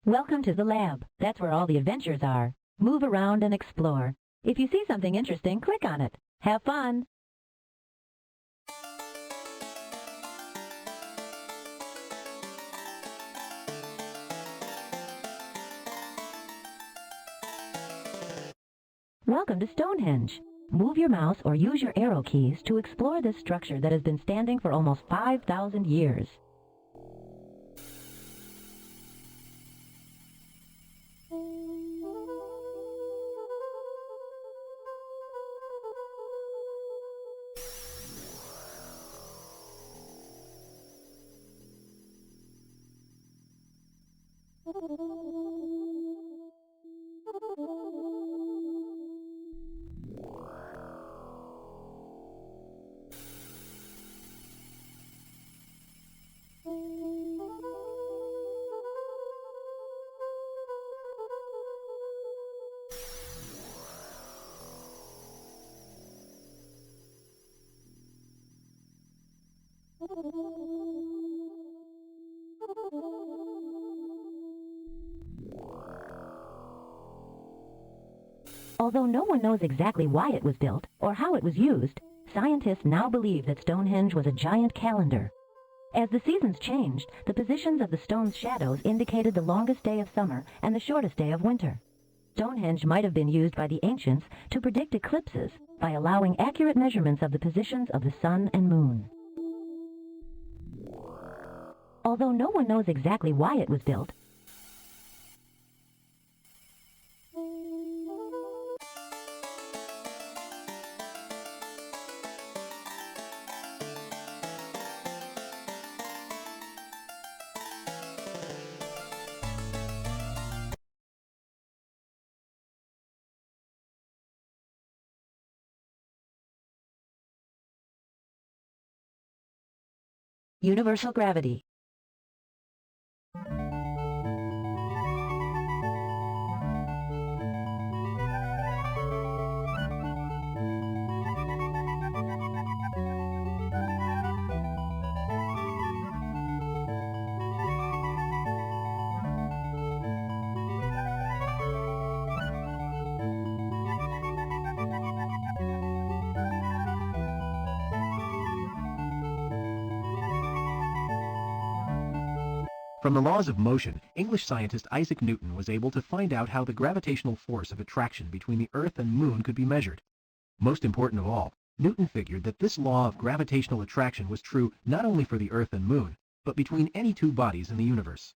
Welcome to the lab. That's where all the adventures are. Move around and explore. If you see something interesting, click on it. Have fun! Welcome to Stonehenge. Move your mouse or use your arrow keys to explore this structure that has been standing for almost 5,000 years. Although no one knows exactly why it was built or how it was used, scientists now believe that Stonehenge was a giant calendar. As the seasons changed, the positions of the stone's shadows indicated the longest day of summer and the shortest day of winter. Stonehenge might have been used by the ancients to predict eclipses by allowing accurate measurements of the positions of the sun and moon. Although no one knows exactly why it was built, universal gravity. From the laws of motion, English scientist Isaac Newton was able to find out how the gravitational force of attraction between the Earth and Moon could be measured. Most important of all, Newton figured that this law of gravitational attraction was true not only for the Earth and Moon, but between any two bodies in the universe.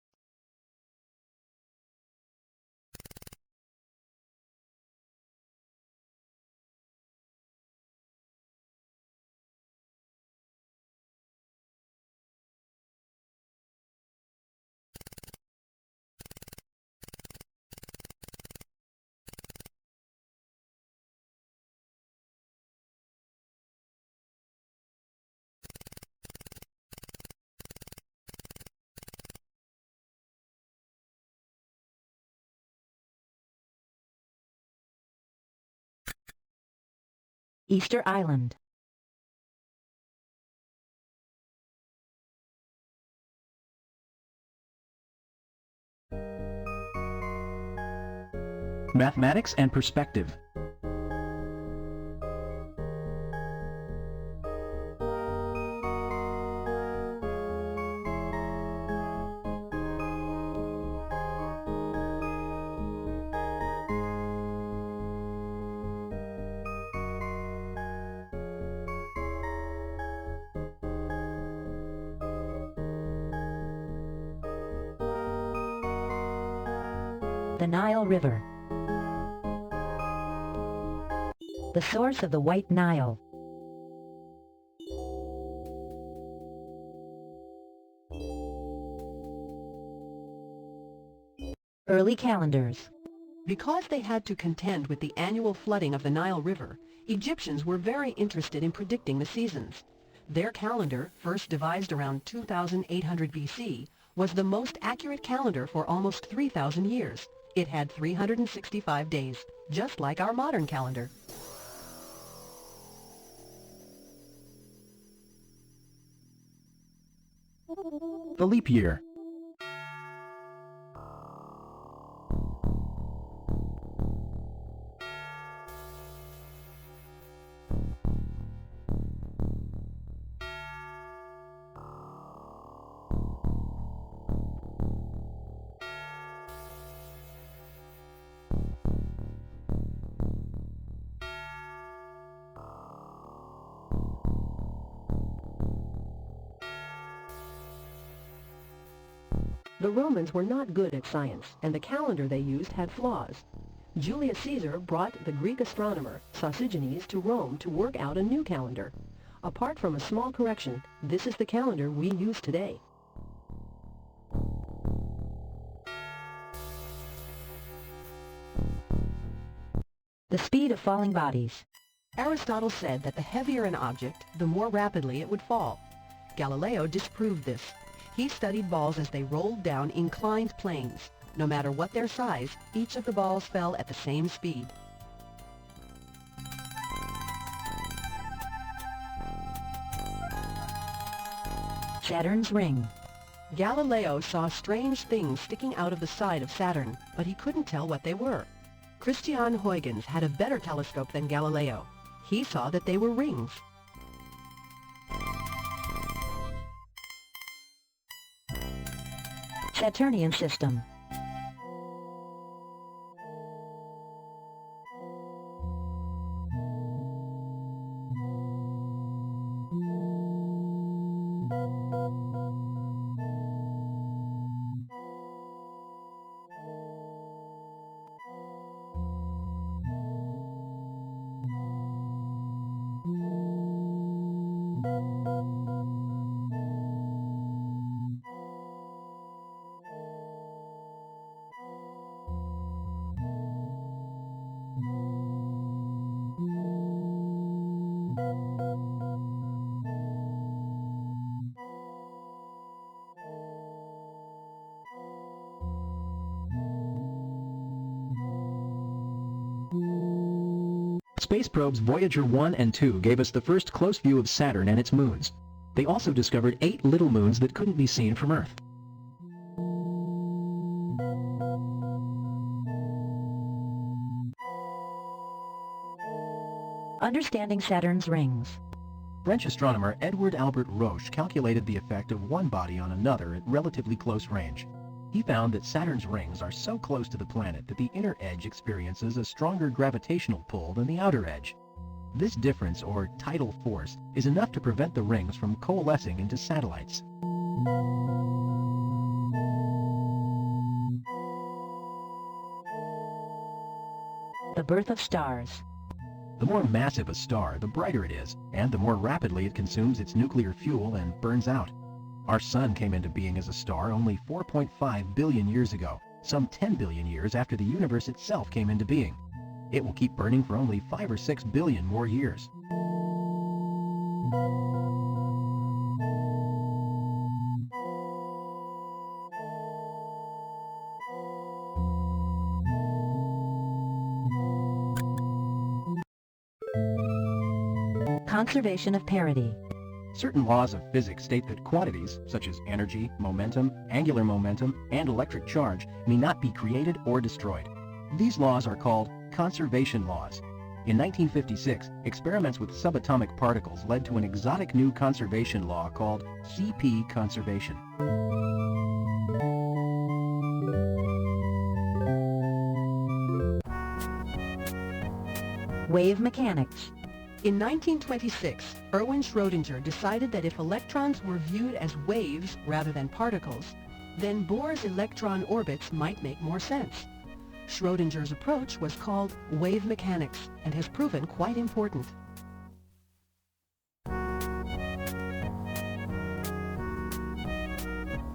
Easter Island. Mathematics and perspective. The Nile River. The source of the White Nile. Early calendars. Because they had to contend with the annual flooding of the Nile River, Egyptians were very interested in predicting the seasons. Their calendar, first devised around 2800 BC, was the most accurate calendar for almost 3,000 years. It had 365 days, just like our modern calendar. The leap year. The Romans were not good at science, and the calendar they used had flaws. Julius Caesar brought the Greek astronomer Sosigenes to Rome to work out a new calendar. Apart from a small correction, this is the calendar we use today. The speed of falling bodies. Aristotle said that the heavier an object, the more rapidly it would fall. Galileo disproved this. He studied balls as they rolled down inclined planes. No matter what their size, each of the balls fell at the same speed. Saturn's ring. Galileo saw strange things sticking out of the side of Saturn, but he couldn't tell what they were. Christian Huygens had a better telescope than Galileo. He saw that they were rings. Saturnian system. Space probes Voyager 1 and 2 gave us the first close view of Saturn and its moons. They also discovered 8 little moons that couldn't be seen from Earth. Understanding Saturn's rings. French astronomer Edward Albert Roche calculated the effect of one body on another at relatively close range. He found that Saturn's rings are so close to the planet that the inner edge experiences a stronger gravitational pull than the outer edge. This difference, or tidal force, is enough to prevent the rings from coalescing into satellites. The birth of stars. The more massive a star, the brighter it is, and the more rapidly it consumes its nuclear fuel and burns out. Our Sun came into being as a star only 4.5 billion years ago, some 10 billion years after the universe itself came into being. It will keep burning for only 5 or 6 billion more years. Conservation of parity. Certain laws of physics state that quantities, such as energy, momentum, angular momentum, and electric charge, may not be created or destroyed. These laws are called conservation laws. In 1956, experiments with subatomic particles led to an exotic new conservation law called CP conservation. Wave mechanics. In 1926, Erwin Schrödinger decided that if electrons were viewed as waves rather than particles, then Bohr's electron orbits might make more sense. Schrödinger's approach was called wave mechanics and has proven quite important.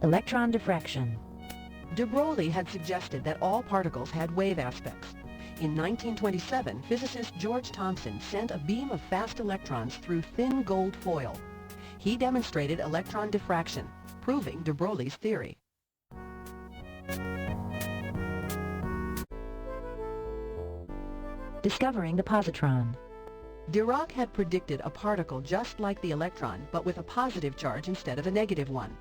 Electron diffraction. De Broglie had suggested that all particles had wave aspects. In 1927, physicist George Thomson sent a beam of fast electrons through thin gold foil. He demonstrated electron diffraction, proving de Broglie's theory. Discovering the positron. Dirac had predicted a particle just like the electron, but with a positive charge instead of a negative one.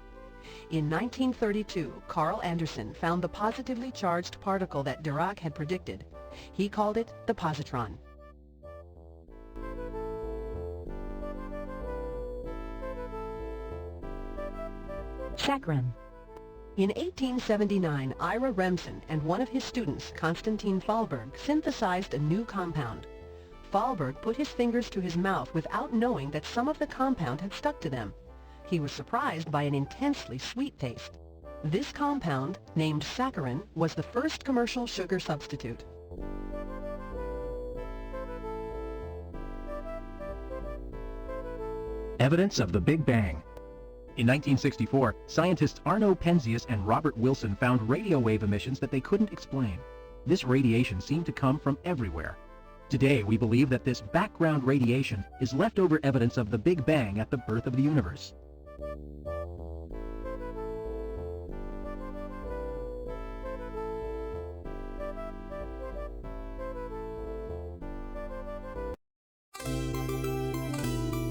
In 1932, Carl Anderson found the positively charged particle that Dirac had predicted. He called it the positron. Saccharin. In 1879, Ira Remsen and one of his students, Konstantin Fahlberg, synthesized a new compound. Fahlberg put his fingers to his mouth without knowing that some of the compound had stuck to them. He was surprised by an intensely sweet taste. This compound, named saccharin, was the first commercial sugar substitute. Evidence of the Big Bang. In 1964, scientists Arno Penzias and Robert Wilson found radio wave emissions that they couldn't explain. This radiation seemed to come from everywhere. Today, we believe that this background radiation is leftover evidence of the Big Bang at the birth of the universe.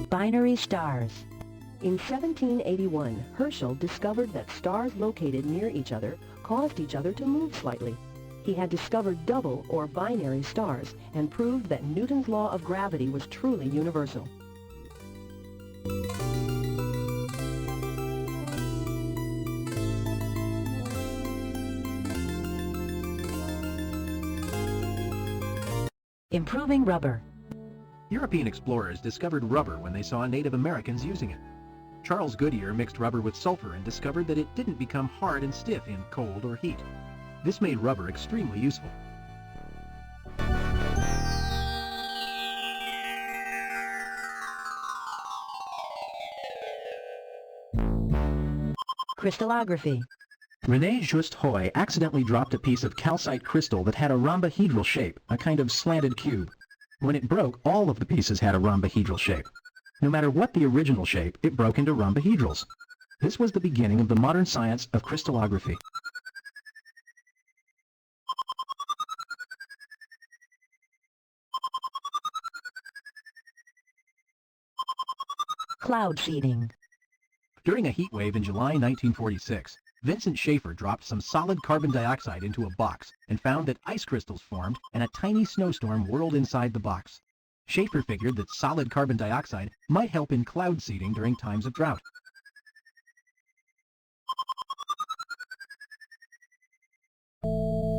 Binary stars. In 1781, Herschel discovered that stars located near each other caused each other to move slightly. He had discovered double or binary stars and proved that Newton's law of gravity was truly universal. Improving rubber. European explorers discovered rubber when they saw Native Americans using it. Charles Goodyear mixed rubber with sulfur and discovered that it didn't become hard and stiff in cold or heat. This made rubber extremely useful. Crystallography. René Just Hoy accidentally dropped a piece of calcite crystal that had a rhombohedral shape, a kind of slanted cube. When it broke, all of the pieces had a rhombohedral shape. No matter what the original shape, it broke into rhombohedrals. This was the beginning of the modern science of crystallography. Cloud seeding. During a heat wave in July 1946, Vincent Schaefer dropped some solid carbon dioxide into a box and found that ice crystals formed and a tiny snowstorm whirled inside the box. Schaefer figured that solid carbon dioxide might help in cloud seeding during times of drought.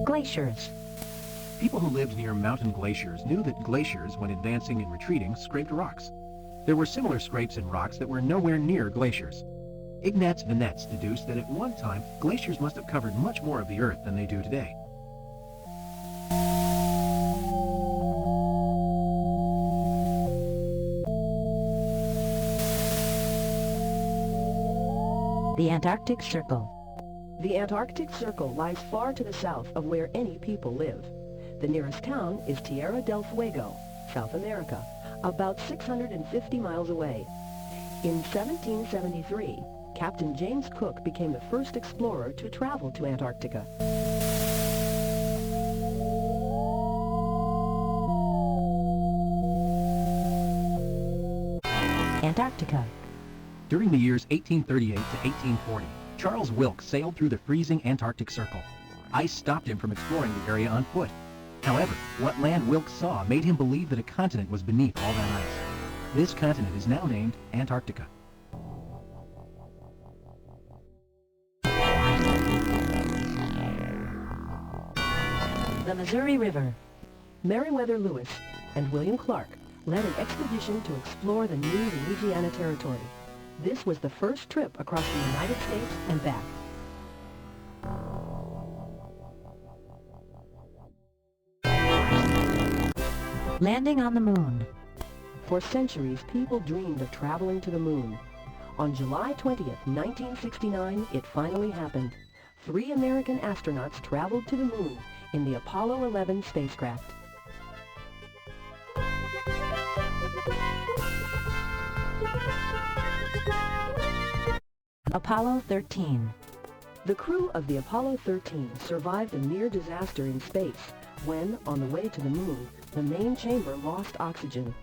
Glaciers. People who lived near mountain glaciers knew that glaciers, when advancing and retreating, scraped rocks. There were similar scrapes in rocks that were nowhere near glaciers. Ignaz Vanetz deduced that at one time, glaciers must have covered much more of the Earth than they do today. The Antarctic Circle. The Antarctic Circle lies far to the south of where any people live. The nearest town is Tierra del Fuego, South America, about 650 miles away. In 1773, Captain James Cook became the first explorer to travel to Antarctica. Antarctica. During the years 1838 to 1840, Charles Wilkes sailed through the freezing Antarctic Circle. Ice stopped him from exploring the area on foot. However, what land Wilkes saw made him believe that a continent was beneath all that ice. This continent is now named Antarctica. The Missouri River. Meriwether Lewis and William Clark led an expedition to explore the new Louisiana Territory. This was the first trip across the United States and back. Landing on the moon. For centuries, people dreamed of traveling to the moon. On July 20th, 1969, it finally happened. 3 American astronauts traveled to the moon in the Apollo 11 spacecraft. Apollo 13. The crew of the Apollo 13 survived a near disaster in space when, on the way to the moon, the main chamber lost oxygen.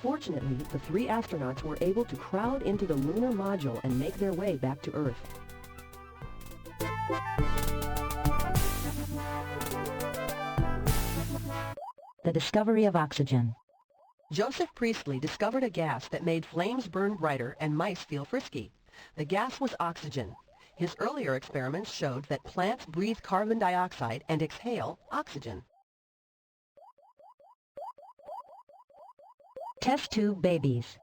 Fortunately, the 3 astronauts were able to crowd into the lunar module and make their way back to Earth. The discovery of oxygen. Joseph Priestley discovered a gas that made flames burn brighter and mice feel frisky. The gas was oxygen. His earlier experiments showed that plants breathe carbon dioxide and exhale oxygen. Test tube babies.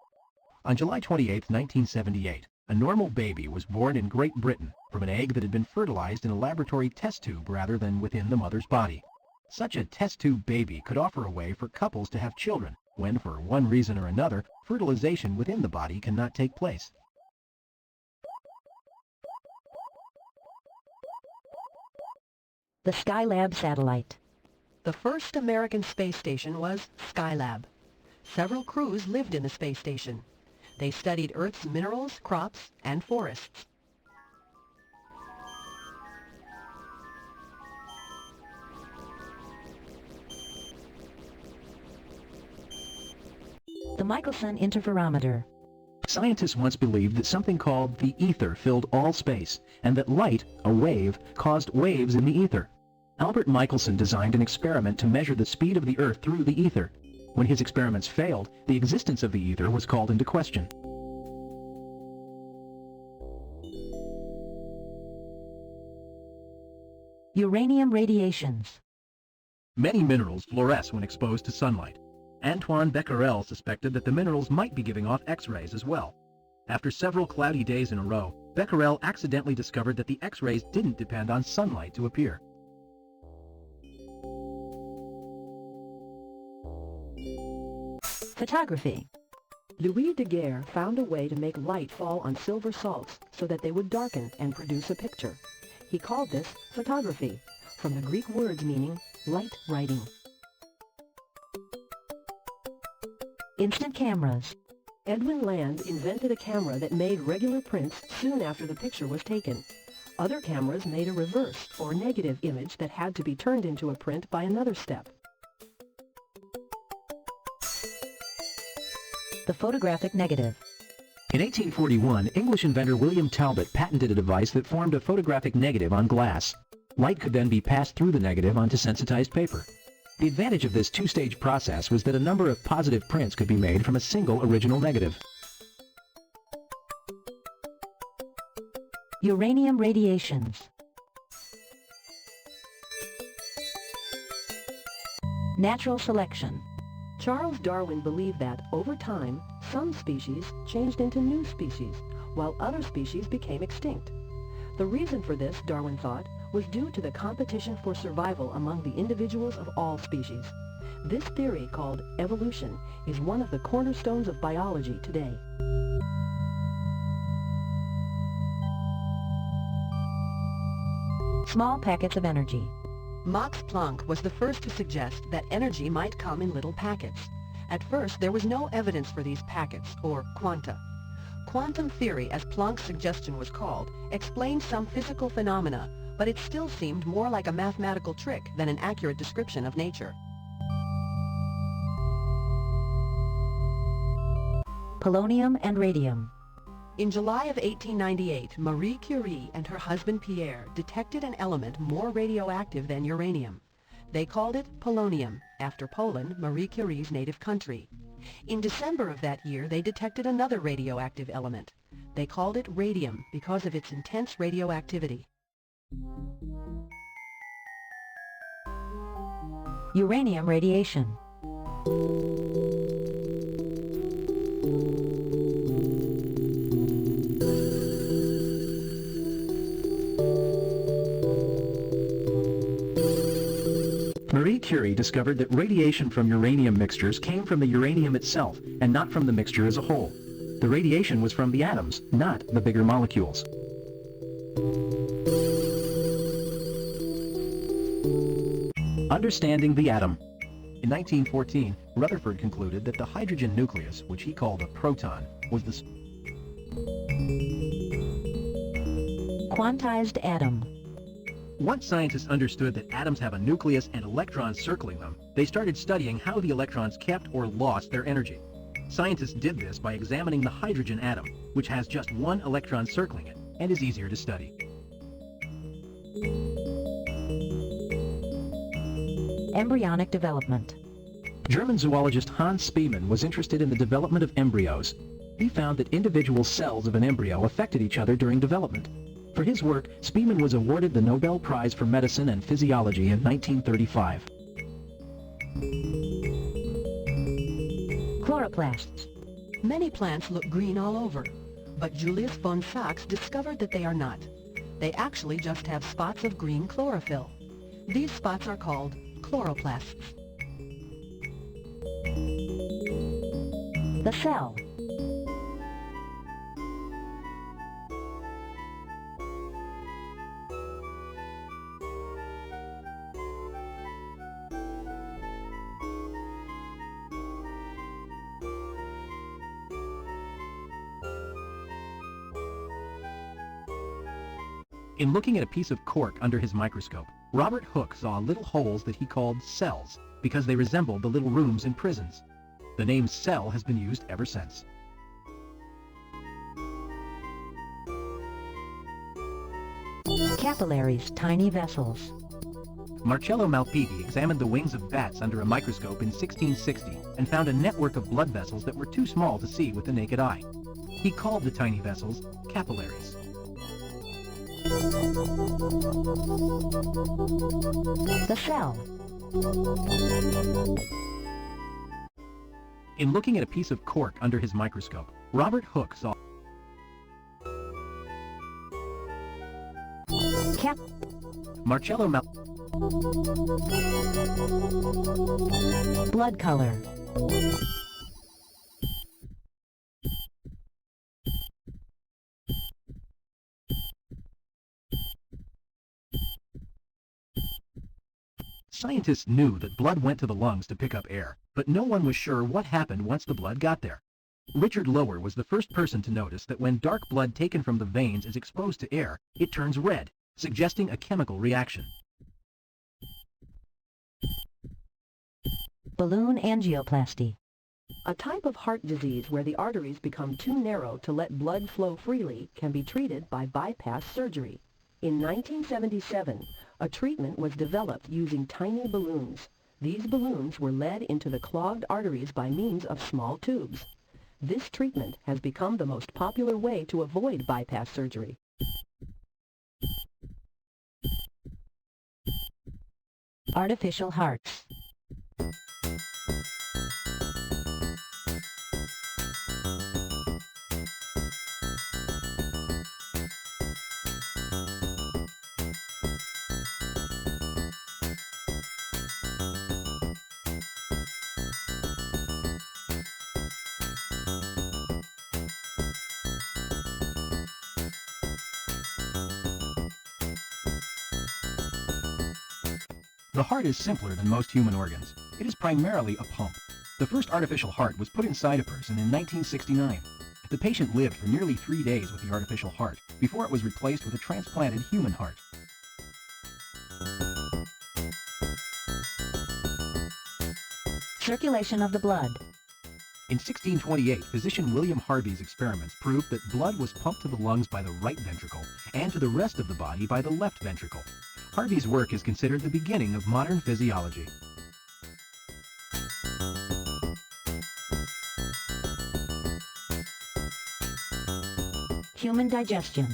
On July 28, 1978, a normal baby was born in Great Britain, from an egg that had been fertilized in a laboratory test tube rather than within the mother's body. Such a test tube baby could offer a way for couples to have children when, for one reason or another, fertilization within the body cannot take place. The Skylab satellite. The first American space station was Skylab. Several crews lived in the space station. They studied Earth's minerals, crops, and forests. The Michelson interferometer. Scientists once believed that something called the ether filled all space, and that light, a wave, caused waves in the ether. Albert Michelson designed an experiment to measure the speed of the Earth through the ether. When his experiments failed, the existence of the ether was called into question. Uranium radiations. Many minerals fluoresce when exposed to sunlight. Antoine Becquerel suspected that the minerals might be giving off X-rays as well. After several cloudy days in a row, Becquerel accidentally discovered that the X-rays didn't depend on sunlight to appear. Photography. Louis Daguerre found a way to make light fall on silver salts so that they would darken and produce a picture. He called this photography, from the Greek words meaning light writing. Instant cameras. Edwin Land invented a camera that made regular prints soon after the picture was taken. Other cameras made a reverse or negative image that had to be turned into a print by another step. The photographic negative. In 1841, English inventor William Talbot patented a device that formed a photographic negative on glass. Light could then be passed through the negative onto sensitized paper. The advantage of this two-stage process was that a number of positive prints could be made from a single original negative. Uranium radiations. Natural selection. Charles Darwin believed that, over time, some species changed into new species, while other species became extinct. The reason for this, Darwin thought, was due to the competition for survival among the individuals of all species. This theory, called evolution, is one of the cornerstones of biology today. Small packets of energy. Max Planck was the first to suggest that energy might come in little packets. At first, there was no evidence for these packets, or quanta. Quantum theory, as Planck's suggestion was called, explained some physical phenomena, but it still seemed more like a mathematical trick than an accurate description of nature. Polonium and radium. In July of 1898, Marie Curie and her husband Pierre detected an element more radioactive than uranium. They called it polonium, after Poland, Marie Curie's native country. In December of that year, they detected another radioactive element. They called it radium because of its intense radioactivity. Uranium radiation. Marie Curie discovered that radiation from uranium mixtures came from the uranium itself and not from the mixture as a whole. The radiation was from the atoms, not the bigger molecules. Understanding the atom. In 1914, Rutherford concluded that the hydrogen nucleus, which he called a proton, was the Quantized atom. Once scientists understood that atoms have a nucleus and electrons circling them, they started studying how the electrons kept or lost their energy. Scientists did this by examining the hydrogen atom, which has just one electron circling it and is easier to study. Embryonic development. German zoologist Hans Spemann was interested in the development of embryos. He found that individual cells of an embryo affected each other during development. For his work, Spemann was awarded the Nobel Prize for Medicine and Physiology in 1935. Chloroplasts. Many plants look green all over, but Julius von Sachs discovered that they are not. They actually just have spots of green chlorophyll. These spots are called chloroplasts. The cell. In looking at a piece of cork under his microscope, Robert Hooke saw little holes that he called cells because they resembled the little rooms in prisons. The name cell has been used ever since. Capillaries, tiny vessels. Marcello Malpighi examined the wings of bats under a microscope in 1660 and found a network of blood vessels that were too small to see with the naked eye. He called the tiny vessels capillaries. The cell. In looking at a piece of cork under his microscope, Robert Hooke saw Marcello Blood color. Scientists knew that blood went to the lungs to pick up air, but no one was sure what happened once the blood got there. Richard Lower was the first person to notice that when dark blood taken from the veins is exposed to air, it turns red, suggesting a chemical reaction. Balloon angioplasty. A type of heart disease where the arteries become too narrow to let blood flow freely can be treated by bypass surgery. In 1977, a treatment was developed using tiny balloons. These balloons were led into the clogged arteries by means of small tubes. This treatment has become the most popular way to avoid bypass surgery. Artificial hearts. The heart is simpler than most human organs. It is primarily a pump. The first artificial heart was put inside a person in 1969. The patient lived for nearly 3 days with the artificial heart before it was replaced with a transplanted human heart. Circulation of the blood. In 1628, physician William Harvey's experiments proved that blood was pumped to the lungs by the right ventricle and to the rest of the body by the left ventricle. Harvey's work is considered the beginning of modern physiology. Human digestion.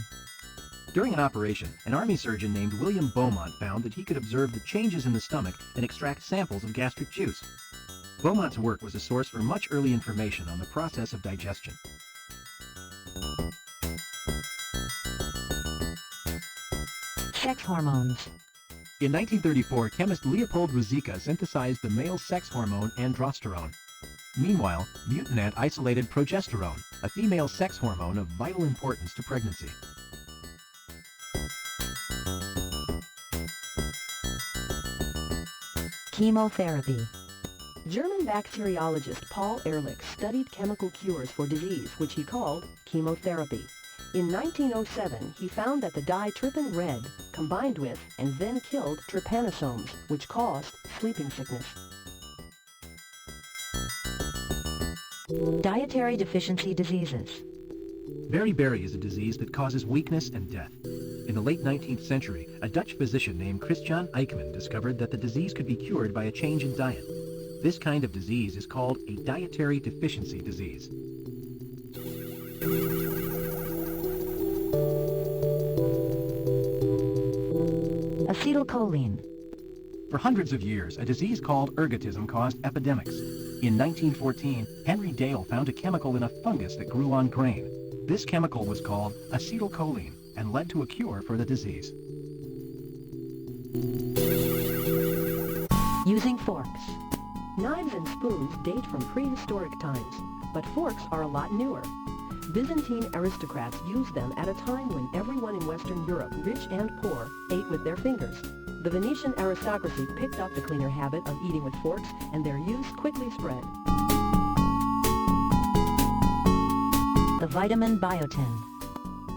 During an operation, an army surgeon named William Beaumont found that he could observe the changes in the stomach and extract samples of gastric juice. Beaumont's work was a source for much early information on the process of digestion. Sex hormones. In 1934, chemist Leopold Ruzicka synthesized the male sex hormone androsterone. Meanwhile, Butanant isolated progesterone, a female sex hormone of vital importance to pregnancy. Chemotherapy. German bacteriologist Paul Ehrlich studied chemical cures for disease, which he called chemotherapy. In 1907, he found that the dye trypan red combined with and then killed trypanosomes, which caused sleeping sickness. Dietary deficiency diseases. Beriberi is a disease that causes weakness and death. In the late 19th century, a Dutch physician named Christian Eijkman discovered that the disease could be cured by a change in diet. This kind of disease is called a dietary deficiency disease. Acetylcholine. For hundreds of years, a disease called ergotism caused epidemics. In 1914, Henry Dale found a chemical in a fungus that grew on grain. This chemical was called acetylcholine. and led to a cure for the disease. Using forks. Knives and spoons date from prehistoric times, but forks are a lot newer. Byzantine aristocrats used them at a time when everyone in Western Europe, rich and poor, ate with their fingers. The Venetian aristocracy picked up the cleaner habit of eating with forks, and their use quickly spread. The vitamin biotin.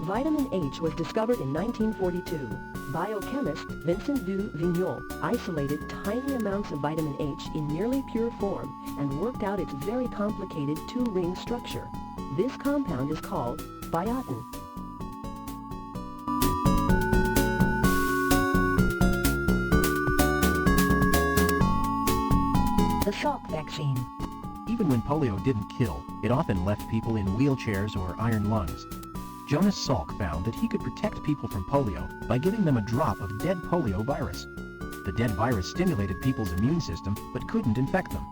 Vitamin H was discovered in 1942. Biochemist Vincent du Vignol isolated tiny amounts of vitamin H in nearly pure form and worked out its very complicated two-ring structure. This compound is called biotin. The Salk vaccine. Even when polio didn't kill, it often left people in wheelchairs or iron lungs. Jonas Salk found that he could protect people from polio by giving them a drop of dead polio virus. The dead virus stimulated people's immune system but couldn't infect them.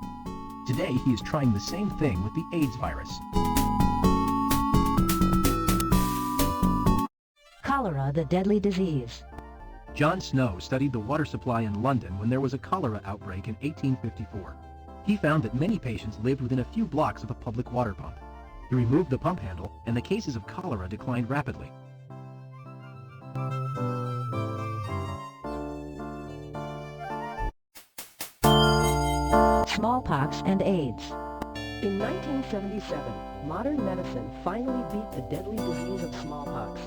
Today he is trying the same thing with the AIDS virus. Cholera, the deadly disease. John Snow studied the water supply in London when there was a cholera outbreak in 1854. He found that many patients lived within a few blocks of a public water pump. He removed the pump handle, and the cases of cholera declined rapidly. Smallpox and AIDS. In 1977, modern medicine finally beat the deadly disease of smallpox.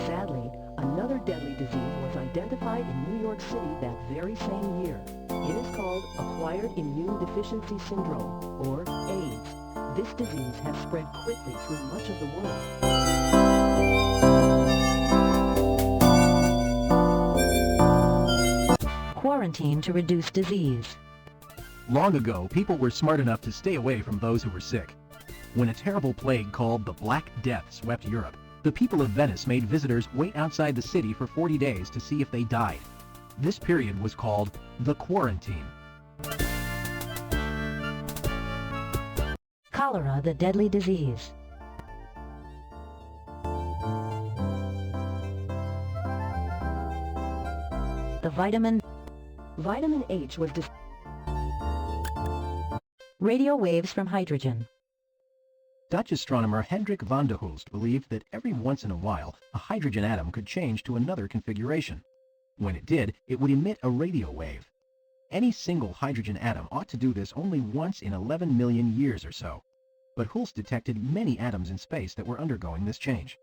Sadly, another deadly disease was identified in New York City that very same year. It is called Acquired Immune Deficiency Syndrome, or AIDS. This disease has spread quickly through much of the world. Quarantine to reduce disease. Long ago, people were smart enough to stay away from those who were sick. When a terrible plague called the Black Death swept Europe, the people of Venice made visitors wait outside the city for 40 days to see if they died. This period was called the quarantine. Cholera, the deadly disease. The vitamin H was radio waves from hydrogen. Dutch astronomer Hendrik van de Hulst believed that every once in a while, a hydrogen atom could change to another configuration. When it did, it would emit a radio wave. Any single hydrogen atom ought to do this only once in 11 million years or so. But Hulst detected many atoms in space that were undergoing this change.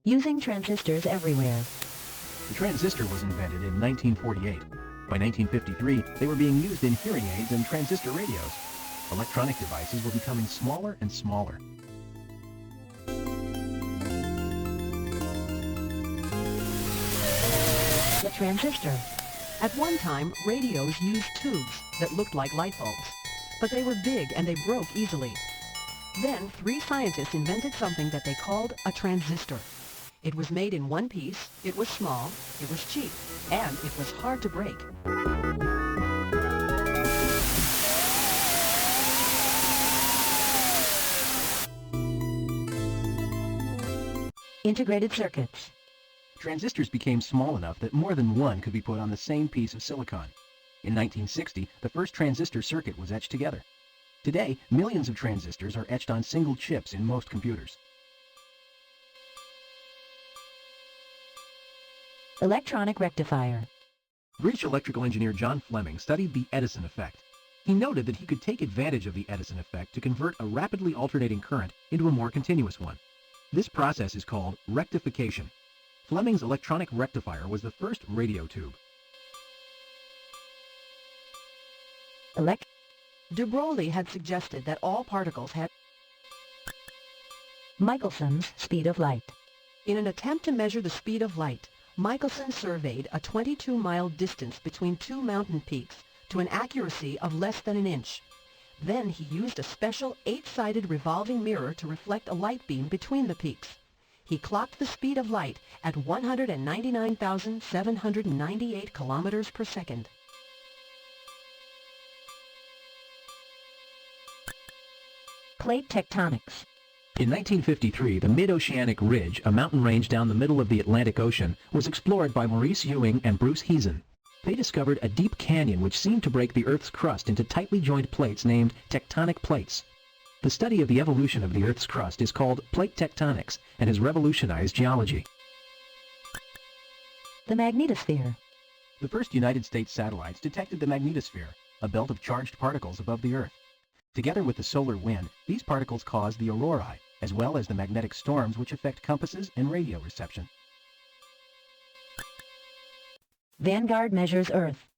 Using transistors everywhere. The transistor was invented in 1948. By 1953, they were being used in hearing aids and transistor radios. Electronic devices were becoming smaller and smaller. The transistor. At one time, radios used tubes that looked like light bulbs, but they were big and they broke easily. Then, 3 scientists invented something that they called a transistor. It was made in one piece, it was small, it was cheap, and it was hard to break. Integrated circuits. Transistors became small enough that more than one could be put on the same piece of silicon. In 1960, the first transistor circuit was etched together. Today, millions of transistors are etched on single chips in most computers. Electronic rectifier. British electrical engineer John Fleming studied the Edison effect. He noted that he could take advantage of the Edison effect to convert a rapidly alternating current into a more continuous one. This process is called rectification. Fleming's electronic rectifier was the first radio tube. De Broglie had suggested that all particles had Michelson's speed of light. In an attempt to measure the speed of light, Michelson surveyed a 22-mile distance between 2 mountain peaks to an accuracy of less than an inch. Then he used a special 8-sided revolving mirror to reflect a light beam between the peaks. He clocked the speed of light at 199,798 kilometers per second. Plate tectonics. In 1953, the Mid-Oceanic Ridge, a mountain range down the middle of the Atlantic Ocean, was explored by Maurice Ewing and Bruce Heezen. They discovered a deep canyon which seemed to break the Earth's crust into tightly joined plates named tectonic plates. The study of the evolution of the Earth's crust is called plate tectonics and has revolutionized geology. The magnetosphere. The first United States satellites detected the magnetosphere, a belt of charged particles above the Earth. Together with the solar wind, these particles cause the aurorae, as well as the magnetic storms which affect compasses and radio reception. Vanguard measures Earth.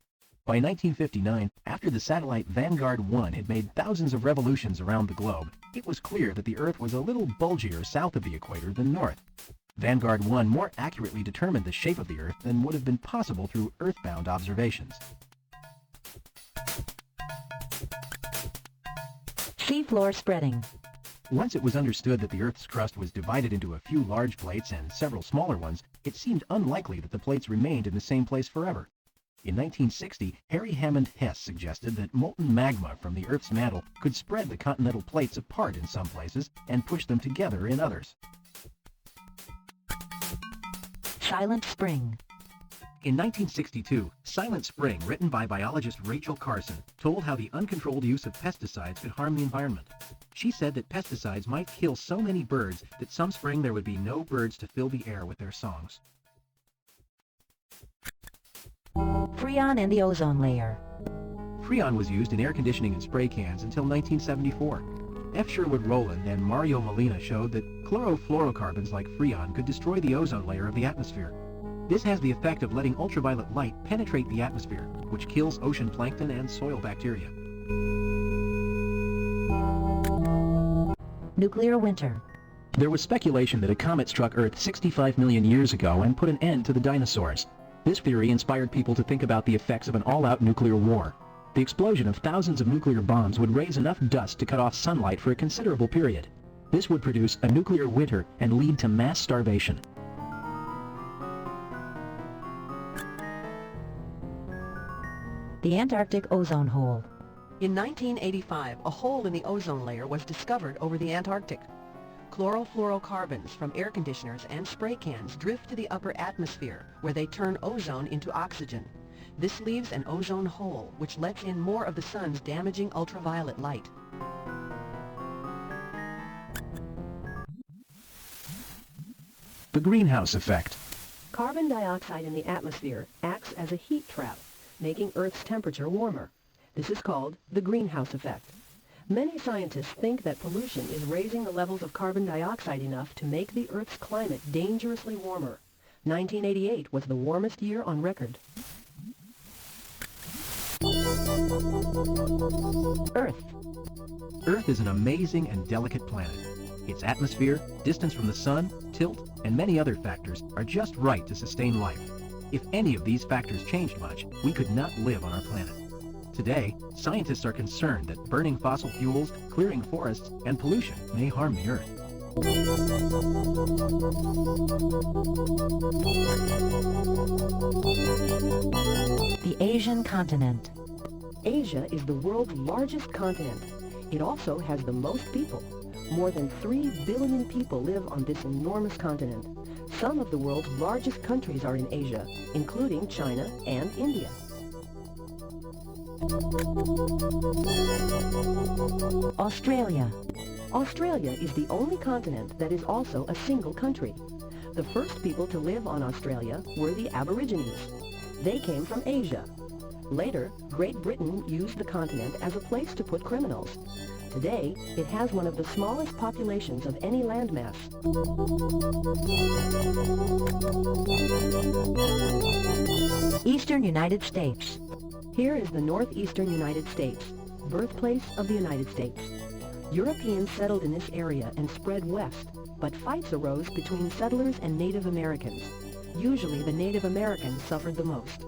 By 1959, after the satellite Vanguard 1 had made thousands of revolutions around the globe, it was clear that the Earth was a little bulgier south of the equator than north. Vanguard 1 more accurately determined the shape of the Earth than would have been possible through earthbound observations. Seafloor spreading. Once it was understood that the Earth's crust was divided into a few large plates and several smaller ones, it seemed unlikely that the plates remained in the same place forever. In 1960, Harry Hammond Hess suggested that molten magma from the Earth's mantle could spread the continental plates apart in some places and push them together in others. Silent Spring. In 1962, Silent Spring, written by biologist Rachel Carson, told how the uncontrolled use of pesticides could harm the environment. She said that pesticides might kill so many birds that some spring there would be no birds to fill the air with their songs. Freon and the ozone layer. Freon was used in air conditioning and spray cans until 1974. F. Sherwood Rowland and Mario Molina showed that chlorofluorocarbons like Freon could destroy the ozone layer of the atmosphere. This has the effect of letting ultraviolet light penetrate the atmosphere, which kills ocean plankton and soil bacteria. Nuclear winter. There was speculation that a comet struck Earth 65 million years ago and put an end to the dinosaurs. This theory inspired people to think about the effects of an all-out nuclear war. The explosion of thousands of nuclear bombs would raise enough dust to cut off sunlight for a considerable period. This would produce a nuclear winter and lead to mass starvation. The Antarctic ozone hole. In 1985, a hole in the ozone layer was discovered over the Antarctic. Chlorofluorocarbons from air conditioners and spray cans drift to the upper atmosphere, where they turn ozone into oxygen. This leaves an ozone hole, which lets in more of the sun's damaging ultraviolet light. The greenhouse effect. Carbon dioxide in the atmosphere acts as a heat trap, making Earth's temperature warmer. This is called the greenhouse effect. Many scientists think that pollution is raising the levels of carbon dioxide enough to make the Earth's climate dangerously warmer. 1988 was the warmest year on record. Earth. Earth is an amazing and delicate planet. Its atmosphere, distance from the sun, tilt, and many other factors are just right to sustain life. If any of these factors changed much, we could not live on our planet. Today, scientists are concerned that burning fossil fuels, clearing forests, and pollution may harm the Earth. The Asian continent. Asia is the world's largest continent. It also has the most people. More than 3 billion people live on this enormous continent. Some of the world's largest countries are in Asia, including China and India. Australia. Australia is the only continent that is also a single country. The first people to live on Australia were the Aborigines. They came from Asia. Later, Great Britain used the continent as a place to put criminals. Today, it has one of the smallest populations of any landmass. Eastern United States. Here is the northeastern United States, birthplace of the United States. Europeans settled in this area and spread west, but fights arose between settlers and Native Americans. Usually the Native Americans suffered the most.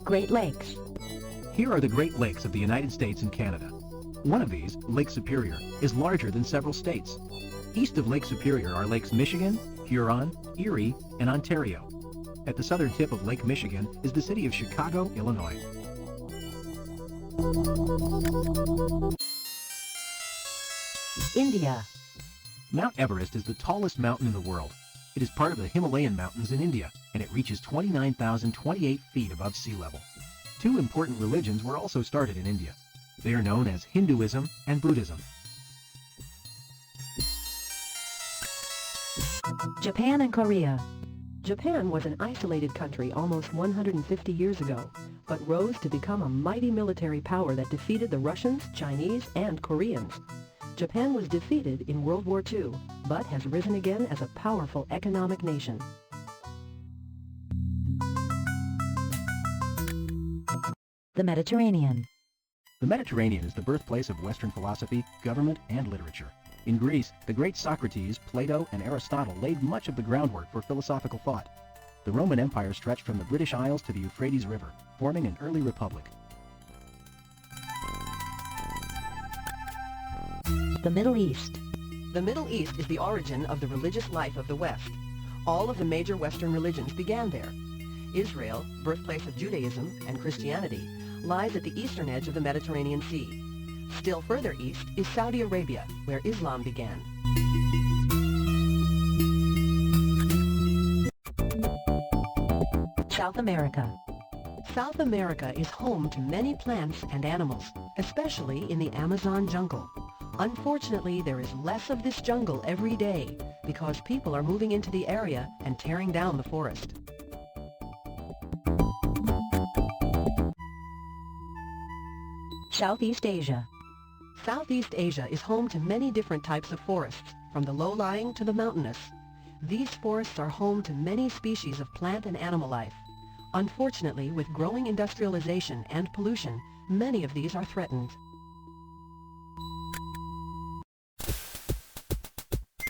Great Lakes. Here are the Great Lakes of the United States and Canada. One of these, Lake Superior, is larger than several states. East of Lake Superior are Lakes Michigan, Huron, Erie, and Ontario. At the southern tip of Lake Michigan is the city of Chicago, Illinois. India. Mount Everest is the tallest mountain in the world. It is part of the Himalayan mountains in India, and it reaches 29,028 feet above sea level. Two important religions were also started in India. They are known as Hinduism and Buddhism. Japan and Korea. Japan was an isolated country almost 150 years ago, but rose to become a mighty military power that defeated the Russians, Chinese, and Koreans. Japan was defeated in World War II, but has risen again as a powerful economic nation. The Mediterranean. The Mediterranean is the birthplace of Western philosophy, government, and literature. In Greece, the great Socrates, Plato, and Aristotle laid much of the groundwork for philosophical thought. The Roman Empire stretched from the British Isles to the Euphrates River, forming an early republic. The Middle East. The Middle East is the origin of the religious life of the West. All of the major Western religions began there. Israel, birthplace of Judaism and Christianity, lies at the eastern edge of the Mediterranean Sea. Still further east is Saudi Arabia, where Islam began. South America. South America is home to many plants and animals, especially in the Amazon jungle. Unfortunately, there is less of this jungle every day because people are moving into the area and tearing down the forest. Southeast Asia. Southeast Asia is home to many different types of forests, from the low-lying to the mountainous. These forests are home to many species of plant and animal life. Unfortunately, with growing industrialization and pollution, many of these are threatened.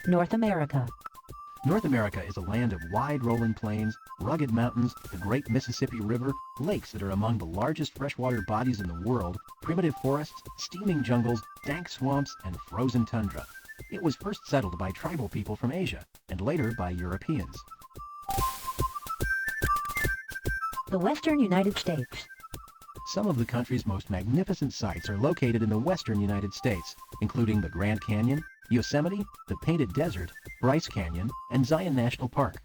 North America. North America is a land of wide rolling plains, rugged mountains, the great Mississippi River, lakes that are among the largest freshwater bodies in the world, primitive forests, steaming jungles, dank swamps, and frozen tundra. It was first settled by tribal people from Asia, and later by Europeans. The Western United States. Some of the country's most magnificent sites are located in the western United States, including the Grand Canyon, Yosemite, the Painted Desert, Bryce Canyon, and Zion National Park.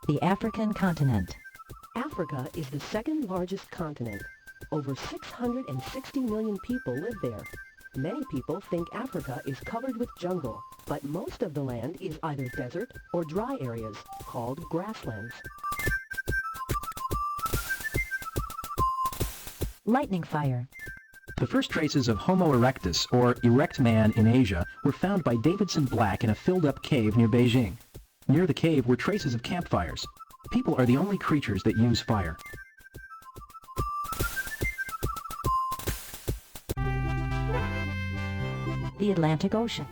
The African continent. Africa is the second largest continent. Over 660 million people live there. Many people think Africa is covered with jungle, but most of the land is either desert or dry areas called grasslands. Lightning fire. The first traces of Homo erectus, or erect man, in Asia were found by Davidson Black in a filled-up cave near Beijing. Near the cave were traces of campfires. People are the only creatures that use fire. The Atlantic Ocean.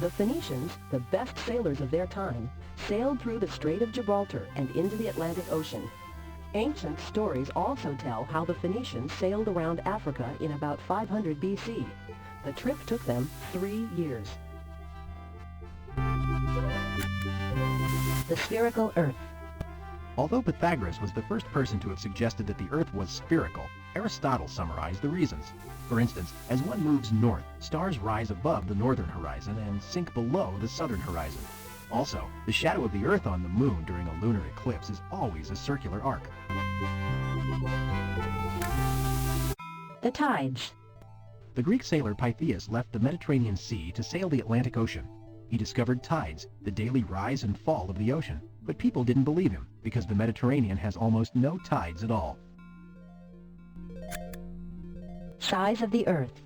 The Phoenicians, the best sailors of their time, sailed through the Strait of Gibraltar and into the Atlantic Ocean. Ancient stories also tell how the Phoenicians sailed around Africa in about 500 BC. The trip took them 3 years. The spherical Earth. Although Pythagoras was the first person to have suggested that the Earth was spherical, Aristotle summarized the reasons. For instance, as one moves north, stars rise above the northern horizon and sink below the southern horizon. Also, the shadow of the Earth on the Moon during a lunar eclipse is always a circular arc. The tides. The Greek sailor Pytheas left the Mediterranean Sea to sail the Atlantic Ocean. He discovered tides, the daily rise and fall of the ocean, but people didn't believe him because the Mediterranean has almost no tides at all. Size of the Earth.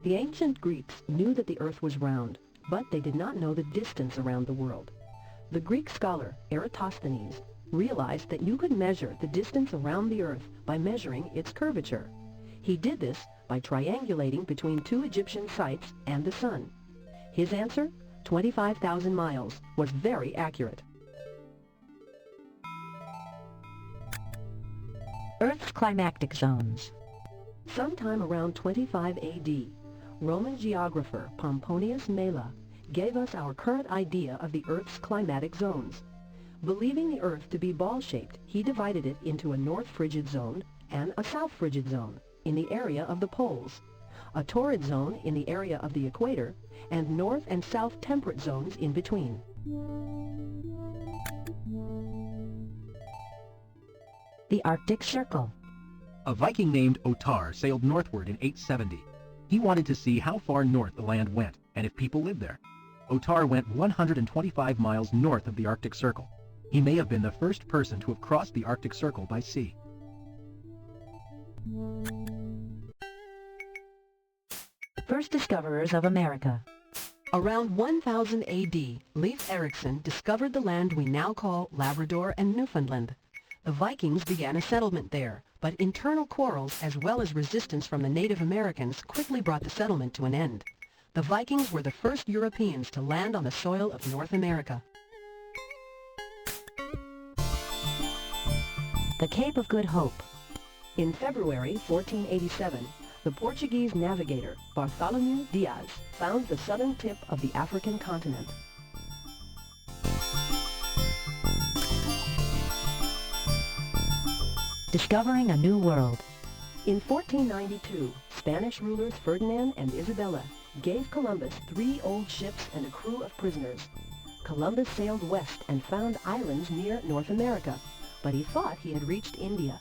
The ancient Greeks knew that the Earth was round, but they did not know the distance around the world. The Greek scholar Eratosthenes realized that you could measure the distance around the Earth by measuring its curvature. He did this by triangulating between two Egyptian sites and the Sun. His answer, 25,000 miles, was very accurate. Earth's climactic zones. Sometime around 25 AD, Roman geographer Pomponius Mela gave us our current idea of the Earth's climatic zones. Believing the Earth to be ball-shaped, he divided it into a North Frigid Zone and a South Frigid Zone in the area of the poles, a Torrid Zone in the area of the equator, and North and South Temperate Zones in between. The Arctic Circle. A Viking named Ottar sailed northward in 870. He wanted to see how far north the land went and if people lived there. Ottar went 125 miles north of the Arctic Circle. He may have been the first person to have crossed the Arctic Circle by sea. First discoverers of America. Around 1000 AD, Leif Erikson discovered the land we now call Labrador and Newfoundland. The Vikings began a settlement there, but internal quarrels as well as resistance from the Native Americans quickly brought the settlement to an end. The Vikings were the first Europeans to land on the soil of North America. The Cape of Good Hope. In February 1487, the Portuguese navigator Bartholomew Diaz found the southern tip of the African continent. Discovering a New World. In 1492, Spanish rulers Ferdinand and Isabella gave Columbus 3 old ships and a crew of prisoners. Columbus sailed west and found islands near North America, but he thought he had reached India.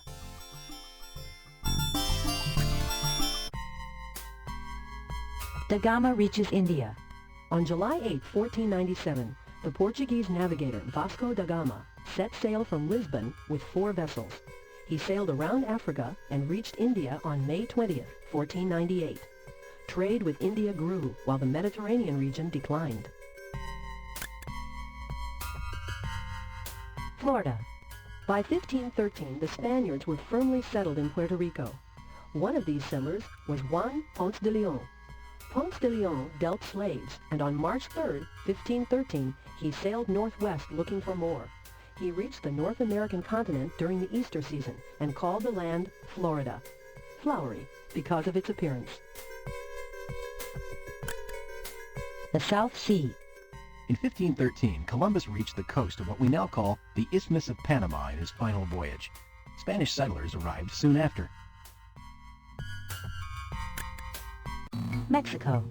Da Gama reaches India. On July 8, 1497, the Portuguese navigator Vasco da Gama set sail from Lisbon with 4 vessels. He sailed around Africa and reached India on May 20, 1498. Trade with India grew while the Mediterranean region declined. Florida. By 1513, the Spaniards were firmly settled in Puerto Rico. One of these settlers was Juan Ponce de Leon. Ponce de Leon dealt slaves, and on March 3, 1513, he sailed northwest looking for more. He reached the North American continent during the Easter season and called the land Florida, flowery because of its appearance. The South Sea. In 1513, Columbus reached the coast of what we now call the Isthmus of Panama in his final voyage. Spanish settlers arrived soon after. Mexico.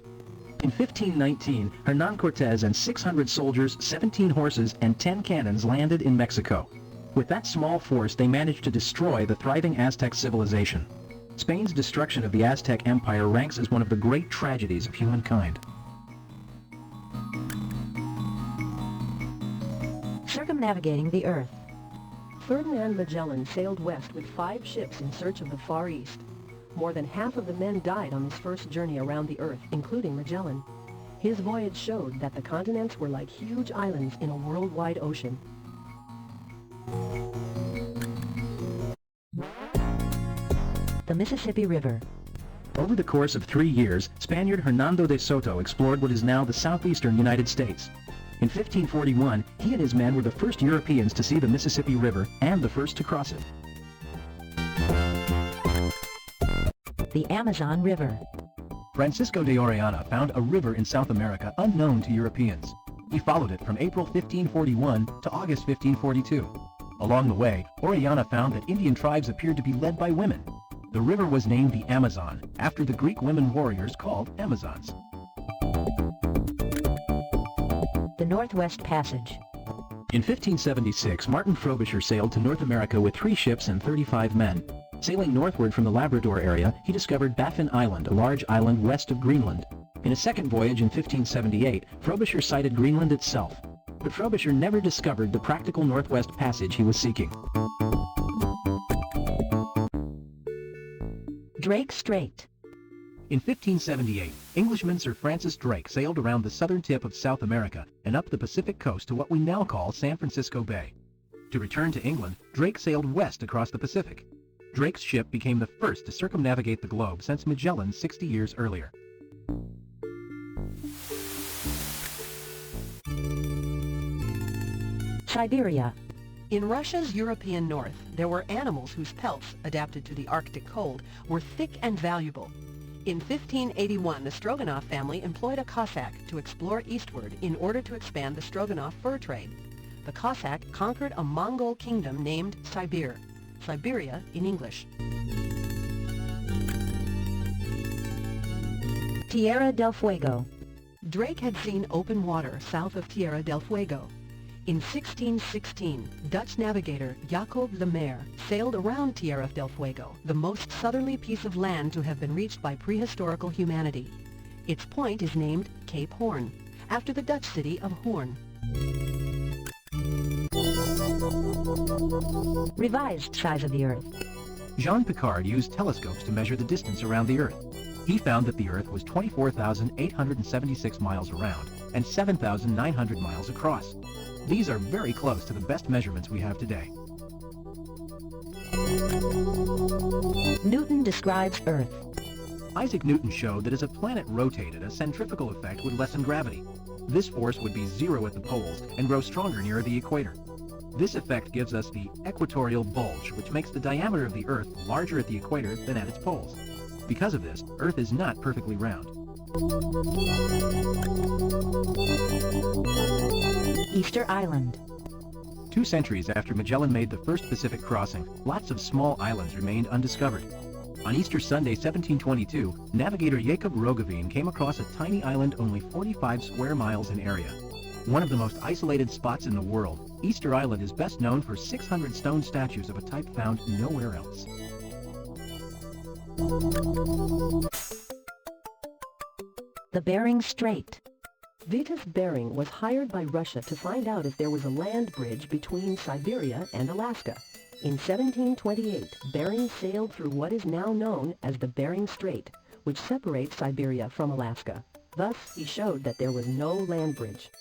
In 1519, Hernán Cortés and 600 soldiers, 17 horses, and 10 cannons landed in Mexico. With that small force, they managed to destroy the thriving Aztec civilization. Spain's destruction of the Aztec Empire ranks as one of the great tragedies of humankind. Circumnavigating the Earth. Ferdinand Magellan sailed west with 5 ships in search of the Far East. More than half of the men died on his first journey around the Earth, including Magellan. His voyage showed that the continents were like huge islands in a worldwide ocean. The Mississippi River. Over the course of 3 years, Spaniard Hernando de Soto explored what is now the southeastern United States. In 1541, he and his men were the first Europeans to see the Mississippi River and the first to cross it. The Amazon River. Francisco de Orellana found a river in South America unknown to Europeans. He followed it from April 1541 to August 1542. Along the way, Orellana found that Indian tribes appeared to be led by women. The river was named the Amazon, after the Greek women warriors called Amazons. The Northwest Passage. In 1576, Martin Frobisher sailed to North America with 3 ships and 35 men. Sailing northward from the Labrador area, he discovered Baffin Island, a large island west of Greenland. In a second voyage in 1578, Frobisher sighted Greenland itself. But Frobisher never discovered the practical Northwest Passage he was seeking. Drake Strait. In 1578, Englishman Sir Francis Drake sailed around the southern tip of South America and up the Pacific coast to what we now call San Francisco Bay. To return to England, Drake sailed west across the Pacific. Drake's ship became the first to circumnavigate the globe since Magellan 60 years earlier. Siberia. In Russia's European north, there were animals whose pelts, adapted to the Arctic cold, were thick and valuable. In 1581, the Stroganoff family employed a Cossack to explore eastward in order to expand the Stroganoff fur trade. the Cossack conquered a Mongol kingdom named Siberia in English. Tierra del Fuego. Drake had seen open water south of Tierra del Fuego. In 1616, Dutch navigator Jacob Lemaire sailed around Tierra del Fuego, the most southerly piece of land to have been reached by prehistorical humanity. Its point is named Cape Horn, after the Dutch city of Hoorn. Revised size of the Earth. Jean Piccard used telescopes to measure the distance around the Earth. He found that the Earth was 24,876 miles around and 7,900 miles across. These are very close to the best measurements we have today. Newton describes Earth. Isaac Newton showed that as a planet rotated, a centrifugal effect would lessen gravity. This force would be zero at the poles and grow stronger nearer the equator. This effect gives us the equatorial bulge, which makes the diameter of the Earth larger at the equator than at its poles. Because of this, Earth is not perfectly round. Easter Island. 2 centuries after Magellan made the first Pacific crossing, lots of small islands remained undiscovered. On Easter Sunday 1722, navigator Jacob Roggeveen came across a tiny island only 45 square miles in area. One of the most isolated spots in the world, Easter Island is best known for 600 stone statues of a type found nowhere else. The Bering Strait. Vitus Bering was hired by Russia to find out if there was a land bridge between Siberia and Alaska. In 1728, Bering sailed through what is now known as the Bering Strait, which separates Siberia from Alaska. Thus, he showed that there was no land bridge.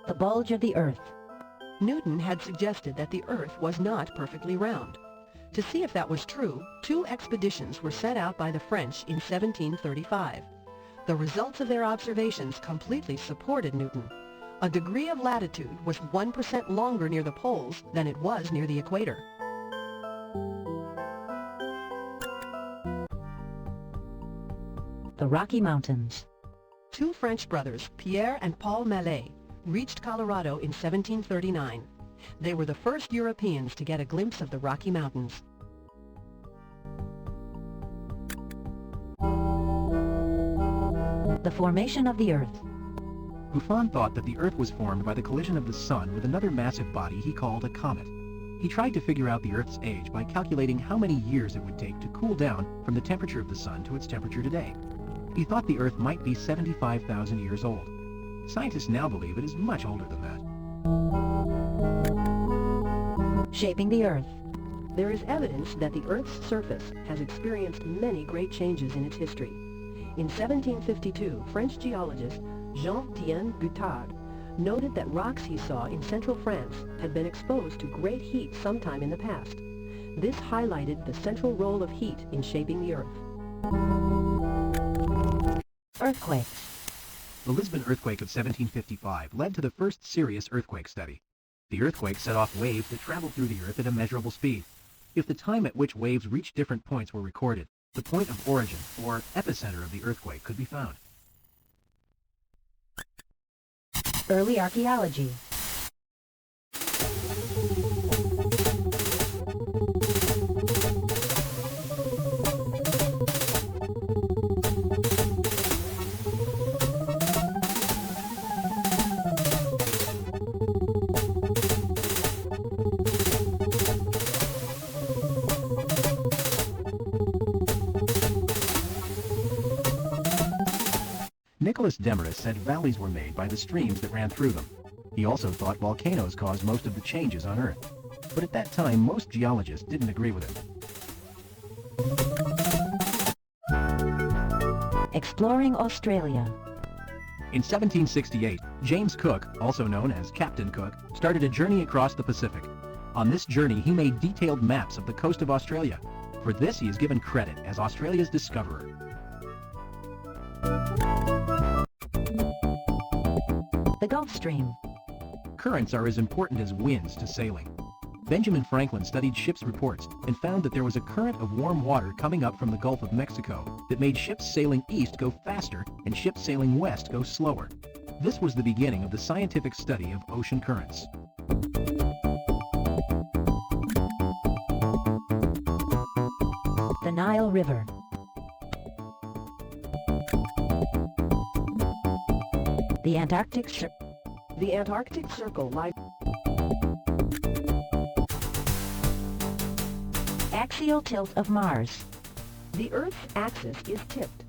The bulge of the Earth. Newton had suggested that the Earth was not perfectly round. To see if that was true, 2 expeditions were sent out by the French in 1735. The results of their observations completely supported Newton. A degree of latitude was 1% longer near the poles than it was near the equator. The Rocky Mountains. 2 French brothers, Pierre and Paul Mallet, reached Colorado in 1739. They were the first Europeans to get a glimpse of the Rocky Mountains. The formation of the Earth. Buffon thought that the Earth was formed by the collision of the Sun with another massive body he called a comet. He tried to figure out the Earth's age by calculating how many years it would take to cool down from the temperature of the Sun to its temperature today. He thought the Earth might be 75,000 years old. Scientists now believe it is much older than that. Shaping the Earth. There is evidence that the Earth's surface has experienced many great changes in its history. In 1752, French geologist Jean-Tien Guittard noted that rocks he saw in central France had been exposed to great heat sometime in the past. This highlighted the central role of heat in shaping the Earth. Earthquakes. The Lisbon earthquake of 1755 led to the first serious earthquake study. The earthquake set off waves that traveled through the Earth at a measurable speed. If the time at which waves reached different points were recorded, the point of origin, or epicenter of the earthquake, could be found. Early archaeology. Nicholas Demarest said valleys were made by the streams that ran through them. He also thought volcanoes caused most of the changes on Earth. But at that time, most geologists didn't agree with him. Exploring Australia. In 1768, James Cook, also known as Captain Cook, started a journey across the Pacific. On this journey, he made detailed maps of the coast of Australia. For this, he is given credit as Australia's discoverer. The Gulf Stream. Currents are as important as winds to sailing. Benjamin Franklin studied ships' reports and found that there was a current of warm water coming up from the Gulf of Mexico that made ships sailing east go faster and ships sailing west go slower. This was the beginning of the scientific study of ocean currents. The Nile River. The Antarctic Circle. The Antarctic Circle lies. Axial tilt of Mars. The Earth's axis is tipped.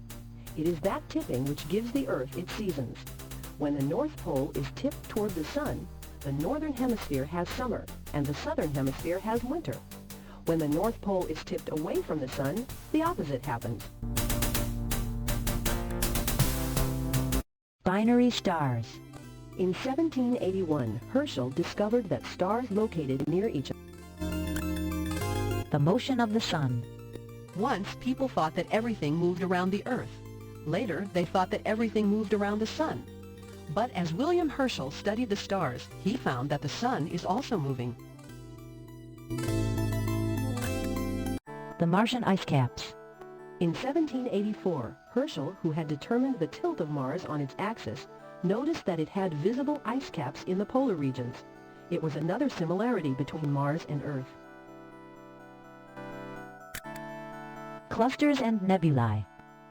It is that tipping which gives the Earth its seasons. When the North Pole is tipped toward the Sun, the Northern Hemisphere has summer, and the Southern Hemisphere has winter. When the North Pole is tipped away from the Sun, the opposite happens. Binary stars. In 1781, Herschel discovered that stars located near each other. The motion of the Sun. Once, people thought that everything moved around the Earth. Later, they thought that everything moved around the Sun. But as William Herschel studied the stars, he found that the Sun is also moving. The Martian ice caps. In 1784, Herschel, who had determined the tilt of Mars on its axis, noticed that it had visible ice caps in the polar regions. It was another similarity between Mars and Earth. Clusters and nebulae.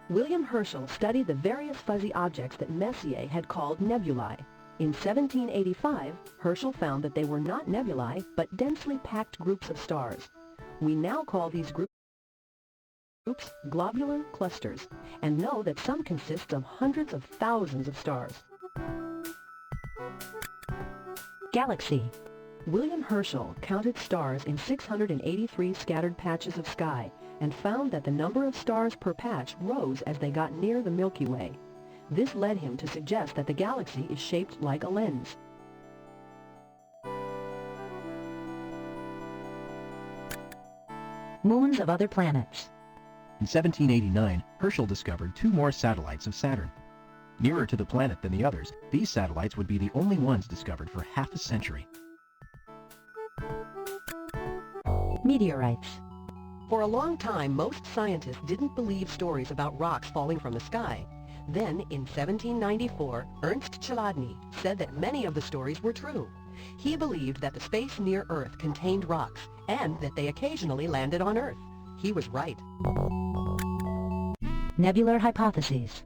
William Herschel studied the various fuzzy objects that Messier had called nebulae. In 1785, Herschel found that they were not nebulae, but densely packed groups of stars. We now call these groups globular clusters, and know that some consist of hundreds of thousands of stars. Galaxy. William Herschel counted stars in 683 scattered patches of sky and found that the number of stars per patch rose as they got near the Milky Way. This led him to suggest that the galaxy is shaped like a lens. Moons of other planets. In 1789, Herschel discovered 2 more satellites of Saturn. Nearer to the planet than the others, these satellites would be the only ones discovered for half a century. Meteorites. For a long time, most scientists didn't believe stories about rocks falling from the sky. Then, in 1794, Ernst Chladni said that many of the stories were true. He believed that the space near Earth contained rocks, and that they occasionally landed on Earth. He was right. Nebular hypotheses.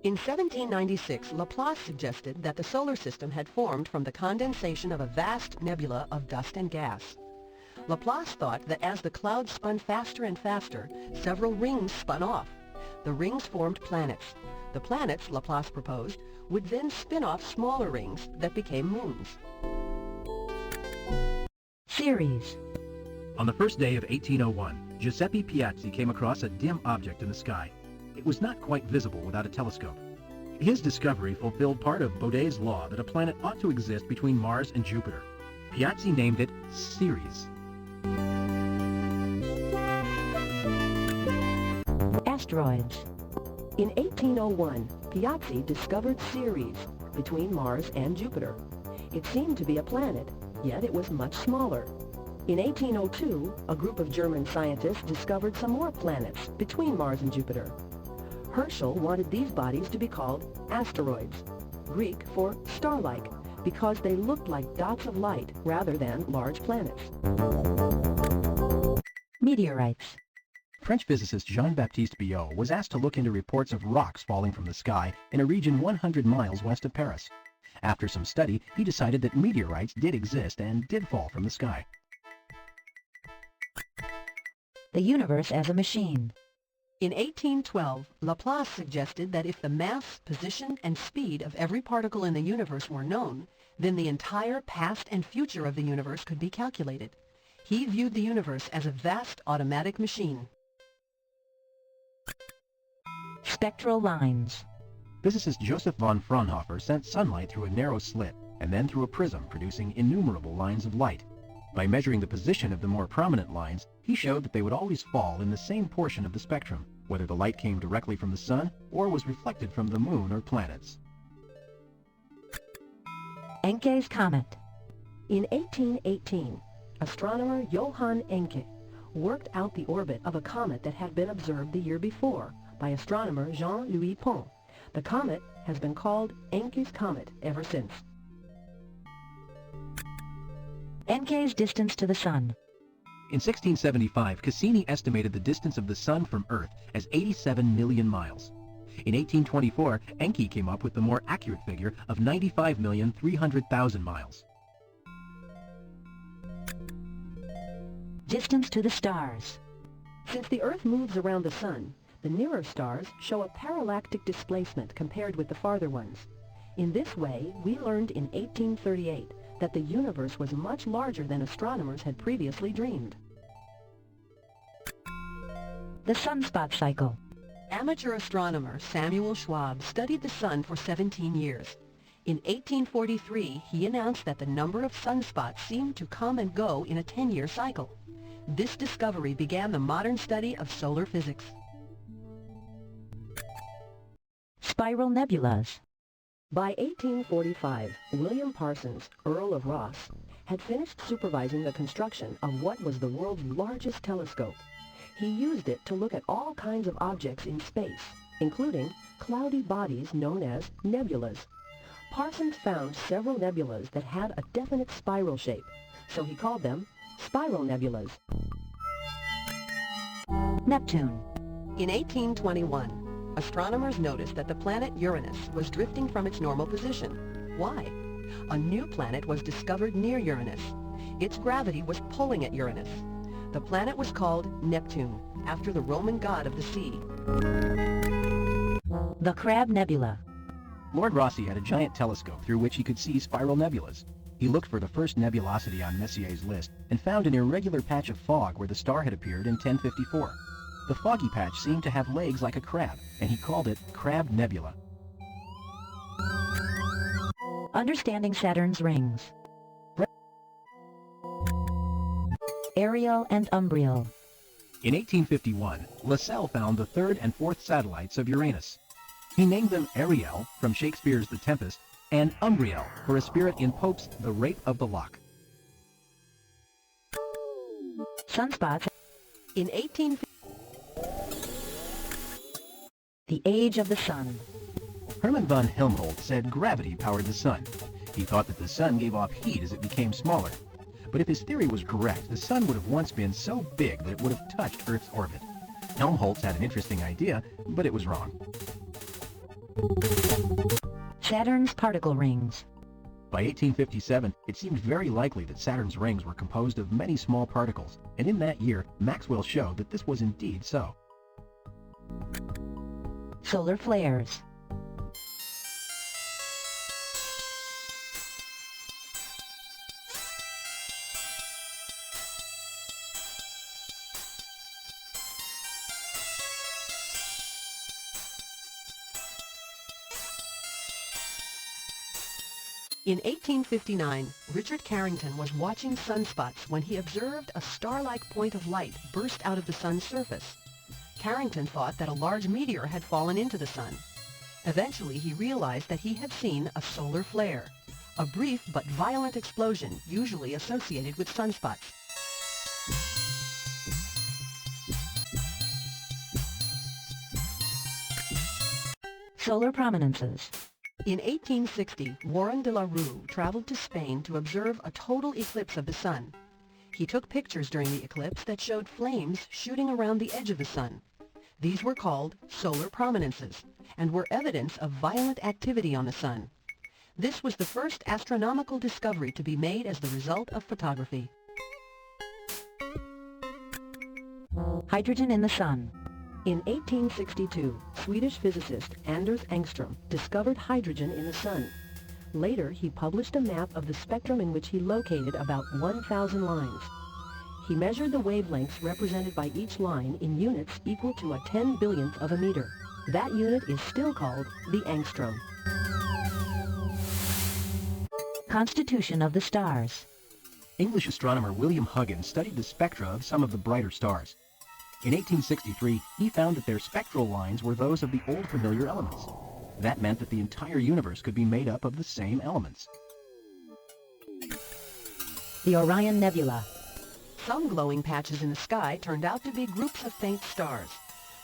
In 1796, Laplace suggested that the solar system had formed from the condensation of a vast nebula of dust and gas. Laplace thought that as the clouds spun faster and faster, several rings spun off. The rings formed planets. The planets, Laplace proposed, would then spin off smaller rings that became moons. Ceres. On the first day of 1801, Giuseppe Piazzi came across a dim object in the sky. It was not quite visible without a telescope. His discovery fulfilled part of Baudet's law that a planet ought to exist between Mars and Jupiter. Piazzi named it Ceres. Asteroids. In 1801, Piazzi discovered Ceres between Mars and Jupiter. It seemed to be a planet, yet it was much smaller. In 1802, a group of German scientists discovered some more planets between Mars and Jupiter. Herschel wanted these bodies to be called asteroids, Greek for star-like, because they looked like dots of light rather than large planets. Meteorites. French physicist Jean-Baptiste Biot was asked to look into reports of rocks falling from the sky in a region 100 miles west of Paris. After some study, he decided that meteorites did exist and did fall from the sky. The universe as a machine. In 1812, Laplace suggested that if the mass, position, and speed of every particle in the universe were known, then the entire past and future of the universe could be calculated. He viewed the universe as a vast automatic machine. Spectral lines. Physicist Joseph von Fraunhofer sent sunlight through a narrow slit and then through a prism, producing innumerable lines of light. By measuring the position of the more prominent lines, he showed that they would always fall in the same portion of the spectrum, whether the light came directly from the sun or was reflected from the moon or planets. Encke's comet. In 1818, Astronomer Johann Encke worked out the orbit of a comet that had been observed the year before by astronomer Jean-Louis Pont. The comet has been called Encke's Comet ever since. Encke's distance to the Sun. In 1675, Cassini estimated the distance of the Sun from Earth as 87 million miles. In 1824, Encke came up with the more accurate figure of 95,300,000 miles. Distance to the stars. Since the Earth moves around the Sun, the nearer stars show a parallactic displacement compared with the farther ones. In this way, we learned in 1838 that the universe was much larger than astronomers had previously dreamed. The sunspot cycle. Amateur astronomer Samuel Schwab studied the Sun for 17 years. In 1843, he announced that the number of sunspots seemed to come and go in a 10-year cycle. This discovery began the modern study of solar physics. Spiral nebulas. By 1845, William Parsons, Earl of Rosse, had finished supervising the construction of what was the world's largest telescope. He used it to look at all kinds of objects in space, including cloudy bodies known as nebulas. Parsons found several nebulas that had a definite spiral shape, so he called them spiral nebulas. Neptune. In 1821, astronomers noticed that the planet Uranus was drifting from its normal position. Why? A new planet was discovered near Uranus. Its gravity was pulling at Uranus. The planet was called Neptune, after the Roman god of the sea. The Crab Nebula. Lord Rosse had a giant telescope through which he could see spiral nebulas. He looked for the first nebulosity on Messier's list and found an irregular patch of fog where the star had appeared in 1054. The foggy patch seemed to have legs like a crab, and he called it Crab Nebula. Understanding Saturn's rings. Ariel and Umbriel. In 1851, Lassell found the third and fourth satellites of Uranus. He named them Ariel, from Shakespeare's The Tempest, and Umbriel, for a spirit in Pope's The Rape of the Lock. Sunspots. In 1850, The Age of the Sun. Hermann von Helmholtz said gravity powered the sun. He thought that the sun gave off heat as it became smaller. But if his theory was correct, the sun would have once been so big that it would have touched Earth's orbit. Helmholtz had an interesting idea, but it was wrong. Saturn's particle rings. By 1857, it seemed very likely that Saturn's rings were composed of many small particles, and in that year, Maxwell showed that this was indeed so. Solar flares. In 1859, Richard Carrington was watching sunspots when he observed a star-like point of light burst out of the sun's surface. Carrington thought that a large meteor had fallen into the sun. Eventually, he realized that he had seen a solar flare, a brief but violent explosion usually associated with sunspots. Solar prominences. In 1860, Warren de la Rue traveled to Spain to observe a total eclipse of the sun. He took pictures during the eclipse that showed flames shooting around the edge of the sun. These were called solar prominences and were evidence of violent activity on the sun. This was the first astronomical discovery to be made as the result of photography. Hydrogen in the sun. In 1862, Swedish physicist Anders Engström discovered hydrogen in the sun. Later, he published a map of the spectrum in which he located about 1,000 lines. He measured the wavelengths represented by each line in units equal to a 10/1000th of a meter. That unit is still called the angstrom. Constitution of the stars. English astronomer William Huggins studied the spectra of some of the brighter stars. In 1863, he found that their spectral lines were those of the old familiar elements. That meant that the entire universe could be made up of the same elements. The Orion Nebula. Some glowing patches in the sky turned out to be groups of faint stars.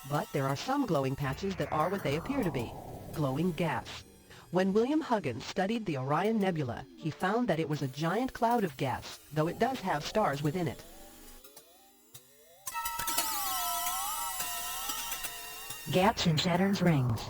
But there are some glowing patches that are what they appear to be, glowing gas. When William Huggins studied the Orion Nebula, he found that it was a giant cloud of gas, though it does have stars within it. Gaps in Saturn's rings.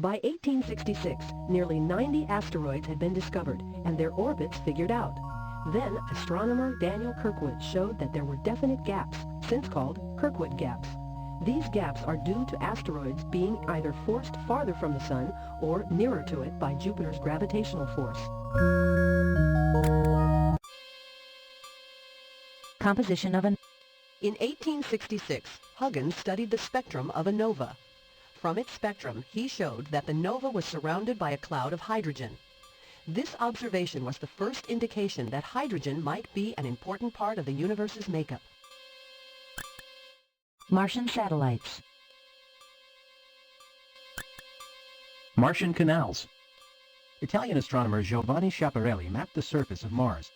By 1866, nearly 90 asteroids had been discovered and their orbits figured out. Then, astronomer Daniel Kirkwood showed that there were definite gaps, since called Kirkwood gaps. These gaps are due to asteroids being either forced farther from the Sun or nearer to it by Jupiter's gravitational force. Composition of an... In 1866, Huggins studied the spectrum of a nova. From its spectrum, he showed that the nova was surrounded by a cloud of hydrogen. This observation was the first indication that hydrogen might be an important part of the universe's makeup. Martian satellites. Martian canals. Italian astronomer Giovanni Schiaparelli mapped the surface of Mars.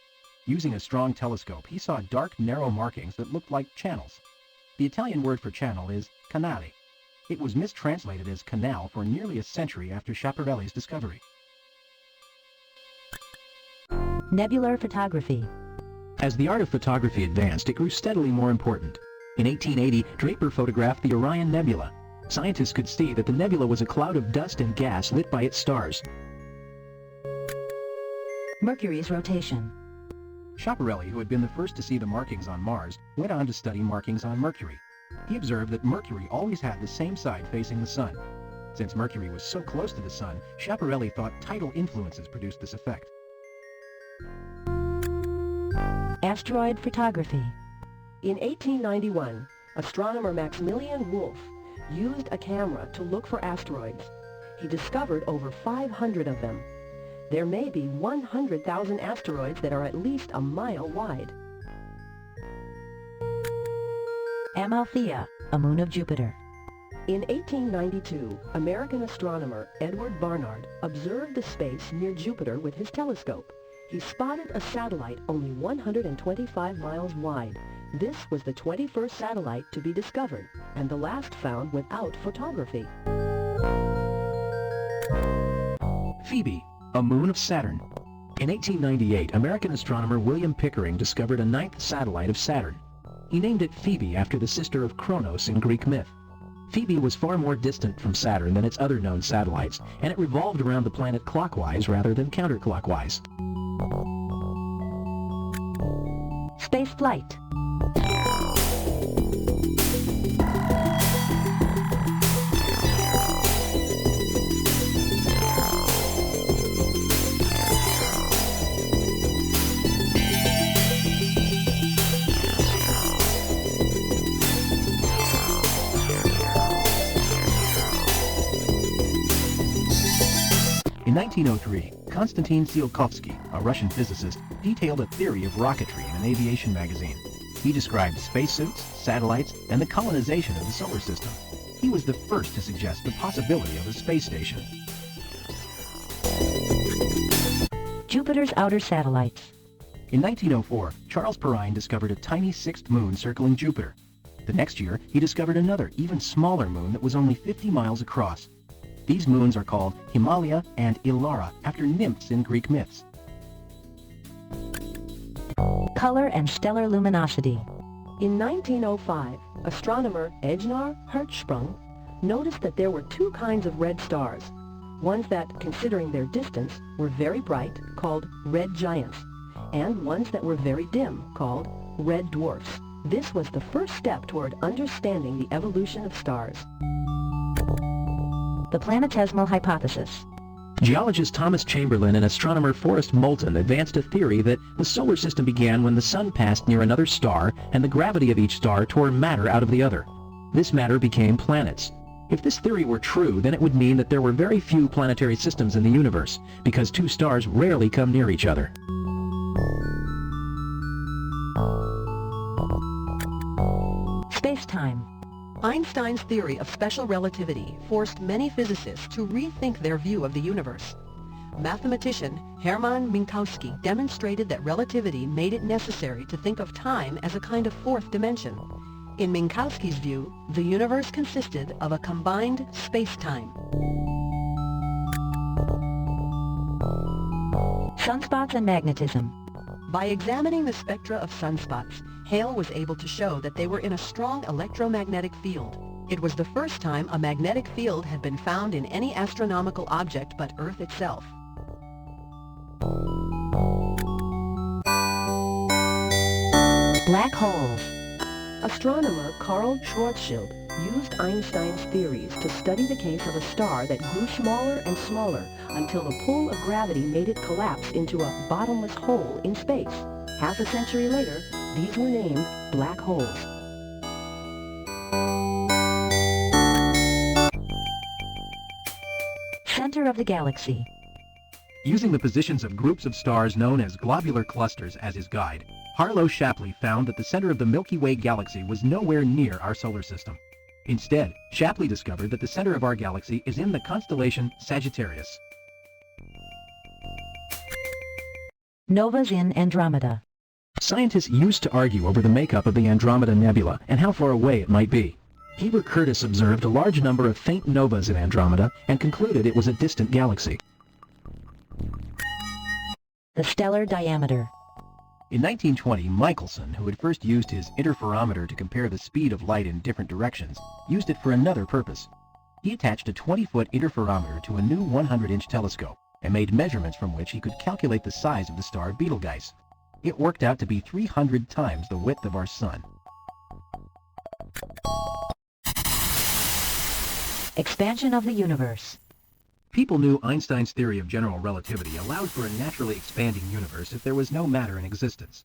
Using a strong telescope, he saw dark, narrow markings that looked like channels. The Italian word for channel is canale. It was mistranslated as canal for nearly a century after Schiaparelli's discovery. Nebular photography. As the art of photography advanced, it grew steadily more important. In 1880, Draper photographed the Orion Nebula. Scientists could see that the nebula was a cloud of dust and gas lit by its stars. Mercury's rotation. Schiaparelli, who had been the first to see the markings on Mars, went on to study markings on Mercury. He observed that Mercury always had the same side facing the Sun. Since Mercury was so close to the Sun, Schiaparelli thought tidal influences produced this effect. Asteroid photography. In 1891, astronomer Maximilian Wolf used a camera to look for asteroids. He discovered over 500 of them. There may be 100,000 asteroids that are at least a mile wide. Amalthea, a moon of Jupiter. In 1892, American astronomer Edward Barnard observed the space near Jupiter with his telescope. He spotted a satellite only 125 miles wide. This was the 21st satellite to be discovered, and the last found without photography. Phoebe, a moon of Saturn. In 1898, American astronomer William Pickering discovered a ninth satellite of Saturn. He named it Phoebe after the sister of Kronos in Greek myth. Phoebe was far more distant from Saturn than its other known satellites, and it revolved around the planet clockwise rather than counterclockwise. Space flight. In 1903, Konstantin Tsiolkovsky, a Russian physicist, detailed a theory of rocketry in an aviation magazine. He described spacesuits, satellites, and the colonization of the solar system. He was the first to suggest the possibility of a space station. Jupiter's outer satellites. In 1904, Charles Perrine discovered a tiny sixth moon circling Jupiter. The next year, he discovered another, even smaller moon that was only 50 miles across. These moons are called Himalaya and Ilara, after nymphs in Greek myths. Color and stellar luminosity. In 1905, astronomer Ejnar Hertzsprung noticed that there were two kinds of red stars. ones that, considering their distance, were very bright, called red giants, and ones that were very dim, called red dwarfs. This was the first step toward understanding the evolution of stars. The planetesimal hypothesis. Geologist Thomas Chamberlain and astronomer Forrest Moulton advanced a theory that the solar system began when the sun passed near another star and the gravity of each star tore matter out of the other. This matter became planets. If this theory were true, then it would mean that there were very few planetary systems in the universe, because two stars rarely come near each other. Space-time. Einstein's theory of special relativity forced many physicists to rethink their view of the universe. Mathematician Hermann Minkowski demonstrated that relativity made it necessary to think of time as a kind of fourth dimension. In Minkowski's view, the universe consisted of a combined space-time. Sunspots and magnetism. By examining the spectra of sunspots, Hale was able to show that they were in a strong electromagnetic field. It was the first time a magnetic field had been found in any astronomical object but Earth itself. Black holes. Astronomer Karl Schwarzschild used Einstein's theories to study the case of a star that grew smaller and smaller until the pull of gravity made it collapse into a bottomless hole in space. Half a century later, these were named black holes. Center of the galaxy. Using the positions of groups of stars known as globular clusters as his guide, Harlow Shapley found that the center of the Milky Way galaxy was nowhere near our solar system. Instead, Shapley discovered that the center of our galaxy is in the constellation Sagittarius. Novas in Andromeda. Scientists used to argue over the makeup of the Andromeda Nebula and how far away it might be. Heber Curtis observed a large number of faint novas in Andromeda and concluded it was a distant galaxy. The stellar diameter. In 1920, Michelson, who had first used his interferometer to compare the speed of light in different directions, used it for another purpose. He attached a 20-foot interferometer to a new 100-inch telescope and made measurements from which he could calculate the size of the star Betelgeuse. It worked out to be 300 times the width of our sun. Expansion of the universe. People knew Einstein's theory of general relativity allowed for a naturally expanding universe if there was no matter in existence.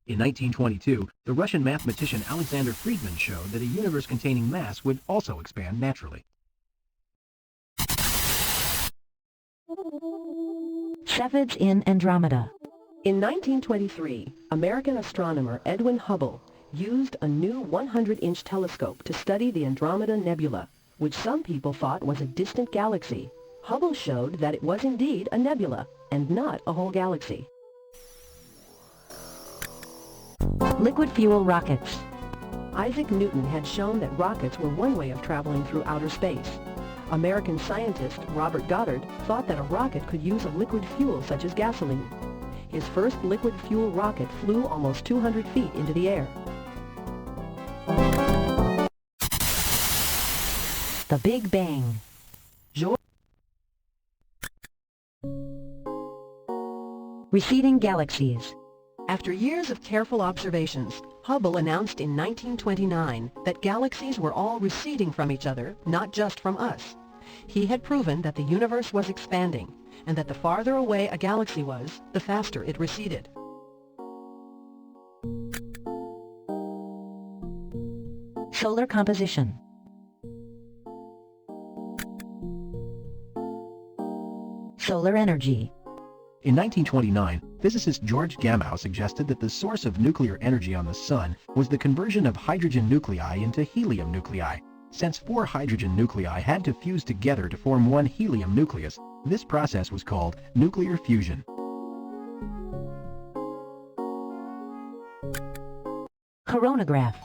In 1922, the Russian mathematician Alexander Friedmann showed that a universe containing mass would also expand naturally. Cepheids in Andromeda. In 1923, American astronomer Edwin Hubble used a new 100-inch telescope to study the Andromeda Nebula, which some people thought was a distant galaxy. Hubble showed that it was indeed a nebula, and not a whole galaxy. Liquid fuel rockets. Isaac Newton had shown that rockets were one way of traveling through outer space. American scientist Robert Goddard thought that a rocket could use a liquid fuel such as gasoline. His first liquid fuel rocket flew almost 200 feet into the air. The Big Bang. Receding galaxies. After years of careful observations, Hubble announced in 1929 that galaxies were all receding from each other, not just from us. He had proven that the universe was expanding, and that the farther away a galaxy was, the faster it receded. Solar composition. Solar energy. In 1929, physicist George Gamow suggested that the source of nuclear energy on the Sun was the conversion of hydrogen nuclei into helium nuclei. Since 4 hydrogen nuclei had to fuse together to form one helium nucleus, this process was called nuclear fusion. Coronagraph.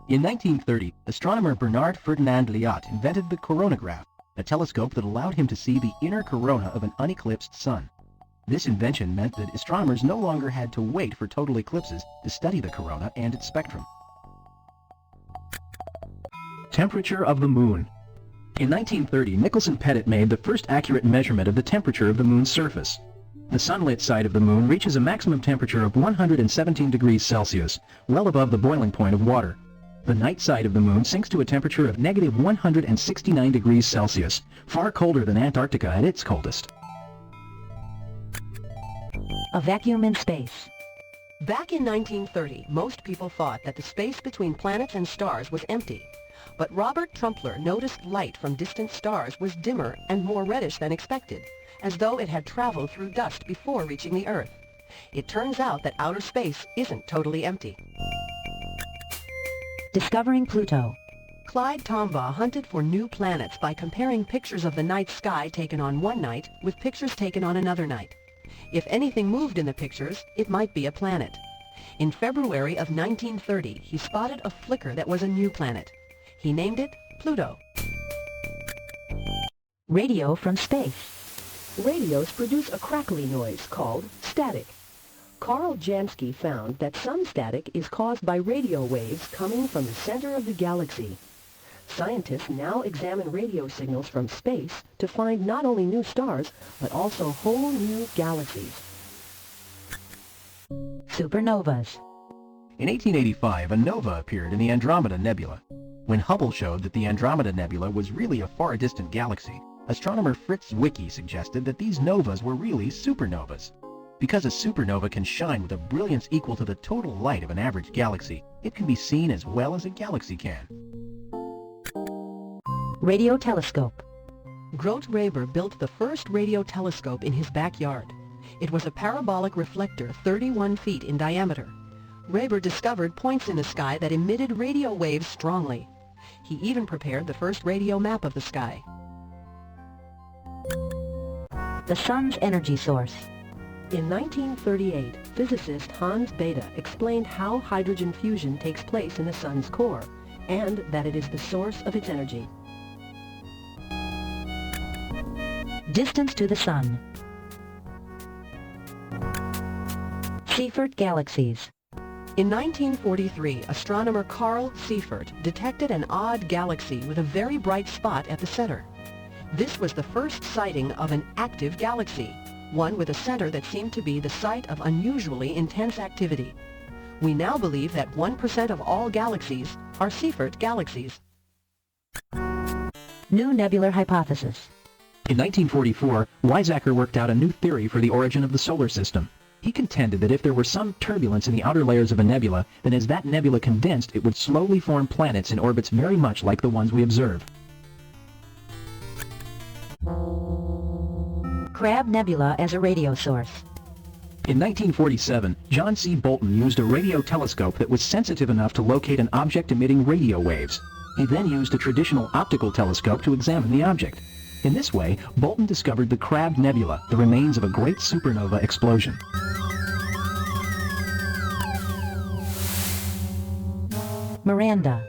In 1930, astronomer Bernard Ferdinand Liot invented the coronagraph, a telescope that allowed him to see the inner corona of an uneclipsed sun. This invention meant that astronomers no longer had to wait for total eclipses to study the corona and its spectrum. Temperature of the moon. In 1930, Nicholson Pettit made the first accurate measurement of the temperature of the moon's surface. The sunlit side of the moon reaches a maximum temperature of 117 degrees Celsius, well above the boiling point of water. The night side of the moon sinks to a temperature of negative 169 degrees Celsius, far colder than Antarctica at its coldest. A vacuum in space. Back in 1930, most people thought that the space between planets and stars was empty. But Robert Trumpler noticed light from distant stars was dimmer and more reddish than expected, as though it had traveled through dust before reaching the Earth. It turns out that outer space isn't totally empty. Discovering Pluto. Clyde Tombaugh hunted for new planets by comparing pictures of the night sky taken on one night with pictures taken on another night. If anything moved in the pictures, it might be a planet. In February of 1930, he spotted a flicker that was a new planet. He named it Pluto. Radio from space. Radios produce a crackly noise called static. Carl Jansky found that some static is caused by radio waves coming from the center of the galaxy. Scientists now examine radio signals from space to find not only new stars, but also whole new galaxies. Supernovas. In 1885, a nova appeared in the Andromeda Nebula. When Hubble showed that the Andromeda Nebula was really a far distant galaxy, astronomer Fritz Zwicky suggested that these novas were really supernovas. Because a supernova can shine with a brilliance equal to the total light of an average galaxy, it can be seen as well as a galaxy can. Radio telescope. Grote Reber built the first radio telescope in his backyard. It was a parabolic reflector 31 feet in diameter. Reber discovered points in the sky that emitted radio waves strongly. He even prepared the first radio map of the sky. The sun's energy source. In 1938, physicist Hans Bethe explained how hydrogen fusion takes place in the sun's core, and that it is the source of its energy. Distance to the sun. Seyfert galaxies. In 1943, astronomer Carl Seyfert detected an odd galaxy with a very bright spot at the center. This was the first sighting of an active galaxy, one with a center that seemed to be the site of unusually intense activity. We now believe that 1% of all galaxies are Seyfert galaxies. New nebular hypothesis. In 1944, Weizsäcker worked out a new theory for the origin of the solar system. He contended that if there were some turbulence in the outer layers of a nebula, then as that nebula condensed, it would slowly form planets in orbits very much like the ones we observe. Crab Nebula as a radio source. In 1947, John C. Bolton used a radio telescope that was sensitive enough to locate an object emitting radio waves. He then used a traditional optical telescope to examine the object. In this way, Bolton discovered the Crab Nebula, the remains of a great supernova explosion. Miranda.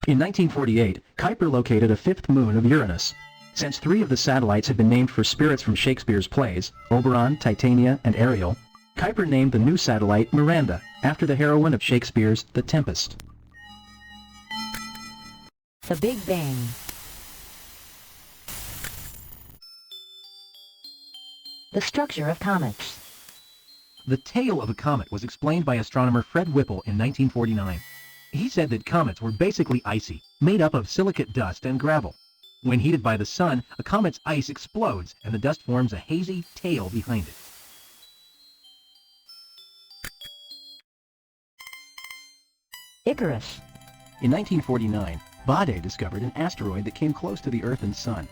In 1948, Kuiper located a fifth moon of Uranus. Since 3 of the satellites had been named for spirits from Shakespeare's plays, Oberon, Titania, and Ariel, Kuiper named the new satellite Miranda, after the heroine of Shakespeare's The Tempest. The Big Bang. The structure of comets. The tail of a comet was explained by astronomer Fred Whipple in 1949. He said that comets were basically icy, made up of silicate dust and gravel. When heated by the sun, a comet's ice explodes and the dust forms a hazy tail behind it. Icarus. In 1949, Bade discovered an asteroid that came close to the Earth and Sun.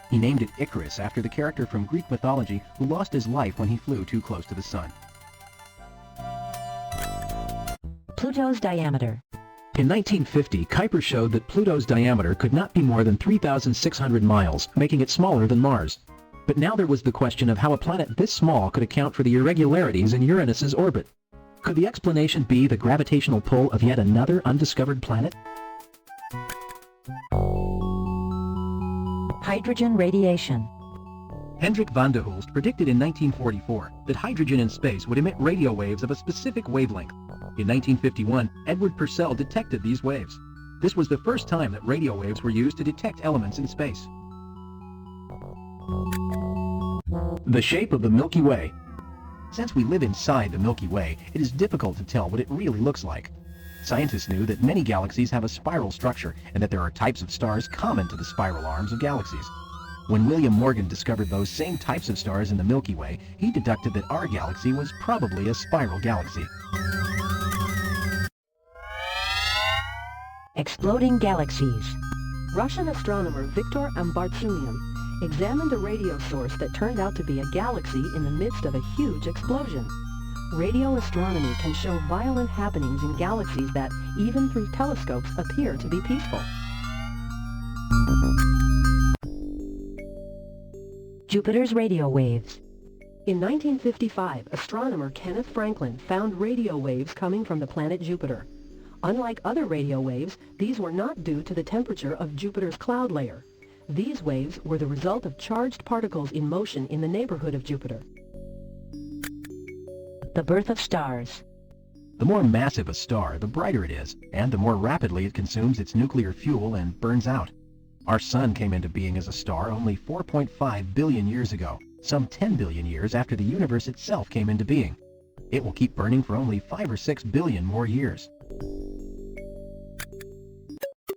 He named it Icarus after the character from Greek mythology who lost his life when he flew too close to the Sun. Pluto's diameter. In 1950, Kuiper showed that Pluto's diameter could not be more than 3,600 miles, making it smaller than Mars. But now there was the question of how a planet this small could account for the irregularities in Uranus's orbit. Could the explanation be the gravitational pull of yet another undiscovered planet? Hydrogen radiation. Hendrik van de Hulst predicted in 1944 that hydrogen in space would emit radio waves of a specific wavelength. In 1951, Edward Purcell detected these waves. This was the first time that radio waves were used to detect elements in space. The shape of the Milky Way. Since we live inside the Milky Way, it is difficult to tell what it really looks like. Scientists knew that many galaxies have a spiral structure and that there are types of stars common to the spiral arms of galaxies. When William Morgan discovered those same types of stars in the Milky Way, he deducted that our galaxy was probably a spiral galaxy. Exploding galaxies. Russian astronomer Viktor Ambartsumian examined a radio source that turned out to be a galaxy in the midst of a huge explosion. Radio astronomy can show violent happenings in galaxies that, even through telescopes, appear to be peaceful. Jupiter's radio waves. In 1955, astronomer Kenneth Franklin found radio waves coming from the planet Jupiter. Unlike other radio waves, these were not due to the temperature of Jupiter's cloud layer. These waves were the result of charged particles in motion in the neighborhood of Jupiter. The birth of stars. The more massive a star, the brighter it is, and the more rapidly it consumes its nuclear fuel and burns out. Our Sun came into being as a star only 4.5 billion years ago, some 10 billion years after the universe itself came into being. It will keep burning for only 5 or 6 billion more years.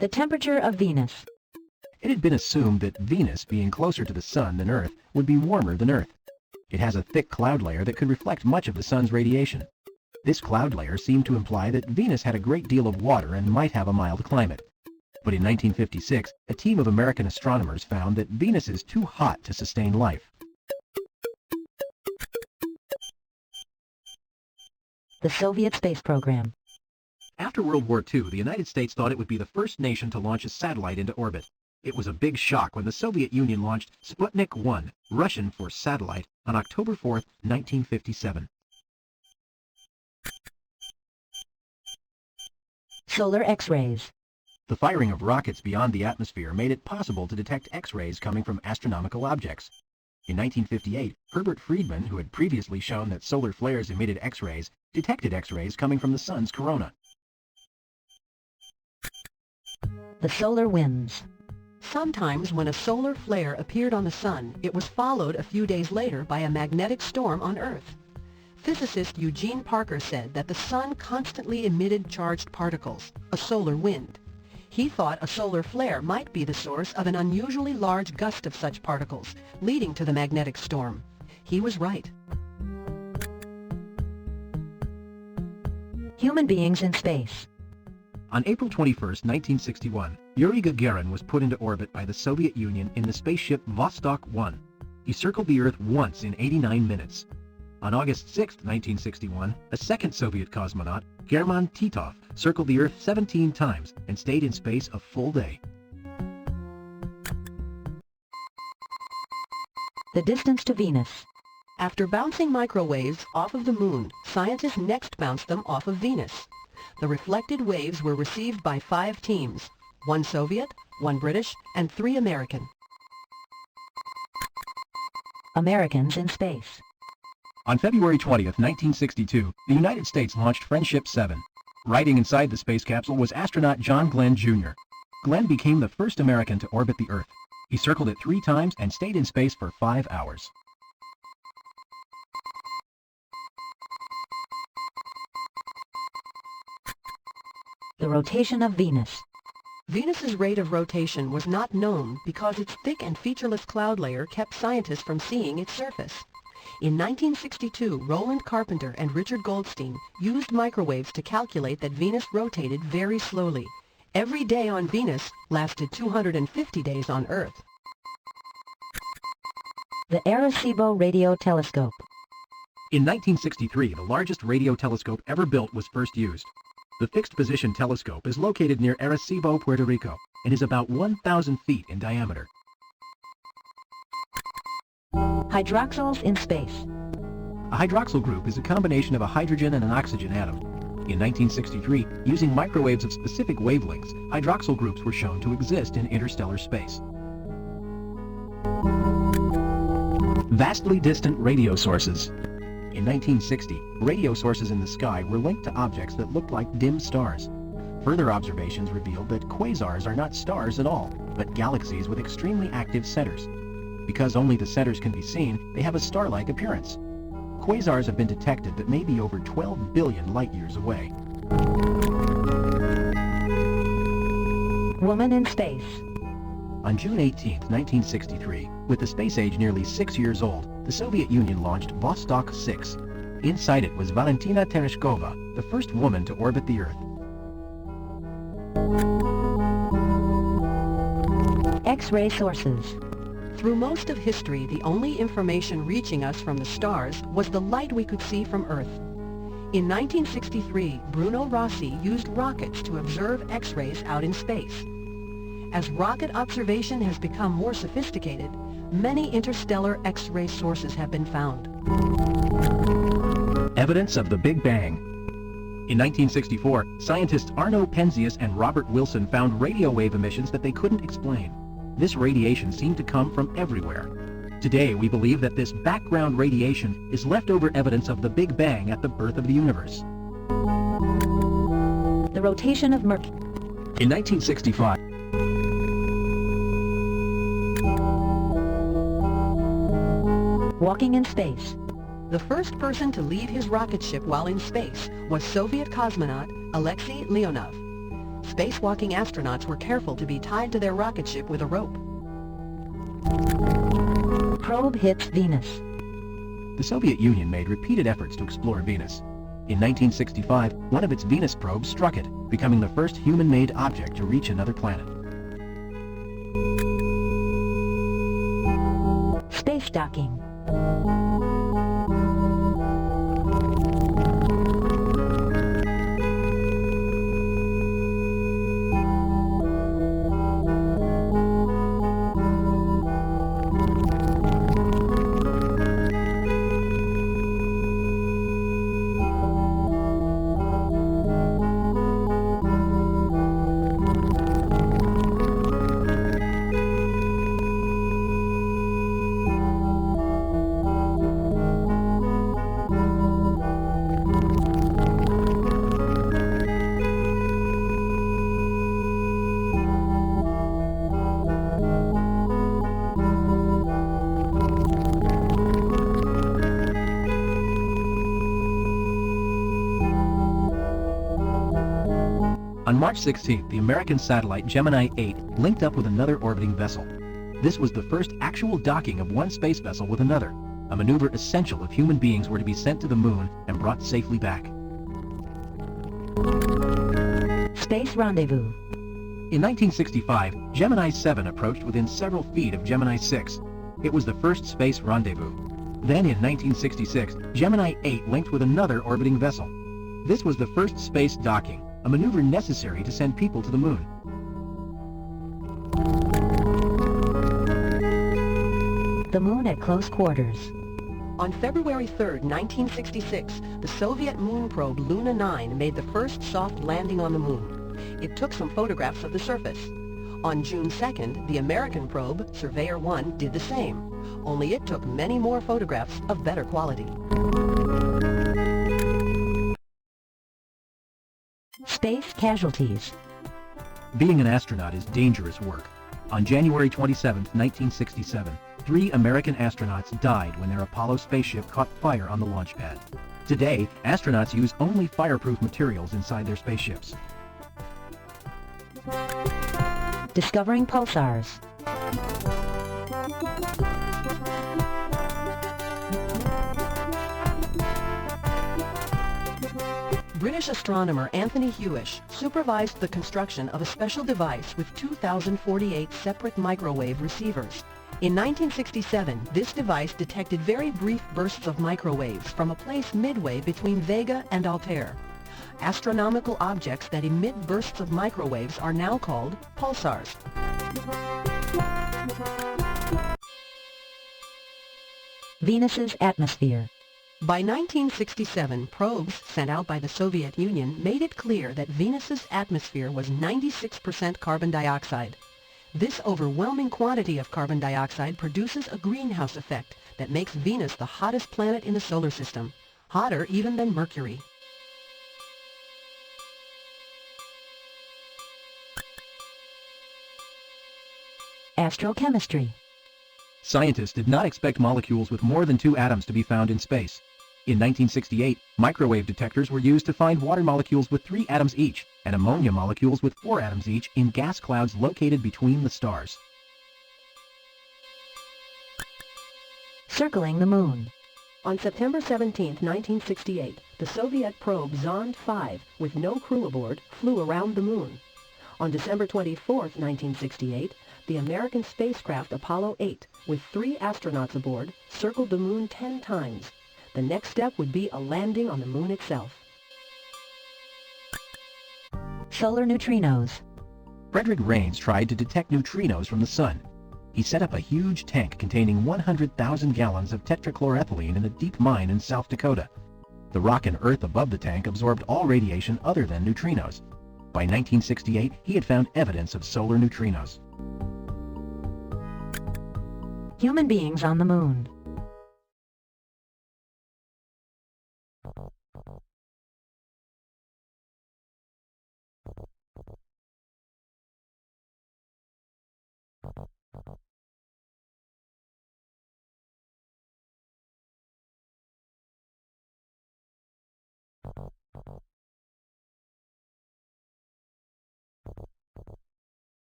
The temperature of Venus. It had been assumed that Venus, being closer to the Sun than Earth, would be warmer than Earth. It has a thick cloud layer that could reflect much of the Sun's radiation. This cloud layer seemed to imply that Venus had a great deal of water and might have a mild climate. But in 1956, a team of American astronomers found that Venus is too hot to sustain life. The Soviet space program. After World War II, the United States thought it would be the first nation to launch a satellite into orbit. It was a big shock when the Soviet Union launched Sputnik 1, Russian for satellite, on October 4, 1957. Solar X-rays. The firing of rockets beyond the atmosphere made it possible to detect X-rays coming from astronomical objects. In 1958, Herbert Friedman, who had previously shown that solar flares emitted X-rays, detected X-rays coming from the Sun's corona. The solar winds. Sometimes when a solar flare appeared on the Sun, it was followed a few days later by a magnetic storm on Earth. Physicist Eugene Parker said that the Sun constantly emitted charged particles, a solar wind. He thought a solar flare might be the source of an unusually large gust of such particles, leading to the magnetic storm. He was right. Human beings in space. On April 21, 1961, Yuri Gagarin was put into orbit by the Soviet Union in the spaceship Vostok 1. He circled the Earth once in 89 minutes. On August 6, 1961, a second Soviet cosmonaut, German Titov, circled the Earth 17 times and stayed in space a full day. The distance to Venus. After bouncing microwaves off of the Moon, scientists next bounced them off of Venus. The reflected waves were received by 5 teams, 1 Soviet, 1 British, and 3 American. Americans in space. On February 20th, 1962, the United States launched Friendship 7. Riding inside the space capsule was astronaut John Glenn Jr. Glenn became the first American to orbit the Earth. He circled it 3 times and stayed in space for 5 hours. The rotation of Venus. Venus's rate of rotation was not known because its thick and featureless cloud layer kept scientists from seeing its surface. In 1962, Roland Carpenter and Richard Goldstein used microwaves to calculate that Venus rotated very slowly. Every day on Venus lasted 250 days on Earth. The Arecibo Radio Telescope. In 1963, the largest radio telescope ever built was first used. The fixed-position telescope is located near Arecibo, Puerto Rico, and is about 1,000 feet in diameter. Hydroxyls in space. A hydroxyl group is a combination of a hydrogen and an oxygen atom. In 1963, using microwaves of specific wavelengths, hydroxyl groups were shown to exist in interstellar space. Vastly distant radio sources. In 1960, radio sources in the sky were linked to objects that looked like dim stars. Further observations revealed that quasars are not stars at all, but galaxies with extremely active centers. Because only the centers can be seen, they have a star-like appearance. Quasars have been detected that may be over 12 billion light-years away. Woman in space. On June 18, 1963, with the space age nearly 6 years old, the Soviet Union launched Vostok 6. Inside it was Valentina Tereshkova, the first woman to orbit the Earth. X-ray sources. Through most of history, the only information reaching us from the stars was the light we could see from Earth. In 1963, Bruno Rossi used rockets to observe X-rays out in space. As rocket observation has become more sophisticated, many interstellar X-ray sources have been found. Evidence of the Big Bang. In 1964, scientists Arno Penzias and Robert Wilson found radio wave emissions that they couldn't explain. This radiation seemed to come from everywhere. Today, we believe that this background radiation is leftover evidence of the Big Bang at the birth of the universe. The rotation of Mercury. In 1965, Walking in space. The first person to leave his rocket ship while in space was Soviet cosmonaut Alexei Leonov. Spacewalking astronauts were careful to be tied to their rocket ship with a rope. Probe hits Venus. the Soviet Union made repeated efforts to explore Venus. In 1965, one of its Venus probes struck it, becoming the first human-made object to reach another planet. Space docking. On March 16th, the American satellite Gemini 8 linked up with another orbiting vessel. This was the first actual docking of one space vessel with another, a maneuver essential if human beings were to be sent to the moon and brought safely back. Space rendezvous. In 1965, Gemini 7 approached within several feet of Gemini 6. It was the first space rendezvous. Then in 1966, Gemini 8 linked with another orbiting vessel. This was the first space docking, a maneuver necessary to send people to the moon. The moon at close quarters. On February 3, 1966, the Soviet moon probe Luna 9 made the first soft landing on the moon. It took some photographs of the surface. On June 2nd, the American probe, Surveyor 1, did the same. only it took many more photographs of better quality. Space casualties. Being an astronaut is dangerous work. On January 27, 1967, 3 American astronauts died when their Apollo spaceship caught fire on the launch pad. Today, astronauts use only fireproof materials inside their spaceships. Discovering pulsars. British astronomer Anthony Hewish supervised the construction of a special device with 2,048 separate microwave receivers. In 1967, this device detected very brief bursts of microwaves from a place midway between Vega and Altair. Astronomical objects that emit bursts of microwaves are now called pulsars. Venus's atmosphere. By 1967, probes sent out by the Soviet Union made it clear that Venus's atmosphere was 96% carbon dioxide. This overwhelming quantity of carbon dioxide produces a greenhouse effect that makes Venus the hottest planet in the solar system, hotter even than Mercury. Astrochemistry. Scientists did not expect molecules with more than 2 atoms to be found in space. In 1968, microwave detectors were used to find water molecules with 3 atoms each, and ammonia molecules with 4 atoms each in gas clouds located between the stars. Circling the moon. On September 17, 1968, the Soviet probe Zond 5, with no crew aboard, flew around the moon. On December 24, 1968, the American spacecraft Apollo 8, with 3 astronauts aboard, circled the moon 10 times. The next step would be a landing on the moon itself. Solar neutrinos. Frederick Rains tried to detect neutrinos from the sun. He set up a huge tank containing 100,000 gallons of tetrachloroethylene in a deep mine in South Dakota. The rock and earth above the tank absorbed all radiation other than neutrinos. By 1968, he had found evidence of solar neutrinos. Human beings on the moon.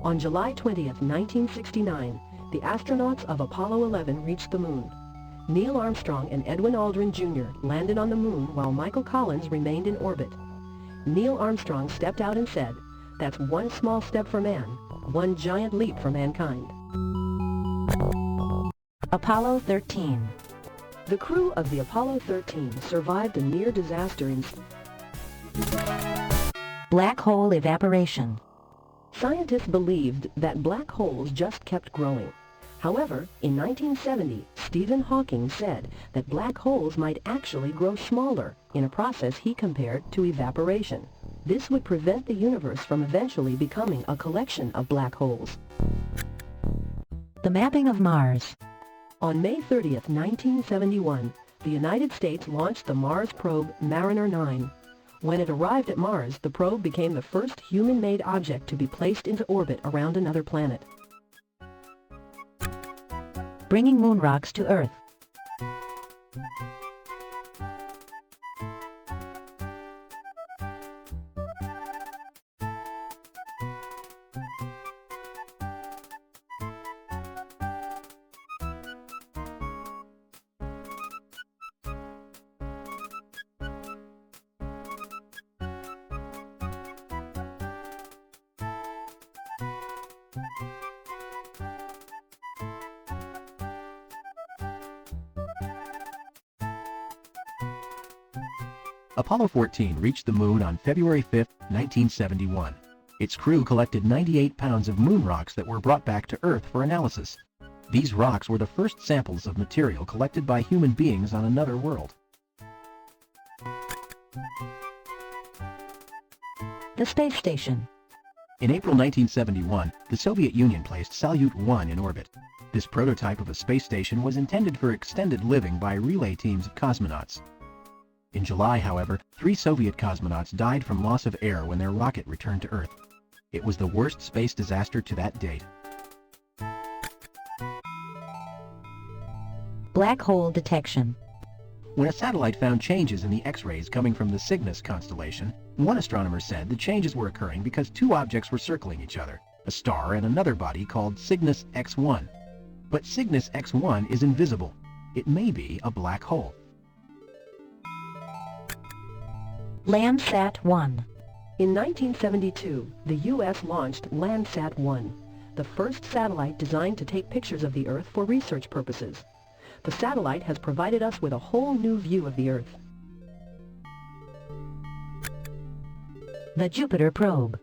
On July 20, 1969, the astronauts of Apollo 11 reached the moon. Neil Armstrong and Edwin Aldrin Jr. landed on the moon while Michael Collins remained in orbit. Neil Armstrong stepped out and said, "That's one small step for man, one giant leap for mankind." Apollo 13. The crew of the Apollo 13 survived a near disaster in Black hole evaporation. Scientists believed that black holes just kept growing. However, in 1970, Stephen Hawking said that black holes might actually grow smaller in a process he compared to evaporation. This would prevent the universe from eventually becoming a collection of black holes. The mapping of Mars. On May 30, 1971, the United States launched the Mars probe Mariner 9. When it arrived at Mars, the probe became the first human-made object to be placed into orbit around another planet. Bringing moon rocks to Earth. Apollo 14 reached the moon on February 5, 1971. Its crew collected 98 pounds of moon rocks that were brought back to Earth for analysis. These rocks were the first samples of material collected by human beings on another world. The space station. In April 1971, the Soviet Union placed Salyut 1 in orbit. This prototype of a space station was intended for extended living by relay teams of cosmonauts. In July, however, 3 Soviet cosmonauts died from loss of air when their rocket returned to Earth. It was the worst space disaster to that date. Black hole detection. When a satellite found changes in the X-rays coming from the Cygnus constellation, one astronomer said the changes were occurring because 2 objects were circling each other, a star and another body called Cygnus X1. But Cygnus X1 is invisible. It may be a black hole. Landsat-1. In 1972, the U.S. launched Landsat-1, the first satellite designed to take pictures of the Earth for research purposes. The satellite has provided us with a whole new view of the Earth. The Jupiter probe.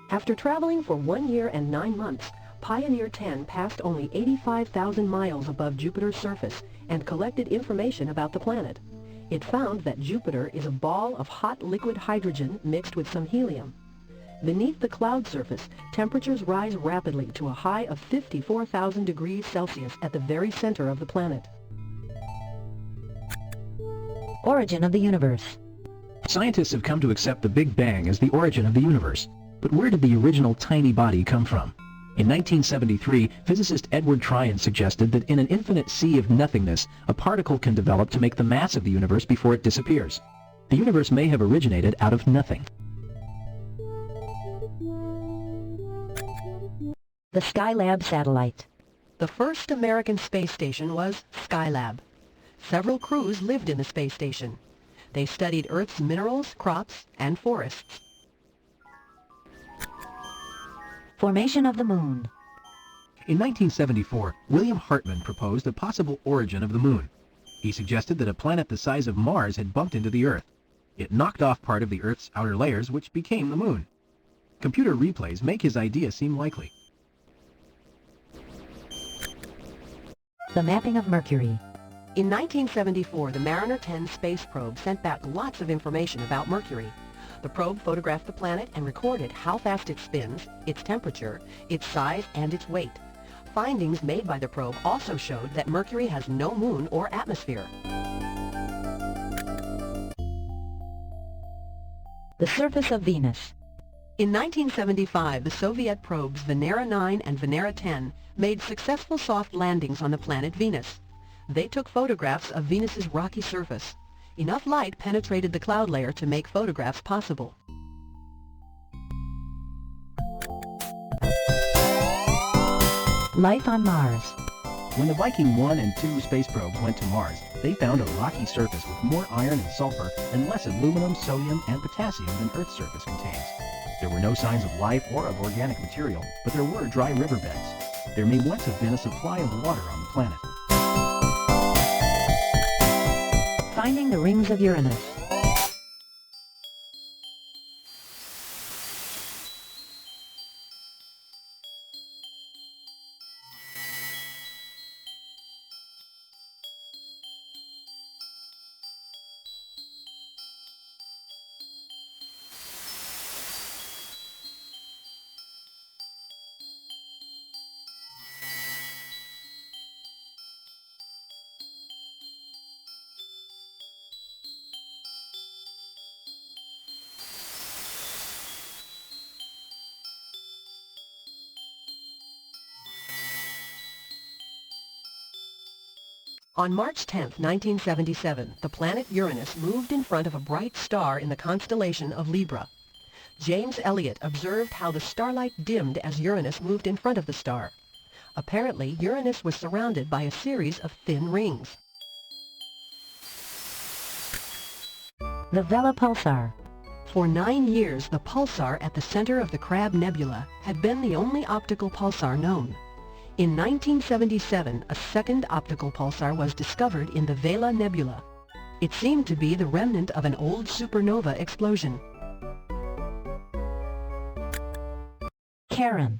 After traveling for 1 year and 9 months, Pioneer 10 passed only 85,000 miles above Jupiter's surface and collected information about the planet. It found that Jupiter is a ball of hot liquid hydrogen mixed with some helium. Beneath the cloud surface, temperatures rise rapidly to a high of 54,000 degrees Celsius at the very center of the planet. Origin of the universe. Scientists have come to accept the Big Bang as the origin of the universe. But where did the original tiny body come from? In 1973, physicist Edward Tryon suggested that in an infinite sea of nothingness, a particle can develop to make the mass of the universe before it disappears. The universe may have originated out of nothing. The Skylab satellite. The first American space station was Skylab. Several crews lived in the space station. They studied Earth's minerals, crops, and forests. Formation of the moon. In 1974, William Hartmann proposed a possible origin of the moon. He suggested that a planet the size of Mars had bumped into the Earth. It knocked off part of the Earth's outer layers, which became the moon. Computer replays make his idea seem likely. The mapping of Mercury. In 1974, the Mariner 10 space probe sent back lots of information about Mercury. The probe photographed the planet and recorded how fast it spins, its temperature, its size, and its weight. Findings made by the probe also showed that Mercury has no moon or atmosphere. The surface of Venus. In 1975, the Soviet probes Venera 9 and Venera 10 made successful soft landings on the planet Venus. They took photographs of Venus's rocky surface. Enough light penetrated the cloud layer to make photographs possible. Life on Mars. When the Viking 1 and 2 space probes went to Mars, they found a rocky surface with more iron and sulfur and less aluminum, sodium, and potassium than Earth's surface contains. There were no signs of life or of organic material, but there were dry riverbeds. There may once have been a supply of water on the planet. Finding the rings of Uranus. On March 10, 1977, the planet Uranus moved in front of a bright star in the constellation of Libra. James Elliott observed how the starlight dimmed as Uranus moved in front of the star. Apparently, Uranus was surrounded by a series of thin rings. The Vela pulsar. For 9 years, the pulsar at the center of the Crab Nebula had been the only optical pulsar known. In 1977, a second optical pulsar was discovered in the Vela Nebula. It seemed to be the remnant of an old supernova explosion. Charon.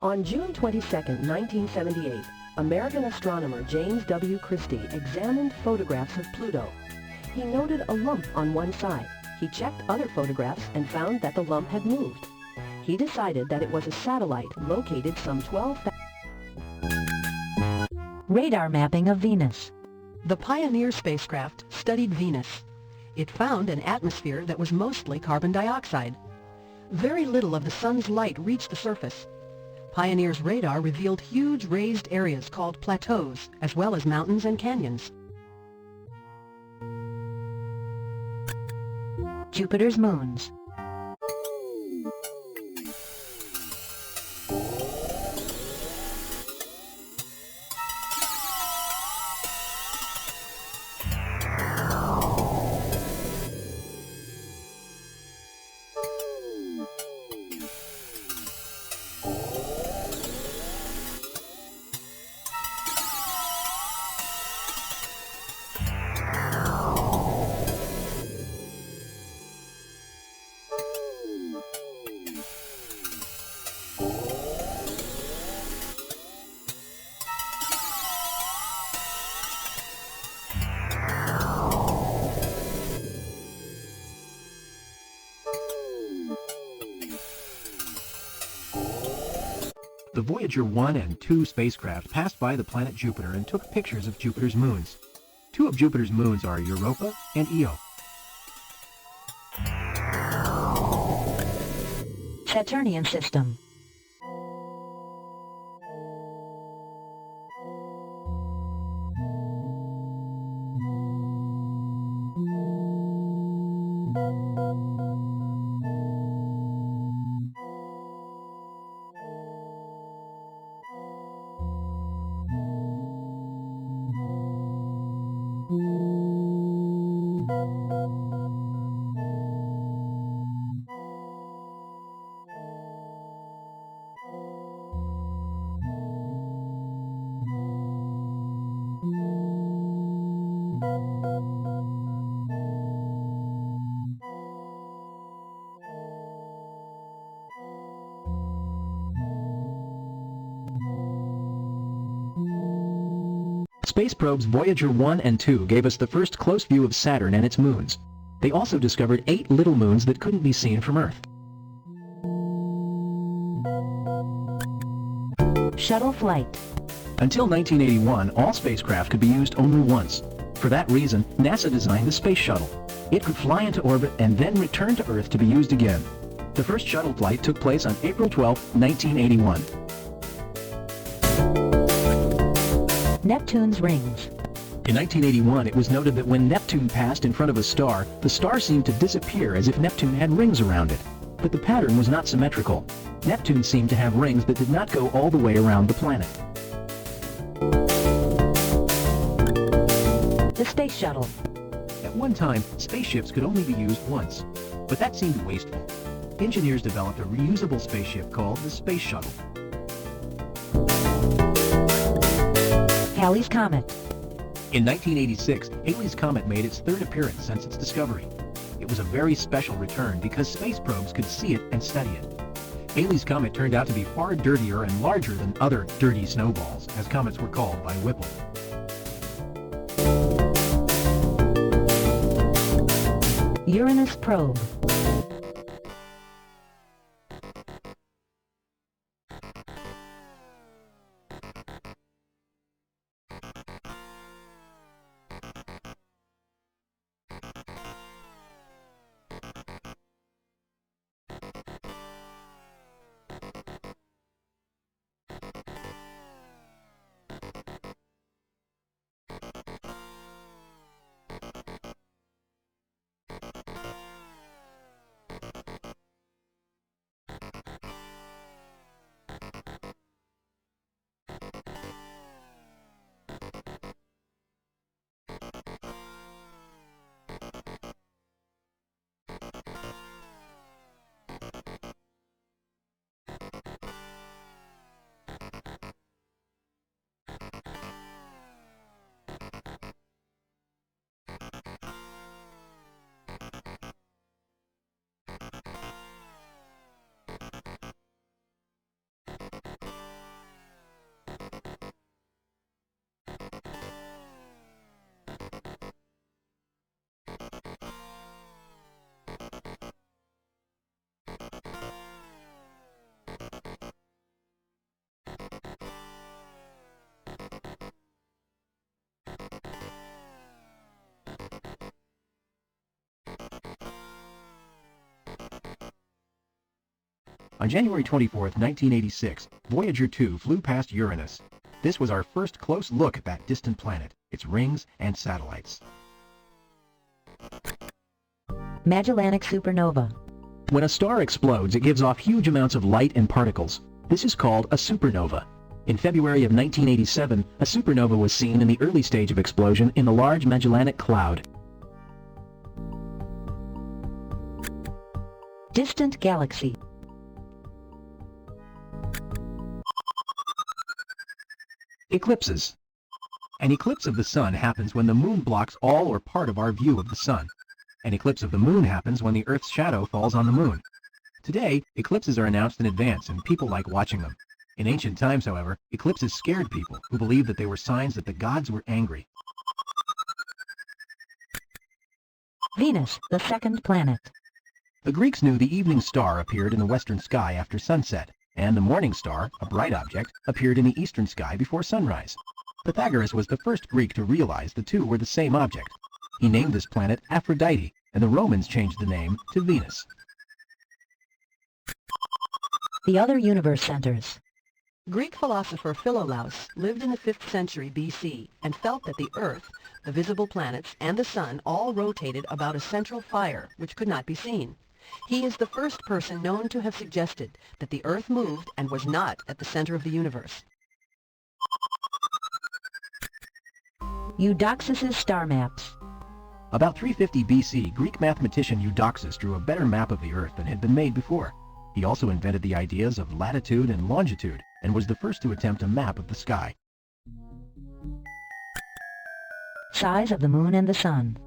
On June 22, 1978, American astronomer James W. Christie examined photographs of Pluto. He noted a lump on one side. He checked other photographs and found that the lump had moved. He decided that it was a satellite located some 12,000 Radar mapping of Venus. The Pioneer spacecraft studied Venus. It found an atmosphere that was mostly carbon dioxide. Very little of the sun's light reached the surface. Pioneer's radar revealed huge raised areas called plateaus, as well as mountains and canyons. Jupiter's moons. The Voyager 1 and 2 spacecraft passed by the planet Jupiter and took pictures of Jupiter's moons. Two of Jupiter's moons are Europa and Io. Saturnian system. Space probes Voyager 1 and 2 gave us the first close view of Saturn and its moons. They also discovered 8 little moons that couldn't be seen from Earth. Shuttle flight. Until 1981, all spacecraft could be used only once. For that reason, NASA designed the Space Shuttle. It could fly into orbit and then return to Earth to be used again. The first shuttle flight took place on April 12, 1981. Neptune's rings. In 1981, it was noted that when Neptune passed in front of a star, the star seemed to disappear as if Neptune had rings around it. But the pattern was not symmetrical. Neptune seemed to have rings that did not go all the way around the planet. The Space Shuttle. At one time, spaceships could only be used once, but that seemed wasteful. Engineers developed a reusable spaceship called the Space Shuttle. Halley's Comet. In 1986, Halley's Comet made its third appearance since its discovery. It was a very special return because space probes could see it and study it. Halley's Comet turned out to be far dirtier and larger than other dirty snowballs, as comets were called by Whipple. Uranus probe. On January 24, 1986, Voyager 2 flew past Uranus. This was our first close look at that distant planet, its rings and satellites. Magellanic supernova. When a star explodes, it gives off huge amounts of light and particles. This is called a supernova. In February of 1987, a supernova was seen in the early stage of explosion in the Large Magellanic Cloud. Distant galaxy. Eclipses. An eclipse of the sun happens when the moon blocks all or part of our view of the sun. An eclipse of the moon happens when the Earth's shadow falls on the moon. Today, eclipses are announced in advance and people like watching them. In ancient times, however, eclipses scared people who believed that they were signs that the gods were angry. Venus, the second planet. The Greeks knew the evening star appeared in the western sky after sunset, and the morning star, a bright object, appeared in the eastern sky before sunrise. Pythagoras was the first Greek to realize the two were the same object. He named this planet Aphrodite, and the Romans changed the name to Venus. The other universe centers. Greek philosopher Philolaus lived in the 5th century BC and felt that the Earth, the visible planets, and the Sun all rotated about a central fire which could not be seen. He is the first person known to have suggested that the Earth moved and was not at the center of the universe. Eudoxus's star maps. About 350 BC, Greek mathematician Eudoxus drew a better map of the Earth than had been made before. He also invented the ideas of latitude and longitude, and was the first to attempt a map of the sky. Size of the moon and the sun.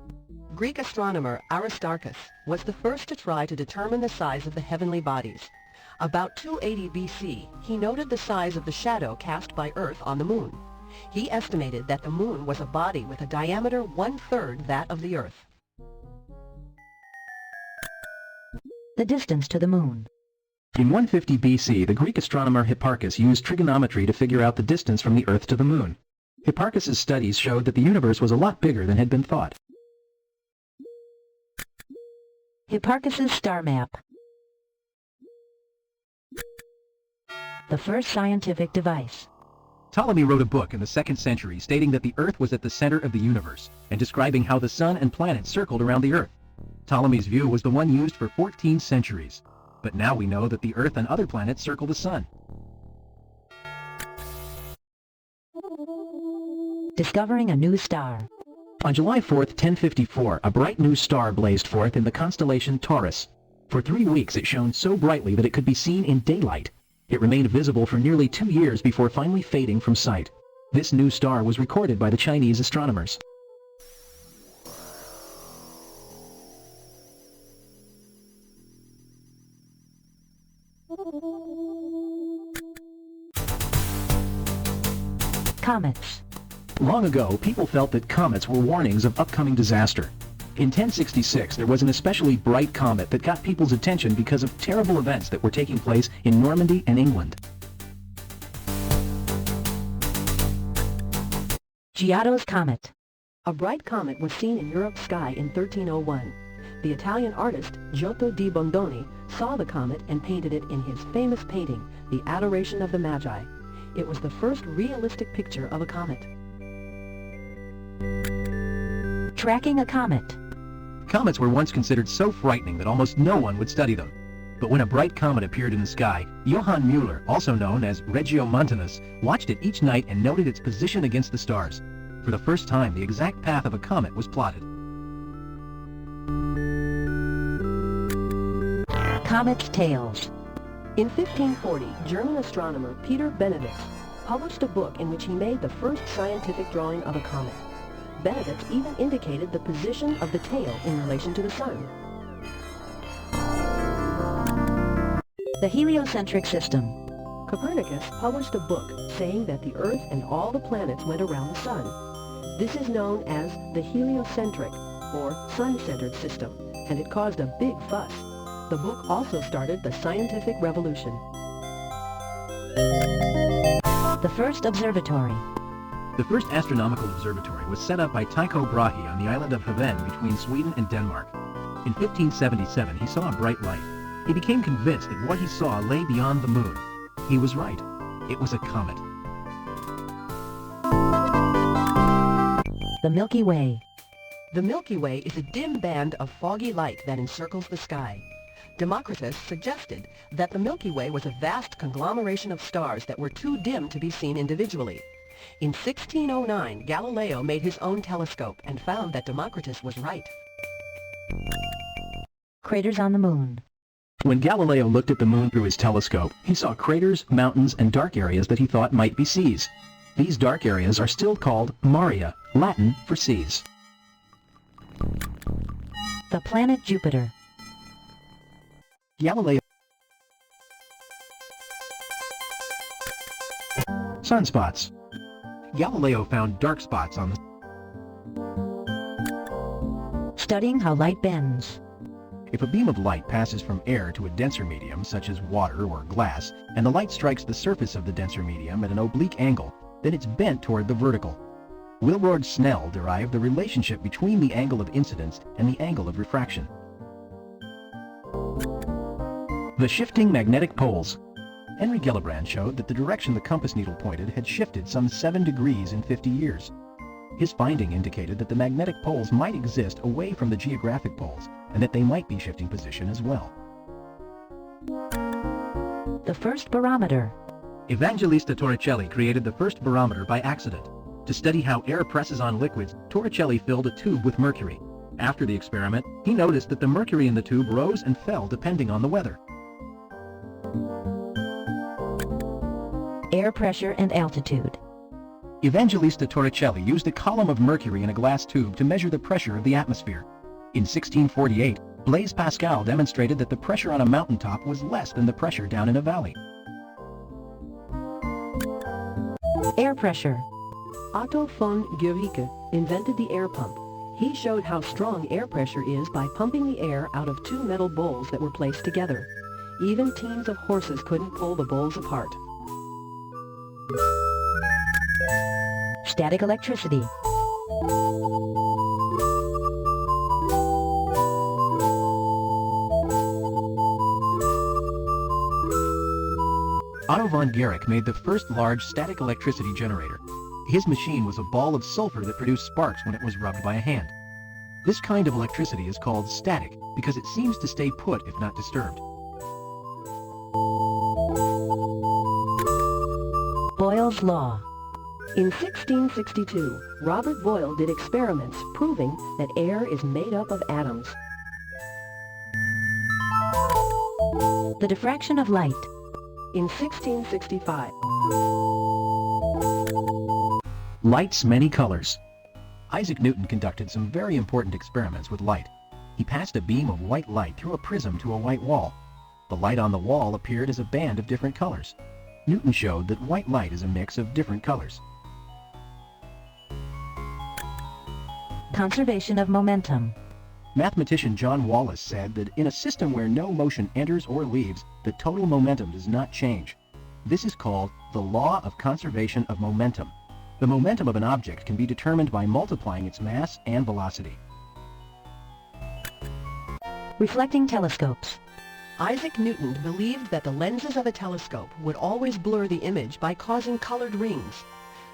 Greek astronomer Aristarchus was the first to try to determine the size of the heavenly bodies. About 280 BC, he noted the size of the shadow cast by Earth on the moon. He estimated that the moon was a body with a diameter 1/3 that of the Earth. The distance to the moon. In 150 BC, the Greek astronomer Hipparchus used trigonometry to figure out the distance from the Earth to the moon. Hipparchus's studies showed that the universe was a lot bigger than had been thought. Hipparchus's star map. The first scientific device. Ptolemy wrote a book in the 2nd century stating that the Earth was at the center of the universe, and describing how the sun and planets circled around the Earth. Ptolemy's view was the one used for 14 centuries. But now we know that the Earth and other planets circle the sun. Discovering a new star. On July 4, 1054, a bright new star blazed forth in the constellation Taurus. For 3 weeks it shone so brightly that it could be seen in daylight. It remained visible for nearly 2 years before finally fading from sight. This new star was recorded by the Chinese astronomers. Comets. Long ago, people felt that comets were warnings of upcoming disaster. In 1066, there was an especially bright comet that got people's attention because of terrible events that were taking place in Normandy and England. Giotto's comet. A bright comet was seen in Europe's sky in 1301. The Italian artist Giotto di Bondone saw the comet and painted it in his famous painting, The Adoration of the Magi. It was the first realistic picture of a comet. Tracking a comet. Comets were once considered so frightening that almost no one would study them. But when a bright comet appeared in the sky, Johann Mueller, also known as Regiomontanus, watched it each night and noted its position against the stars. For the first time, the exact path of a comet was plotted. Comet's tails. In 1540, German astronomer Peter Benedict published a book in which he made the first scientific drawing of a comet. Benedict even indicated the position of the tail in relation to the sun. The heliocentric system. Copernicus published a book saying that the Earth and all the planets went around the sun. This is known as the heliocentric, or sun-centered system, and it caused a big fuss. The book also started the scientific revolution. The first observatory. The first astronomical observatory was set up by Tycho Brahe on the island of Hven between Sweden and Denmark. In 1577, he saw a bright light. He became convinced that what he saw lay beyond the moon. He was right. It was a comet. The Milky Way. The Milky Way is a dim band of foggy light that encircles the sky. Democritus suggested that the Milky Way was a vast conglomeration of stars that were too dim to be seen individually. In 1609, Galileo made his own telescope and found that Democritus was right. Craters on the moon. When Galileo looked at the moon through his telescope, he saw craters, mountains, and dark areas that he thought might be seas. These dark areas are still called maria, Latin for seas. The planet Jupiter. Galileo. Sunspots. Galileo found dark spots on the Studying how light bends. If a beam of light passes from air to a denser medium, such as water or glass, and the light strikes the surface of the denser medium at an oblique angle, then it's bent toward the vertical. Willard Snell derived the relationship between the angle of incidence and the angle of refraction. The shifting magnetic poles. Henry Gellibrand showed that the direction the compass needle pointed had shifted some 7 degrees in 50 years. His finding indicated that the magnetic poles might exist away from the geographic poles, and that they might be shifting position as well. The first barometer. Evangelista Torricelli created the first barometer by accident. To study how air presses on liquids, Torricelli filled a tube with mercury. After the experiment, he noticed that the mercury in the tube rose and fell depending on the weather. Air pressure and altitude. Evangelista Torricelli used a column of mercury in a glass tube to measure the pressure of the atmosphere. In 1648, Blaise Pascal demonstrated that the pressure on a mountaintop was less than the pressure down in a valley. Air pressure. Otto von Guericke invented the air pump. He showed how strong air pressure is by pumping the air out of 2 metal bowls that were placed together. Even teams of horses couldn't pull the bowls apart. Static electricity. Otto von Guericke made the first large static electricity generator. His machine was a ball of sulfur that produced sparks when it was rubbed by a hand. This kind of electricity is called static because it seems to stay put if not disturbed. Boyle's law. In 1662, Robert Boyle did experiments proving that air is made up of atoms. The diffraction of light. In 1665, Light's many colors. Isaac Newton conducted some very important experiments with light. He passed a beam of white light through a prism to a white wall. The light on the wall appeared as a band of different colors. Newton showed that white light is a mix of different colors. Conservation of momentum. Mathematician John Wallis said that in a system where no motion enters or leaves, the total momentum does not change. This is called the law of conservation of momentum. The momentum of an object can be determined by multiplying its mass and velocity. Reflecting telescopes. Isaac Newton believed that the lenses of a telescope would always blur the image by causing colored rings.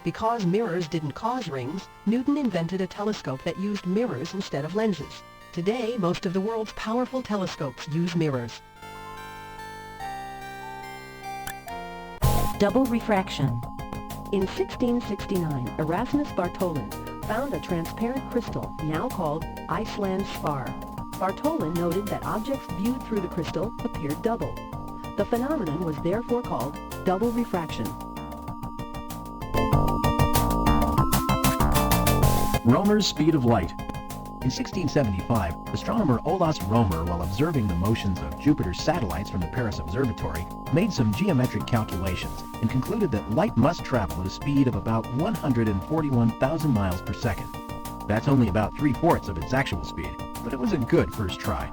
Because mirrors didn't cause rings, Newton invented a telescope that used mirrors instead of lenses. Today, most of the world's powerful telescopes use mirrors. Double refraction. In 1669, Erasmus Bartholin found a transparent crystal, now called Iceland spar. Bartholin noted that objects viewed through the crystal appeared double. The phenomenon was therefore called double refraction. Roemer's speed of light. In 1675, astronomer Olaus Roemer, while observing the motions of Jupiter's satellites from the Paris Observatory, made some geometric calculations and concluded that light must travel at a speed of about 141,000 miles per second. That's only about 3/4 of its actual speed, but it was a good first try.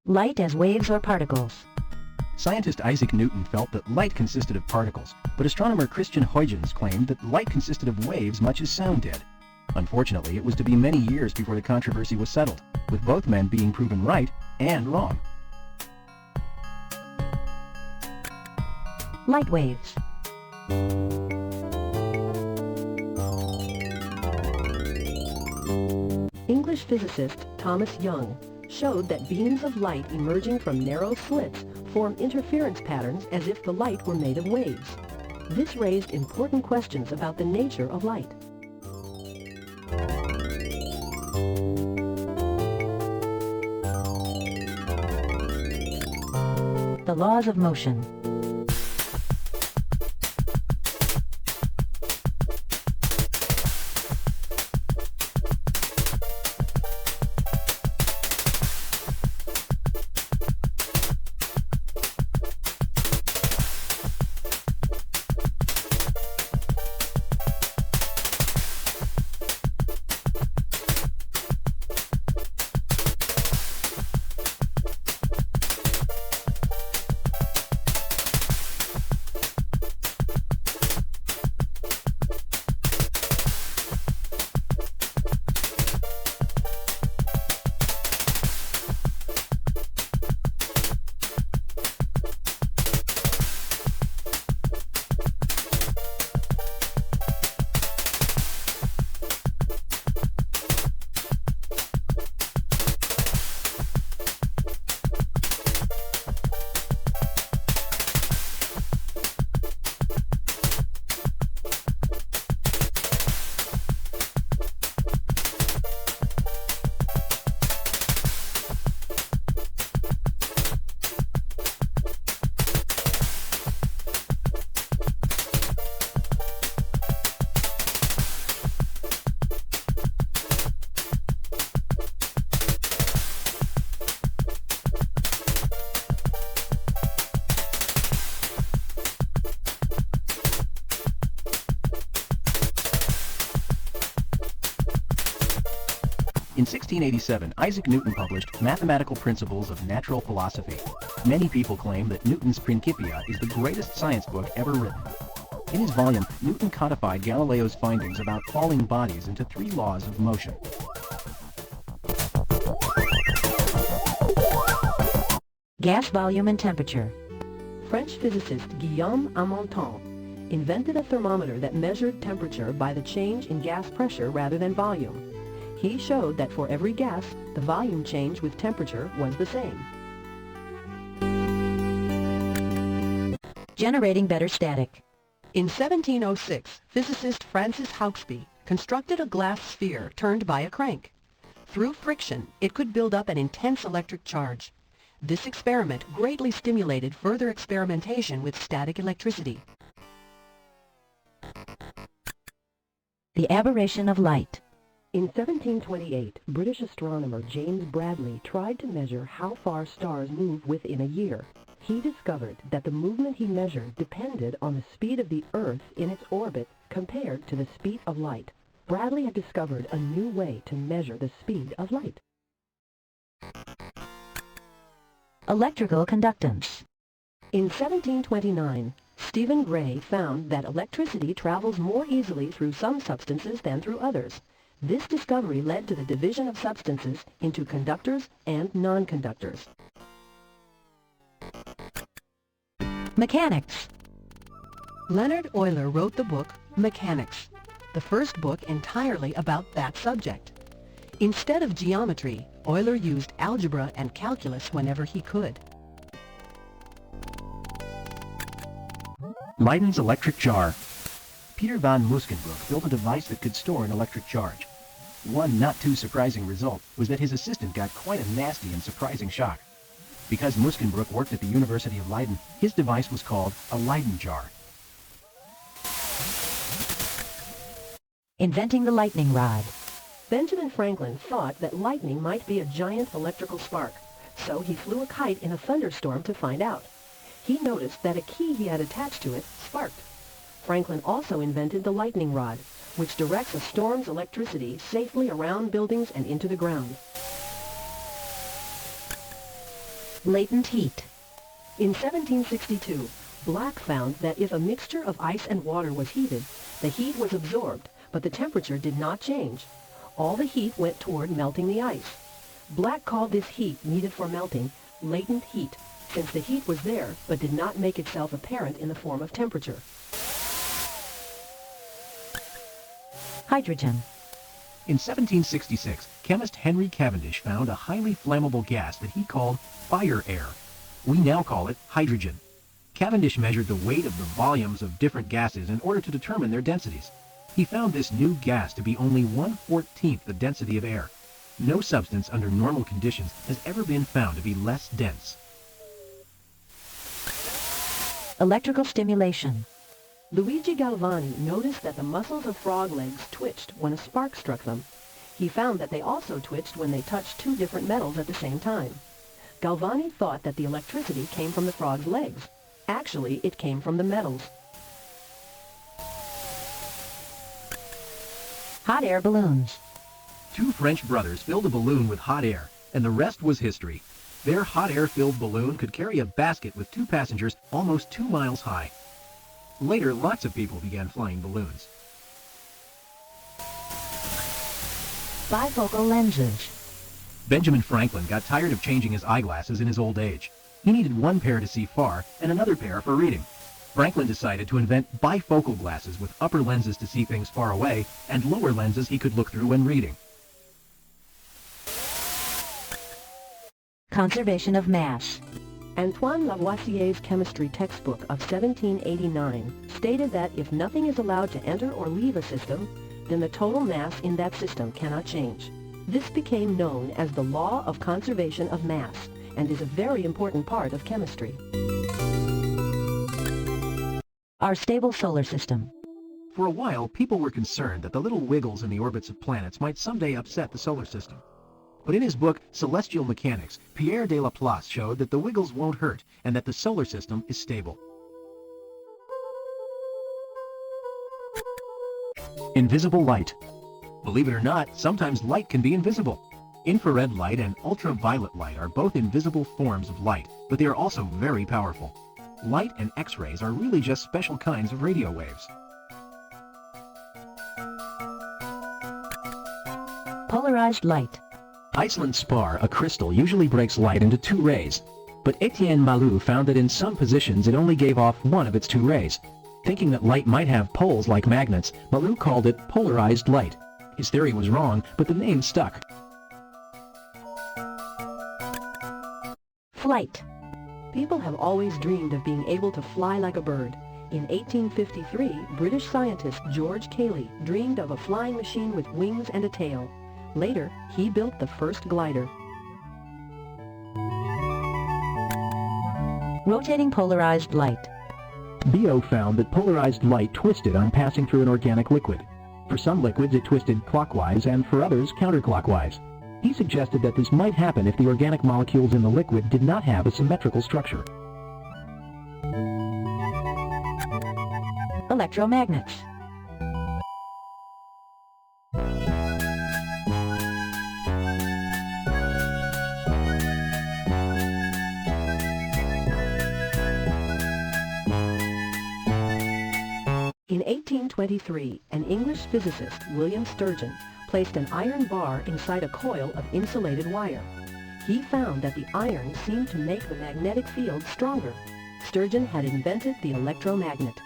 Light as waves or particles. Scientist Isaac Newton felt that light consisted of particles, but astronomer Christian Huygens claimed that light consisted of waves much as sound did. Unfortunately, it was to be many years before the controversy was settled, with both men being proven right and wrong. Light waves. English physicist Thomas Young showed that beams of light emerging from narrow slits form interference patterns as if the light were made of waves. This raised important questions about the nature of light. The laws of motion. In 1687, Isaac Newton published Mathematical Principles of Natural Philosophy. Many people claim that Newton's Principia is the greatest science book ever written. In his volume, Newton codified Galileo's findings about falling bodies into 3 laws of motion. Gas volume and temperature. French physicist Guillaume Amonton invented a thermometer that measured temperature by the change in gas pressure rather than volume. He showed that for every gas, the volume change with temperature was the same. Generating better static. In 1706, physicist Francis Hauksbee constructed a glass sphere turned by a crank. Through friction, it could build up an intense electric charge. This experiment greatly stimulated further experimentation with static electricity. The aberration of light. In 1728, British astronomer James Bradley tried to measure how far stars move within a year. He discovered that the movement he measured depended on the speed of the Earth in its orbit compared to the speed of light. Bradley had discovered a new way to measure the speed of light. Electrical conductance. In 1729, Stephen Gray found that electricity travels more easily through some substances than through others. This discovery led to the division of substances into conductors and non-conductors. Mechanics. Leonhard Euler wrote the book Mechanics, the first book entirely about that subject. Instead of geometry, Euler used algebra and calculus whenever he could. Leiden's electric jar. Peter von Muskenbroek built a device that could store an electric charge. One not too surprising result was that his assistant got quite a nasty and surprising shock. Because Muskenbroek worked at the University of Leiden, his device was called a Leiden jar. Inventing the lightning rod. Benjamin Franklin thought that lightning might be a giant electrical spark, so he flew a kite in a thunderstorm to find out. He noticed that a key he had attached to it sparked. Franklin also invented the lightning rod, which directs a storm's electricity safely around buildings and into the ground. Latent heat. In 1762, Black found that if a mixture of ice and water was heated, the heat was absorbed, but the temperature did not change. All the heat went toward melting the ice. Black called this heat needed for melting latent heat, since the heat was there but did not make itself apparent in the form of temperature. Hydrogen. In 1766, chemist Henry Cavendish found a highly flammable gas that he called fire air. We now call it hydrogen. Cavendish measured the weight of the volumes of different gases in order to determine their densities. He found this new gas to be only 1/14 the density of air. No substance under normal conditions has ever been found to be less dense. Electrical stimulation. Luigi Galvani noticed that the muscles of frog legs twitched when a spark struck them. He found that they also twitched when they touched two different metals at the same time. Galvani thought that the electricity came from the frog's legs. Actually, it came from the metals. Hot air balloons. Two French brothers filled a balloon with hot air, and the rest was history. Their hot air-filled balloon could carry a basket with two passengers almost 2 miles high. Later, lots of people began flying balloons. Bifocal lenses. Benjamin Franklin got tired of changing his eyeglasses in his old age. He needed one pair to see far and another pair for reading. Franklin decided to invent bifocal glasses with upper lenses to see things far away and lower lenses he could look through when reading. Conservation of mass. Antoine Lavoisier's chemistry textbook of 1789 stated that if nothing is allowed to enter or leave a system, then the total mass in that system cannot change. This became known as the law of conservation of mass and is a very important part of chemistry. Our stable solar system. For a while, people were concerned that the little wiggles in the orbits of planets might someday upset the solar system. But in his book, Celestial Mechanics, Pierre de Laplace showed that the wiggles won't hurt and that the solar system is stable. Invisible light. Believe it or not, sometimes light can be invisible. Infrared light and ultraviolet light are both invisible forms of light, but they are also very powerful. Light and X-rays are really just special kinds of radio waves. Polarized light. Iceland spar, a crystal, usually breaks light into 2 rays. But Etienne Malou found that in some positions it only gave off one of its 2 rays. Thinking that light might have poles like magnets, Malou called it polarized light. His theory was wrong, but the name stuck. Flight. People have always dreamed of being able to fly like a bird. In 1853, British scientist George Cayley dreamed of a flying machine with wings and a tail. Later, he built the first glider. Rotating polarized light. Biot found that polarized light twisted on passing through an organic liquid. For some liquids it twisted clockwise and for others counterclockwise. He suggested that this might happen if the organic molecules in the liquid did not have a symmetrical structure. Electromagnets. In 1823, an English physicist, William Sturgeon, placed an iron bar inside a coil of insulated wire. He found that the iron seemed to make the magnetic field stronger. Sturgeon had invented the electromagnet.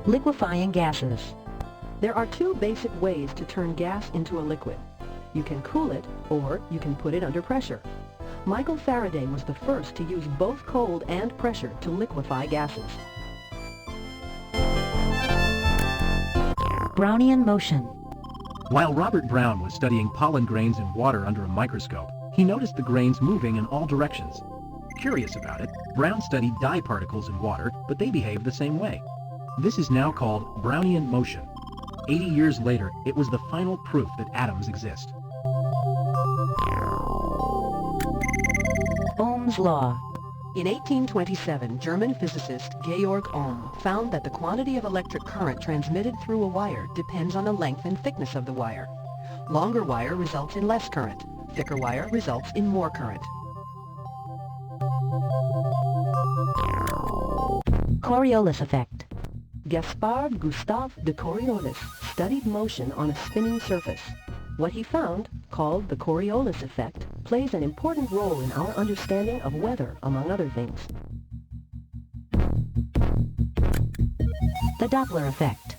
Liquefying gases. There are 2 basic ways to turn gas into a liquid. You can cool it, or you can put it under pressure. Michael Faraday was the first to use both cold and pressure to liquefy gases. Brownian motion. While Robert Brown was studying pollen grains in water under a microscope, he noticed the grains moving in all directions. Curious about it, Brown studied dye particles in water, but they behaved the same way. This is now called Brownian motion. 80 years later, it was the final proof that atoms exist. Ohm's law. In 1827, German physicist Georg Ohm found that the quantity of electric current transmitted through a wire depends on the length and thickness of the wire. Longer wire results in less current. Thicker wire results in more current. Coriolis effect. Gaspard Gustave de Coriolis studied motion on a spinning surface. What he found, called the Coriolis effect, plays an important role in our understanding of weather, among other things. The Doppler effect.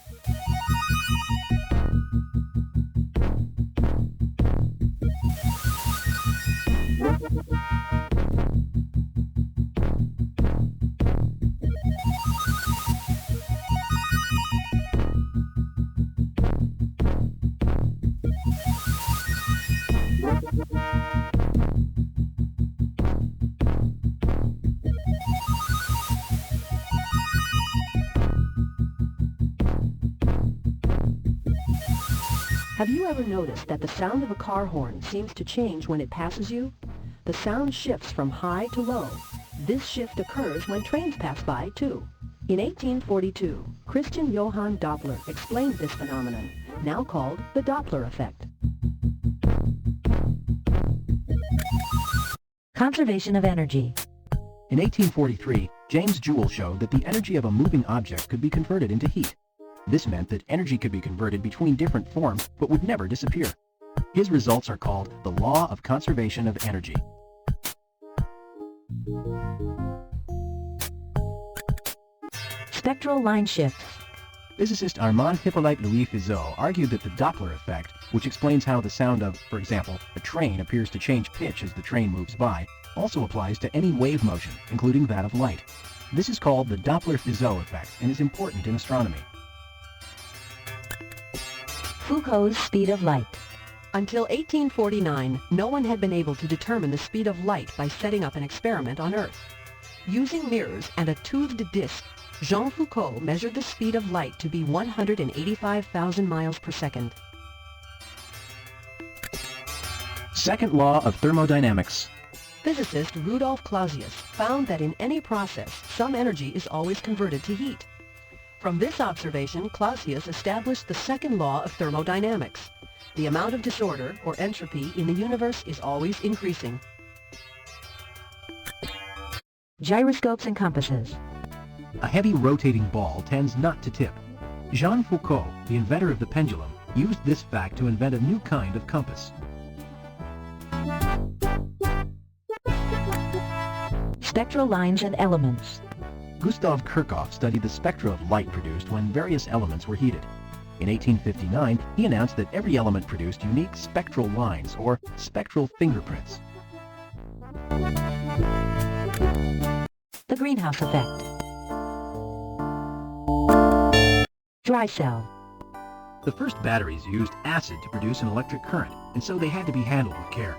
Have you ever noticed that the sound of a car horn seems to change when it passes you? The sound shifts from high to low. This shift occurs when trains pass by, too. In 1842, Christian Johann Doppler explained this phenomenon, now called the Doppler effect. Conservation of energy. In 1843, James Joule showed that the energy of a moving object could be converted into heat. This meant that energy could be converted between different forms but would never disappear. His results are called the law of conservation of energy. Spectral line shifts. Physicist Armand Hippolyte Louis Fizeau argued that the Doppler effect, which explains how the sound of, for example, a train appears to change pitch as the train moves by, also applies to any wave motion, including that of light. This is called the Doppler-Fizeau effect and is important in astronomy. Foucault's speed of light. Until 1849, no one had been able to determine the speed of light by setting up an experiment on Earth. Using mirrors and a toothed disc, Jean Foucault measured the speed of light to be 185,000 miles per second. Second law of thermodynamics. Physicist Rudolf Clausius found that in any process, some energy is always converted to heat. From this observation, Clausius established the second law of thermodynamics. The amount of disorder, or entropy, in the universe is always increasing. Gyroscopes and compasses. A heavy rotating ball tends not to tip. Jean Foucault, the inventor of the pendulum, used this fact to invent a new kind of compass. Spectral lines and elements. Gustav Kirchhoff studied the spectra of light produced when various elements were heated. In 1859, he announced that every element produced unique spectral lines, or spectral fingerprints. The greenhouse effect. Dry cell. The first batteries used acid to produce an electric current, and so they had to be handled with care.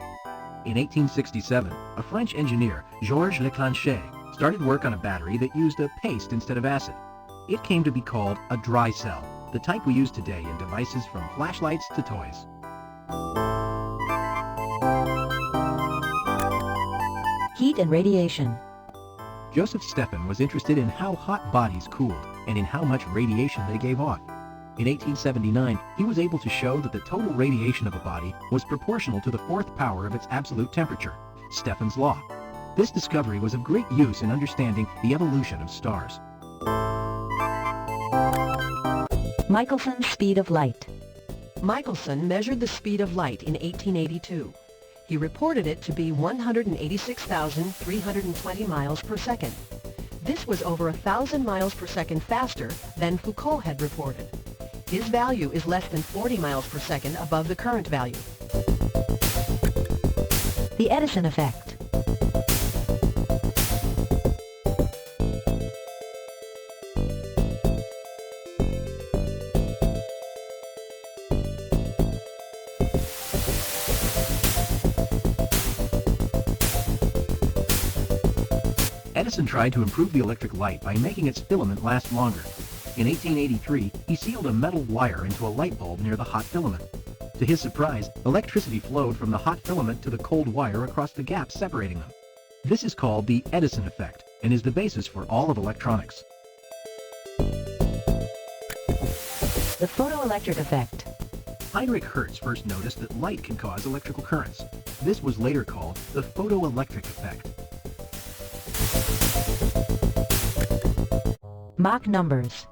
In 1867, a French engineer, Georges Leclanché, started work on a battery that used a paste instead of acid. It came to be called a dry cell, the type we use today in devices from flashlights to toys. Heat and radiation. Joseph Stephan was interested in how hot bodies cooled and in how much radiation they gave off. In 1879, he was able to show that the total radiation of a body was proportional to the fourth power of its absolute temperature, Stephan's law. This discovery was of great use in understanding the evolution of stars. Michelson's speed of light. Michelson measured the speed of light in 1882. He reported it to be 186,320 miles per second. This was over 1,000 miles per second faster than Foucault had reported. His value is less than 40 miles per second above the current value. The Edison effect. Edison tried to improve the electric light by making its filament last longer. In 1883, he sealed a metal wire into a light bulb near the hot filament. To his surprise, electricity flowed from the hot filament to the cold wire across the gap separating them. This is called the Edison effect and is the basis for all of electronics. The photoelectric effect. Heinrich Hertz first noticed that light can cause electrical currents. This was later called the photoelectric effect. Mach numbers.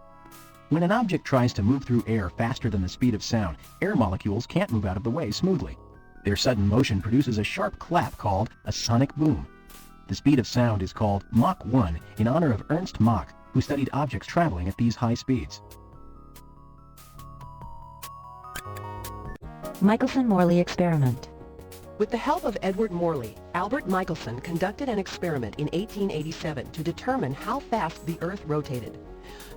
When an object tries to move through air faster than the speed of sound, air molecules can't move out of the way smoothly. Their sudden motion produces a sharp clap called a sonic boom. The speed of sound is called Mach 1 in honor of Ernst Mach, who studied objects traveling at these high speeds. Michelson-Morley experiment. With the help of Edward Morley, Albert Michelson conducted an experiment in 1887 to determine how fast the Earth rotated.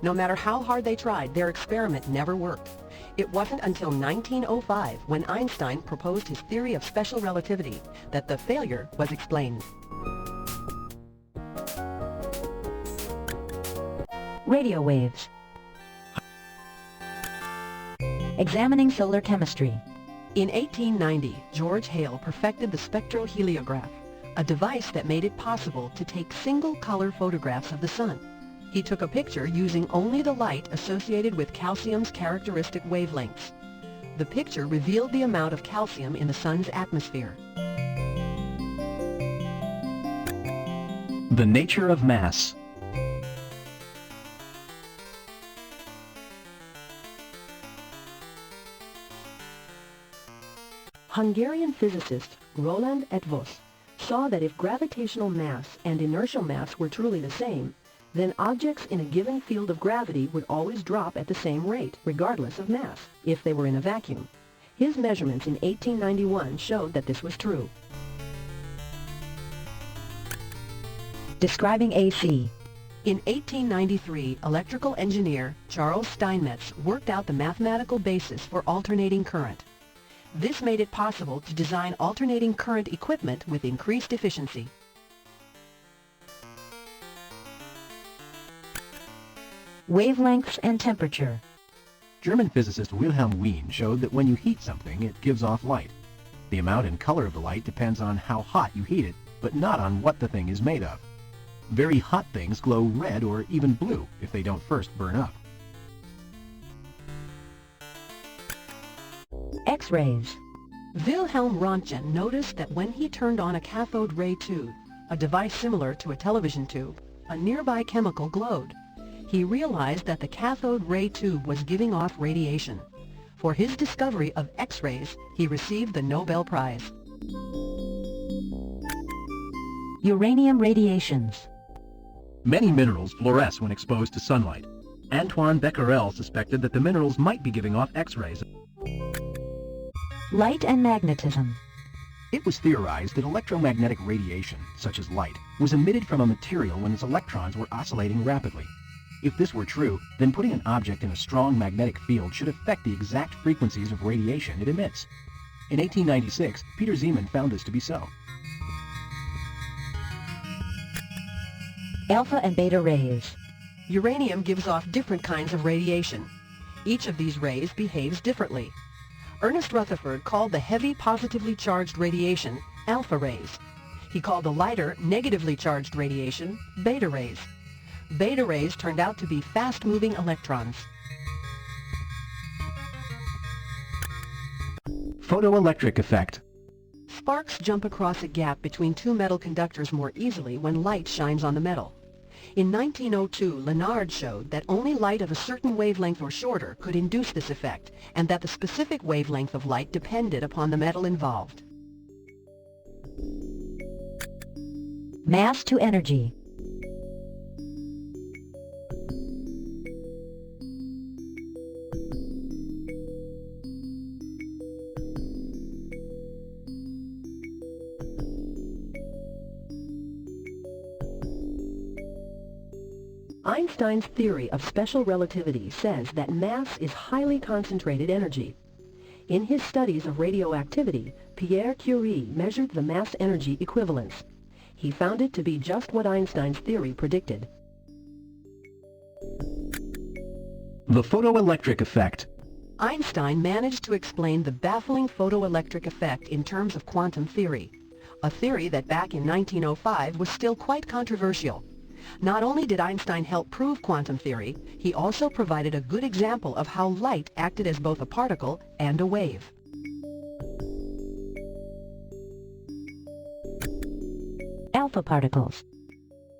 No matter how hard they tried, their experiment never worked. It wasn't until 1905, when Einstein proposed his theory of special relativity, that the failure was explained. Radio waves. Examining solar chemistry. In 1890, George Hale perfected the spectroheliograph, a device that made it possible to take single-color photographs of the sun. He took a picture using only the light associated with calcium's characteristic wavelengths. The picture revealed the amount of calcium in the sun's atmosphere. The nature of mass. Hungarian physicist Roland Eötvös saw that if gravitational mass and inertial mass were truly the same, then objects in a given field of gravity would always drop at the same rate, regardless of mass, if they were in a vacuum. His measurements in 1891 showed that this was true. Describing AC. In 1893, electrical engineer Charles Steinmetz worked out the mathematical basis for alternating current. This made it possible to design alternating current equipment with increased efficiency. Wavelengths and temperature. German physicist Wilhelm Wien showed that when you heat something, it gives off light. The amount and color of the light depends on how hot you heat it, but not on what the thing is made of. Very hot things glow red or even blue if they don't first burn up. X-rays. Wilhelm Röntgen noticed that when he turned on a cathode ray tube, a device similar to a television tube, a nearby chemical glowed. He realized that the cathode ray tube was giving off radiation. For his discovery of X-rays, he received the Nobel Prize. Uranium radiations. Many minerals fluoresce when exposed to sunlight. Antoine Becquerel suspected that the minerals might be giving off X-rays. Light and magnetism. It was theorized that electromagnetic radiation, such as light, was emitted from a material when its electrons were oscillating rapidly. If this were true, then putting an object in a strong magnetic field should affect the exact frequencies of radiation it emits. In 1896, Peter Zeeman found this to be so. Alpha and beta rays. Uranium gives off different kinds of radiation. Each of these rays behaves differently. Ernest Rutherford called the heavy positively charged radiation alpha rays. He called the lighter negatively charged radiation beta rays. Beta rays turned out to be fast-moving electrons. Photoelectric effect. Sparks jump across a gap between two metal conductors more easily when light shines on the metal. In 1902, Lenard showed that only light of a certain wavelength or shorter could induce this effect, and that the specific wavelength of light depended upon the metal involved. Mass to energy. Einstein's theory of special relativity says that mass is highly concentrated energy. In his studies of radioactivity, Pierre Curie measured the mass-energy equivalence. He found it to be just what Einstein's theory predicted. The photoelectric effect. Einstein managed to explain the baffling photoelectric effect in terms of quantum theory, a theory that back in 1905 was still quite controversial. Not only did Einstein help prove quantum theory, he also provided a good example of how light acted as both a particle and a wave. Alpha particles.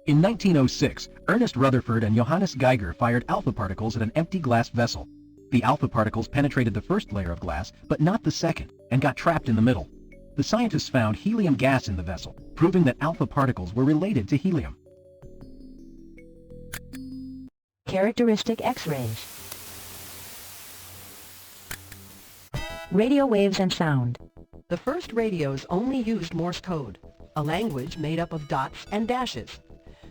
In 1906, Ernest Rutherford and Johannes Geiger fired alpha particles at an empty glass vessel. The alpha particles penetrated the first layer of glass, but not the second, and got trapped in the middle. The scientists found helium gas in the vessel, proving that alpha particles were related to helium. Characteristic X-rays. Radio waves and sound. The first radios only used Morse code, a language made up of dots and dashes.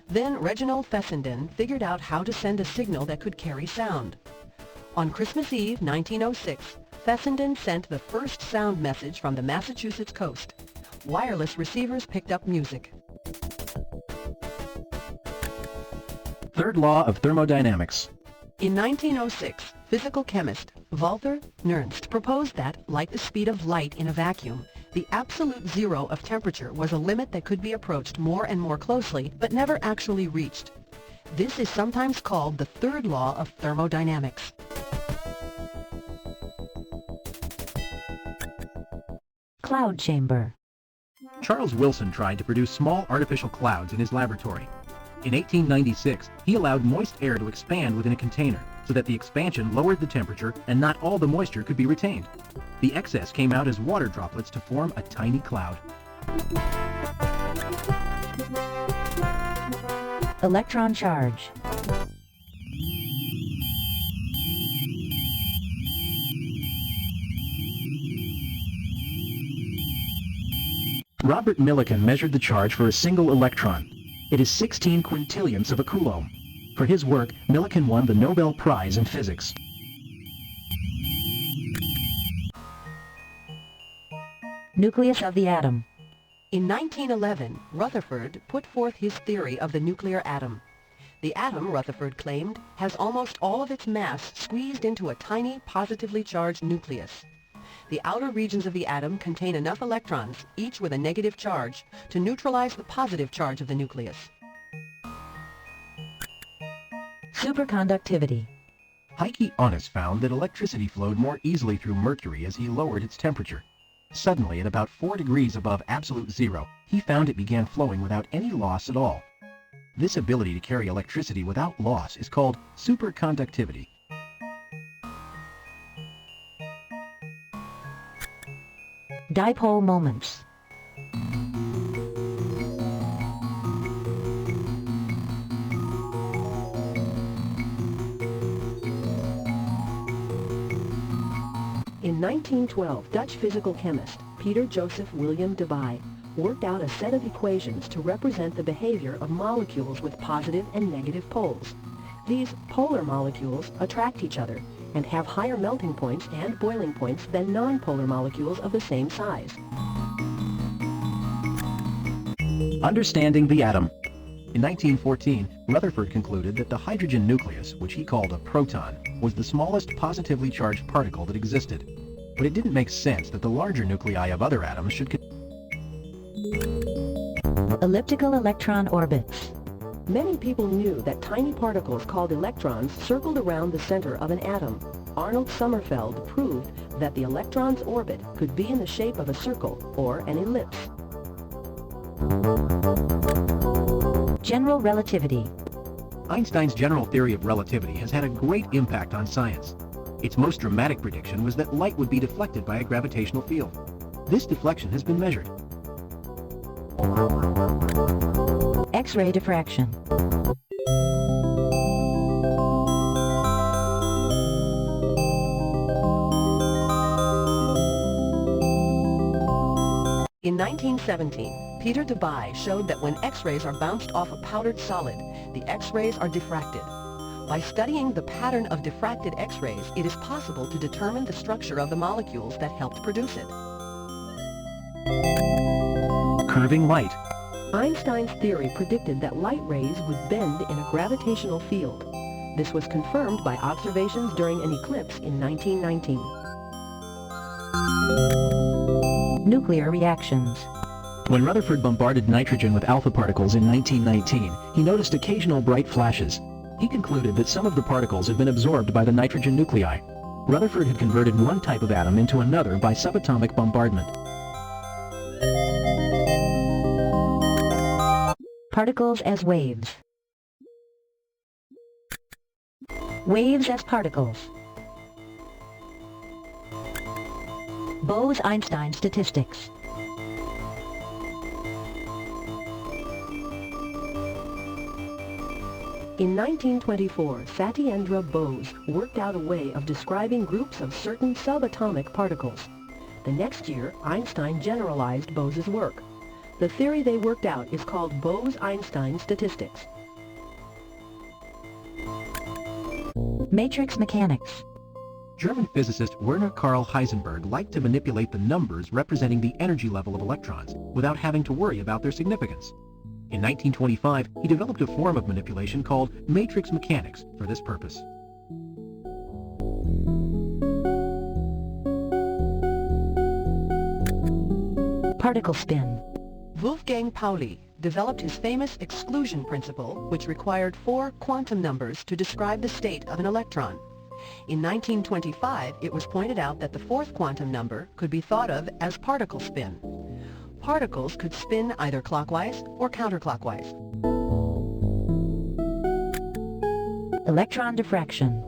Then Reginald Fessenden figured out how to send a signal that could carry sound. On Christmas Eve, 1906, Fessenden sent the first sound message from the Massachusetts coast. Wireless receivers picked up music. Third law of thermodynamics. In 1906, physical chemist Walther Nernst proposed that, like the speed of light in a vacuum, the absolute zero of temperature was a limit that could be approached more and more closely, but never actually reached. This is sometimes called the third law of thermodynamics. Cloud chamber. Charles Wilson tried to produce small artificial clouds in his laboratory. In 1896, he allowed moist air to expand within a container, so that the expansion lowered the temperature and not all the moisture could be retained. The excess came out as water droplets to form a tiny cloud. Electron charge. Robert Millikan measured the charge for a single electron. It is 16 quintillionths of a coulomb. For his work, Millikan won the Nobel Prize in Physics. Nucleus of the atom. In 1911, Rutherford put forth his theory of the nuclear atom. The atom, Rutherford claimed, has almost all of its mass squeezed into a tiny, positively charged nucleus. The outer regions of the atom contain enough electrons, each with a negative charge, to neutralize the positive charge of the nucleus. Superconductivity. Heike Onnes found that electricity flowed more easily through mercury as he lowered its temperature. Suddenly, at about 4 degrees above absolute zero, he found it began flowing without any loss at all. This ability to carry electricity without loss is called superconductivity. Dipole moments. In 1912, Dutch physical chemist Peter Joseph William Debye worked out a set of equations to represent the behavior of molecules with positive and negative poles. These polar molecules attract each other and have higher melting points and boiling points than non-polar molecules of the same size. Understanding the atom. In 1914, Rutherford concluded that the hydrogen nucleus, which he called a proton, was the smallest positively charged particle that existed. But it didn't make sense that the larger nuclei of other atoms should Elliptical electron orbits. Many people knew that tiny particles called electrons circled around the center of an atom. Arnold Sommerfeld proved that the electron's orbit could be in the shape of a circle or an ellipse. General relativity. Einstein's general theory of relativity has had a great impact on science. Its most dramatic prediction was that light would be deflected by a gravitational field. This deflection has been measured. X-ray diffraction. In 1917, Peter Debye showed that when X-rays are bounced off a powdered solid, the X-rays are diffracted. By studying the pattern of diffracted X-rays, it is possible to determine the structure of the molecules that helped produce it. Curving light. Einstein's theory predicted that light rays would bend in a gravitational field. This was confirmed by observations during an eclipse in 1919. Nuclear reactions. When Rutherford bombarded nitrogen with alpha particles in 1919, he noticed occasional bright flashes. He concluded that some of the particles had been absorbed by the nitrogen nuclei. Rutherford had converted one type of atom into another by subatomic bombardment. Particles as waves. Waves as particles. Bose-Einstein statistics. In 1924, Satyendra Bose worked out a way of describing groups of certain subatomic particles. The next year, Einstein generalized Bose's work. The theory they worked out is called Bose-Einstein statistics. Matrix mechanics. German physicist Werner Karl Heisenberg liked to manipulate the numbers representing the energy level of electrons without having to worry about their significance. In 1925, he developed a form of manipulation called matrix mechanics for this purpose. Particle spin. Wolfgang Pauli developed his famous exclusion principle, which required 4 quantum numbers to describe the state of an electron. In 1925, it was pointed out that the 4th quantum number could be thought of as particle spin. Particles could spin either clockwise or counterclockwise. Electron diffraction.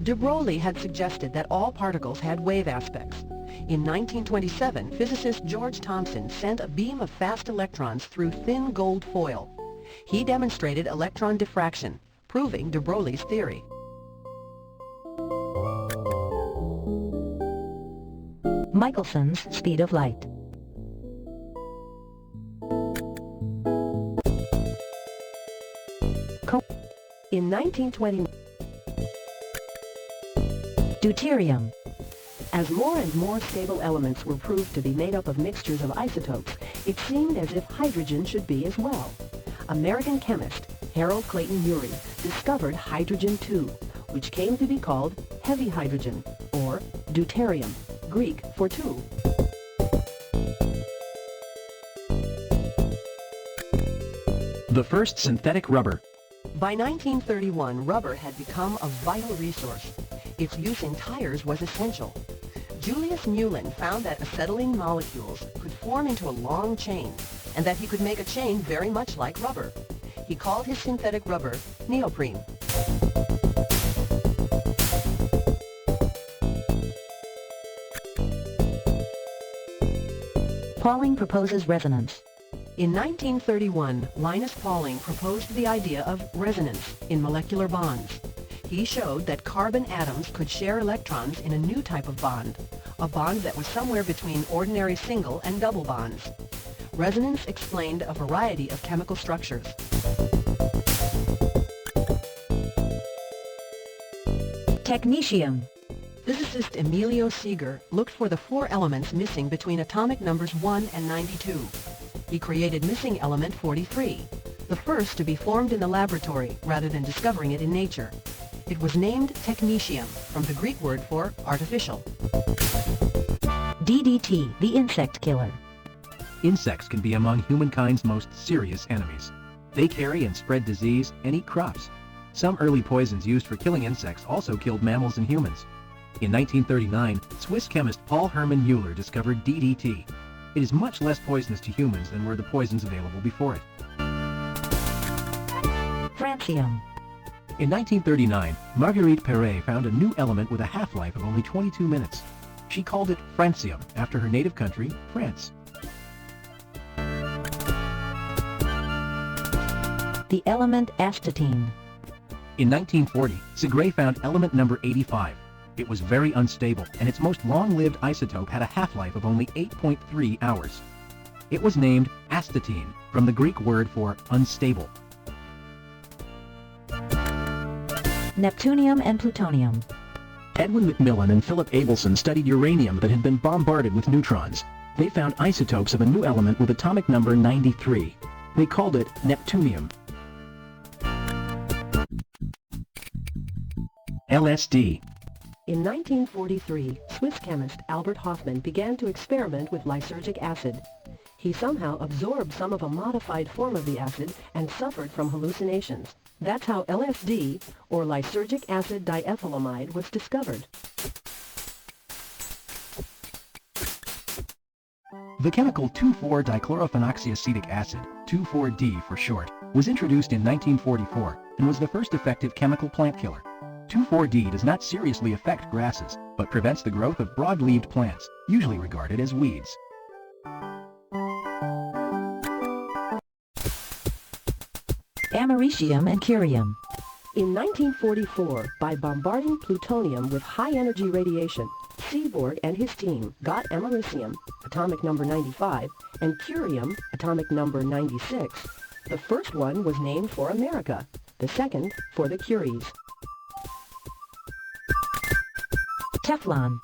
De Broglie had suggested that all particles had wave aspects. In 1927, physicist George Thomson sent a beam of fast electrons through thin gold foil. He demonstrated electron diffraction, proving de Broglie's theory. Michelson's speed of light. In 1920, Deuterium. as more and more stable elements were proved to be made up of mixtures of isotopes, it seemed as if hydrogen should be as well. American chemist Harold Clayton Urey discovered hydrogen-2, which came to be called heavy hydrogen, or deuterium, Greek for two. The first synthetic rubber. By 1931, rubber had become a vital resource. Its use in tires was essential. Julius Newland found that acetylene molecules could form into a long chain, and that he could make a chain very much like rubber. He called his synthetic rubber neoprene. Pauling proposes resonance. In 1931, Linus Pauling proposed the idea of resonance in molecular bonds. He showed that carbon atoms could share electrons in a new type of bond, a bond that was somewhere between ordinary single and double bonds. Resonance explained a variety of chemical structures. Technetium. Physicist Emilio Seeger looked for the 4 elements missing between atomic numbers 1 and 92. He created missing element 43, the first to be formed in the laboratory rather than discovering it in nature. It was named technetium, from the Greek word for artificial. DDT, the insect killer. Insects can be among humankind's most serious enemies. They carry and spread disease and eat crops. Some early poisons used for killing insects also killed mammals and humans. In 1939, Swiss chemist Paul Hermann Müller discovered DDT. It is much less poisonous to humans than were the poisons available before it. Francium. In 1939, Marguerite Perret found a new element with a half-life of only 22 minutes. She called it francium, after her native country, France. The element astatine. In 1940, Segre found element number 85. It was very unstable, and its most long-lived isotope had a half-life of only 8.3 hours. It was named astatine, from the Greek word for unstable. Neptunium and plutonium. Edwin Macmillan and Philip Abelson studied uranium that had been bombarded with neutrons. They found isotopes of a new element with atomic number 93. They called it neptunium. LSD. In 1943, Swiss chemist Albert Hofmann began to experiment with lysergic acid. He somehow absorbed some of a modified form of the acid and suffered from hallucinations. That's how LSD, or lysergic acid diethylamide, was discovered. The chemical 2,4-dichlorophenoxyacetic acid, 2,4-D for short, was introduced in 1944 and was the first effective chemical plant killer. 2,4-D does not seriously affect grasses, but prevents the growth of broad-leaved plants, usually regarded as weeds. Americium and curium. In 1944, by bombarding plutonium with high-energy radiation, Seaborg and his team got americium, atomic number 95, and curium, atomic number 96. The first one was named for America, the second for the Curies. Teflon.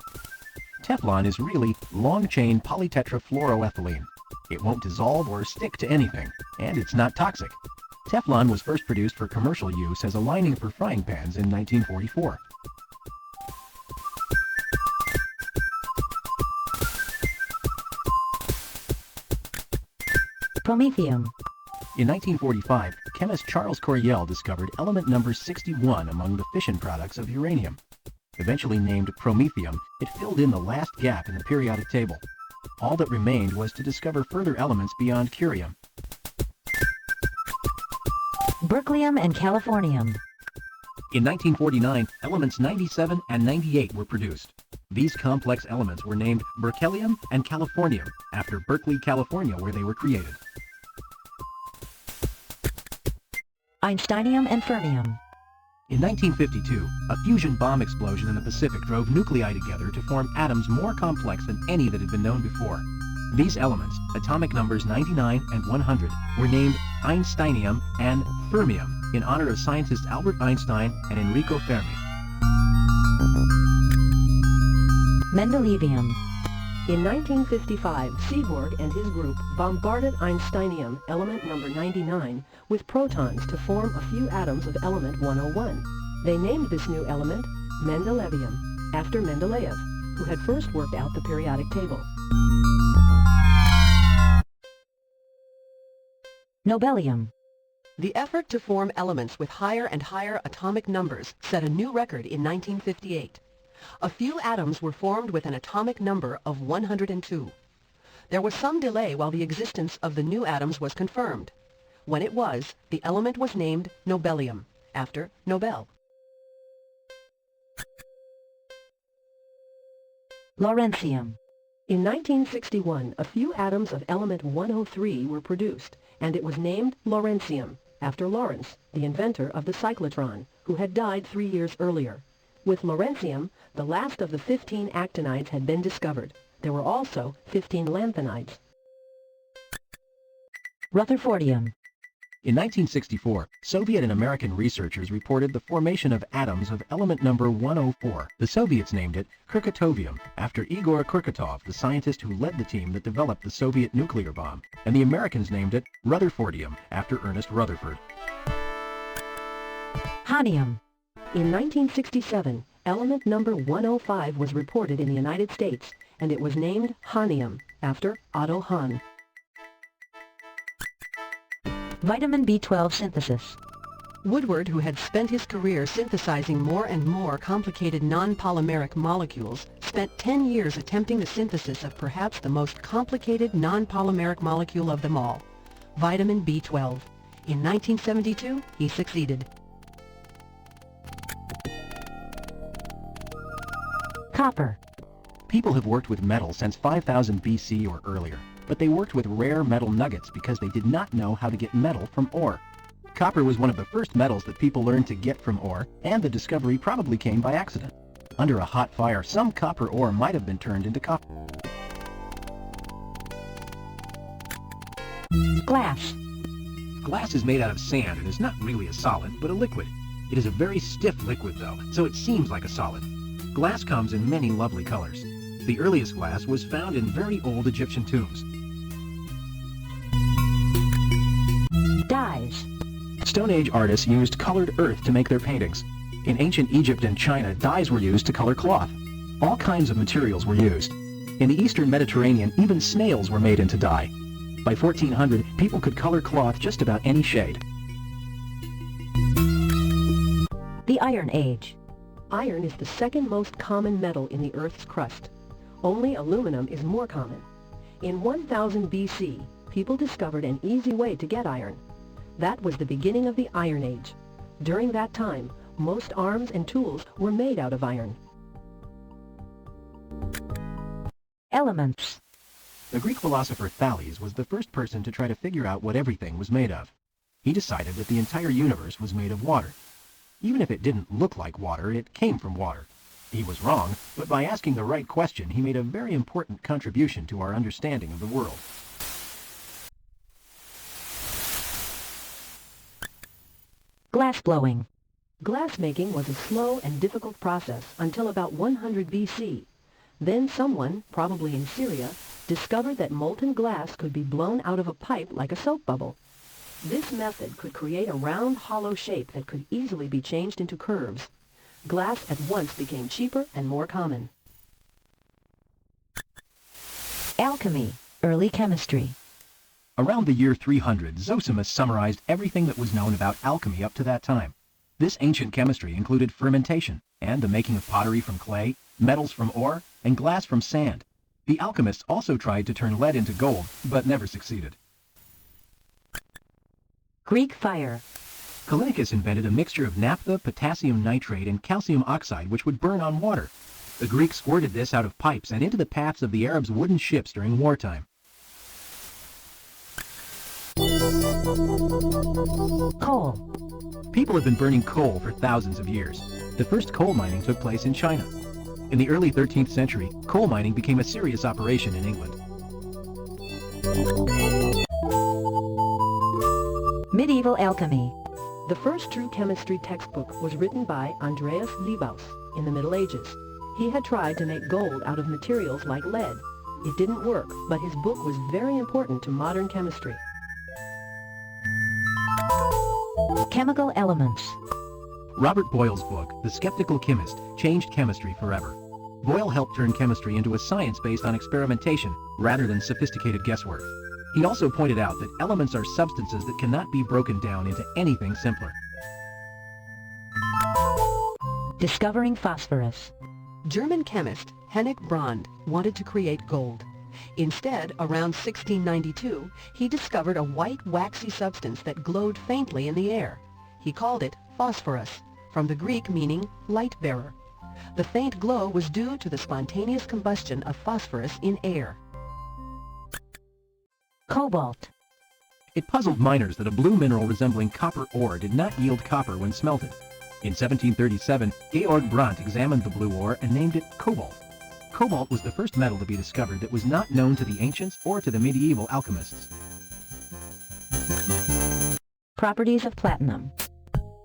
Teflon is really long-chain polytetrafluoroethylene. It won't dissolve or stick to anything, and it's not toxic. Teflon was first produced for commercial use as a lining for frying pans in 1944. Promethium. In 1945, chemist Charles Coriell discovered element number 61 among the fission products of uranium. Eventually named promethium, it filled in the last gap in the periodic table. All that remained was to discover further elements beyond curium. Berkelium and californium. In 1949, elements 97 and 98 were produced. These complex elements were named berkelium and californium, after Berkeley, California, where they were created. Einsteinium and fermium. In 1952, a fusion bomb explosion in the Pacific drove nuclei together to form atoms more complex than any that had been known before. These elements, atomic numbers 99 and 100, were named Einsteinium and fermium in honor of scientists Albert Einstein and Enrico Fermi. Mendelevium. In 1955, Seaborg and his group bombarded Einsteinium, element number 99, with protons to form a few atoms of element 101. They named this new element Mendelevium, after Mendeleev, who had first worked out the periodic table. Nobelium. The effort to form elements with higher and higher atomic numbers set a new record in 1958. A few atoms were formed with an atomic number of 102. There was some delay while the existence of the new atoms was confirmed. When it was, the element was named nobelium, after Nobel. Lawrencium. In 1961, a few atoms of element 103 were produced, and it was named Lawrencium, after Lawrence, the inventor of the cyclotron, who had died 3 years earlier. With Lawrencium, the last of the 15 actinides had been discovered. There were also 15 lanthanides. Rutherfordium. In 1964, Soviet and American researchers reported the formation of atoms of element number 104. The Soviets named it Kurkatovium, after Igor Kurkatov, the scientist who led the team that developed the Soviet nuclear bomb, and the Americans named it Rutherfordium, after Ernest Rutherford. Hahnium. In 1967, element number 105 was reported in the United States, and it was named hahnium, after Otto Hahn. Vitamin B12 synthesis. Woodward, who had spent his career synthesizing more and more complicated non-polymeric molecules, spent 10 years attempting the synthesis of perhaps the most complicated non-polymeric molecule of them all, vitamin B12. In 1972, he succeeded. Copper. People have worked with metal since 5000 BC or earlier, but they worked with rare metal nuggets because they did not know how to get metal from ore. Copper was one of the first metals that people learned to get from ore, and the discovery probably came by accident. Under a hot fire, some copper ore might have been turned into copper. Glass. Glass is made out of sand and is not really a solid, but a liquid. It is a very stiff liquid though, so it seems like a solid. Glass comes in many lovely colors. The earliest glass was found in very old Egyptian tombs. Dyes. Stone Age artists used colored earth to make their paintings. In ancient Egypt and China, dyes were used to color cloth. All kinds of materials were used. In the Eastern Mediterranean, even snails were made into dye. By 1400, people could color cloth just about any shade. The Iron Age. Iron is the second most common metal in the Earth's crust. Only aluminum is more common. In 1000 BC, people discovered an easy way to get iron. That was the beginning of the Iron Age. During that time, most arms and tools were made out of iron. Elements. The Greek philosopher Thales was the first person to try to figure out what everything was made of. He decided that the entire universe was made of water. Even if it didn't look like water, it came from water. He was wrong, but by asking the right question, he made a very important contribution to our understanding of the world. Glass blowing. Glass making was a slow and difficult process until about 100 BC. Then someone, probably in Syria, discovered that molten glass could be blown out of a pipe like a soap bubble. This method could create a round, hollow shape that could easily be changed into curves. Glass at once became cheaper and more common. Alchemy. Early chemistry. Around the year 300, Zosimus summarized everything that was known about alchemy up to that time. This ancient chemistry included fermentation and the making of pottery from clay, metals from ore, and glass from sand. The alchemists also tried to turn lead into gold, but never succeeded. Greek fire. Callinicus invented a mixture of naphtha, potassium nitrate, and calcium oxide which would burn on water. The Greeks squirted this out of pipes and into the paths of the Arabs' wooden ships during wartime. Coal. People have been burning coal for thousands of years. The first coal mining took place in China. In the early 13th century, coal mining became a serious operation in England. Medieval alchemy. The first true chemistry textbook was written by Andreas Liebaus in the Middle Ages. He had tried to make gold out of materials like lead. It didn't work, but his book was very important to modern chemistry. Chemical elements. Robert Boyle's book, The Skeptical Chemist, changed chemistry forever. Boyle helped turn chemistry into a science based on experimentation rather than sophisticated guesswork. He also pointed out that elements are substances that cannot be broken down into anything simpler. Discovering phosphorus. German chemist Henrik Brand wanted to create gold. Instead, around 1692, he discovered a white waxy substance that glowed faintly in the air. He called it phosphorus, from the Greek meaning light bearer. The faint glow was due to the spontaneous combustion of phosphorus in air. Cobalt. It puzzled miners that a blue mineral resembling copper ore did not yield copper when smelted. In 1737, Georg Brandt examined the blue ore and named it cobalt. Cobalt was the first metal to be discovered that was not known to the ancients or to the medieval alchemists. Properties of platinum.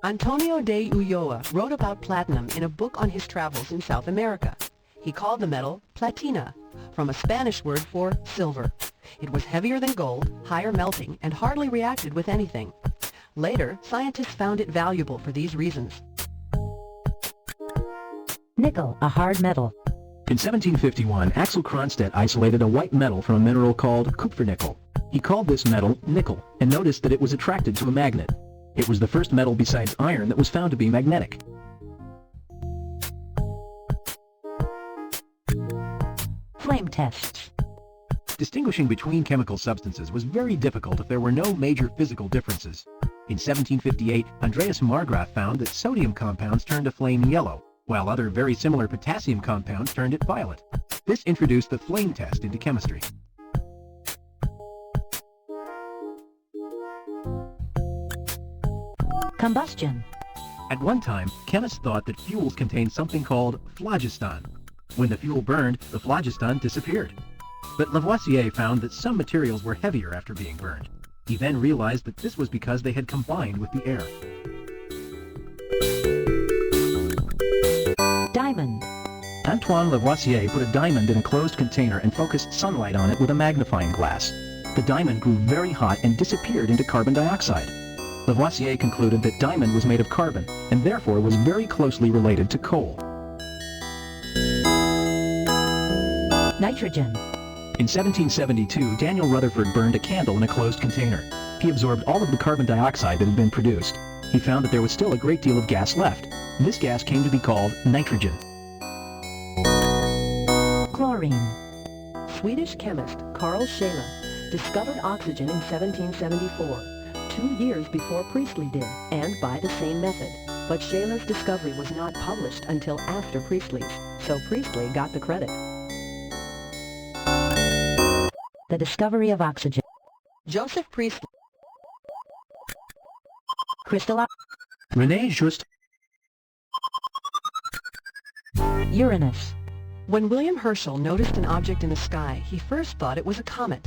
Antonio de Ulloa wrote about platinum in a book on his travels in South America. He called the metal platina, from a Spanish word for silver. It was heavier than gold, higher melting, and hardly reacted with anything. Later, scientists found it valuable for these reasons. Nickel, a hard metal. In 1751, Axel Cronstedt isolated a white metal from a mineral called kupfernickel. He called this metal nickel and noticed that it was attracted to a magnet. It was the first metal besides iron that was found to be magnetic. Flame tests. Distinguishing between chemical substances was very difficult if there were no major physical differences. In 1758, Andreas Marggraf found that sodium compounds turned a flame yellow, while other very similar potassium compounds turned it violet. This introduced the flame test into chemistry. Combustion. At one time, chemists thought that fuels contained something called phlogiston. When the fuel burned, the phlogiston disappeared. But Lavoisier found that some materials were heavier after being burned. He then realized that this was because they had combined with the air. Diamond. Antoine Lavoisier put a diamond in a closed container and focused sunlight on it with a magnifying glass. The diamond grew very hot and disappeared into carbon dioxide. Lavoisier concluded that diamond was made of carbon and therefore was very closely related to coal. Nitrogen. In 1772, Daniel Rutherford burned a candle in a closed container. He absorbed all of the carbon dioxide that had been produced. He found that there was still a great deal of gas left. This gas came to be called nitrogen. Chlorine. Swedish chemist Carl Scheele discovered oxygen in 1774, 2 years before Priestley did, and by the same method. But Scheele's discovery was not published until after Priestley's, so Priestley got the credit. The discovery of oxygen. Joseph Priestley. Crystal René Just. Uranus. When William Herschel noticed an object in the sky, he first thought it was a comet.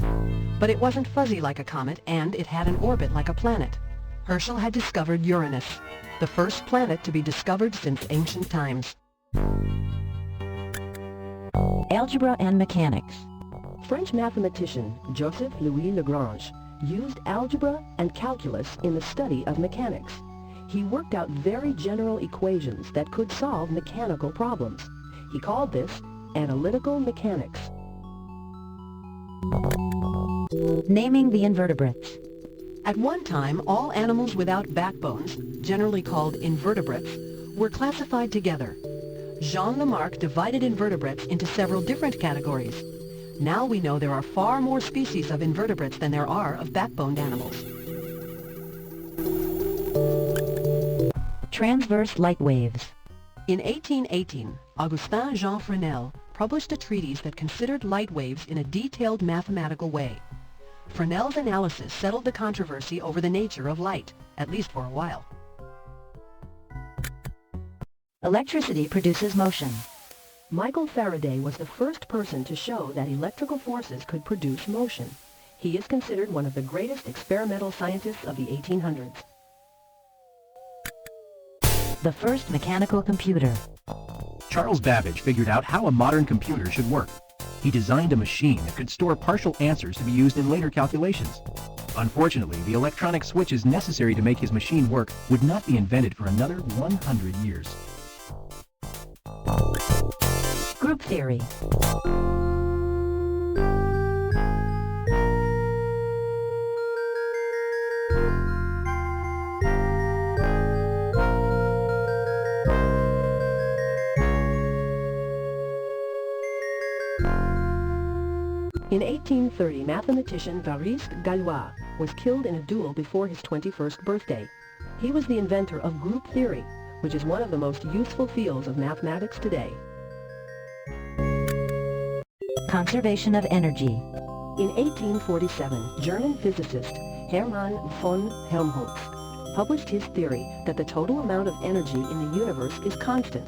But it wasn't fuzzy like a comet, and it had an orbit like a planet. Herschel had discovered Uranus, the first planet to be discovered since ancient times. Algebra and mechanics. French mathematician Joseph Louis Lagrange used algebra and calculus in the study of mechanics. He worked out very general equations that could solve mechanical problems. He called this analytical mechanics. Naming the invertebrates. At one time, all animals without backbones, generally called invertebrates, were classified together. Jean Lamarck divided invertebrates into several different categories. Now we know there are far more species of invertebrates than there are of backboned animals. Transverse light waves. In 1818, Augustin Jean Fresnel published a treatise that considered light waves in a detailed mathematical way. Fresnel's analysis settled the controversy over the nature of light, at least for a while. Electricity produces motion. Michael Faraday was the first person to show that electrical forces could produce motion. He is considered one of the greatest experimental scientists of the 1800s. The first mechanical computer. Charles Babbage figured out how a modern computer should work. He designed a machine that could store partial answers to be used in later calculations. Unfortunately, the electronic switches necessary to make his machine work would not be invented for another 100 years. Group theory. In 1830, mathematician Évariste Galois was killed in a duel before his 21st birthday. He was the inventor of group theory, which is one of the most useful fields of mathematics today. Conservation of energy. In 1847, German physicist Hermann von Helmholtz published his theory that the total amount of energy in the universe is constant.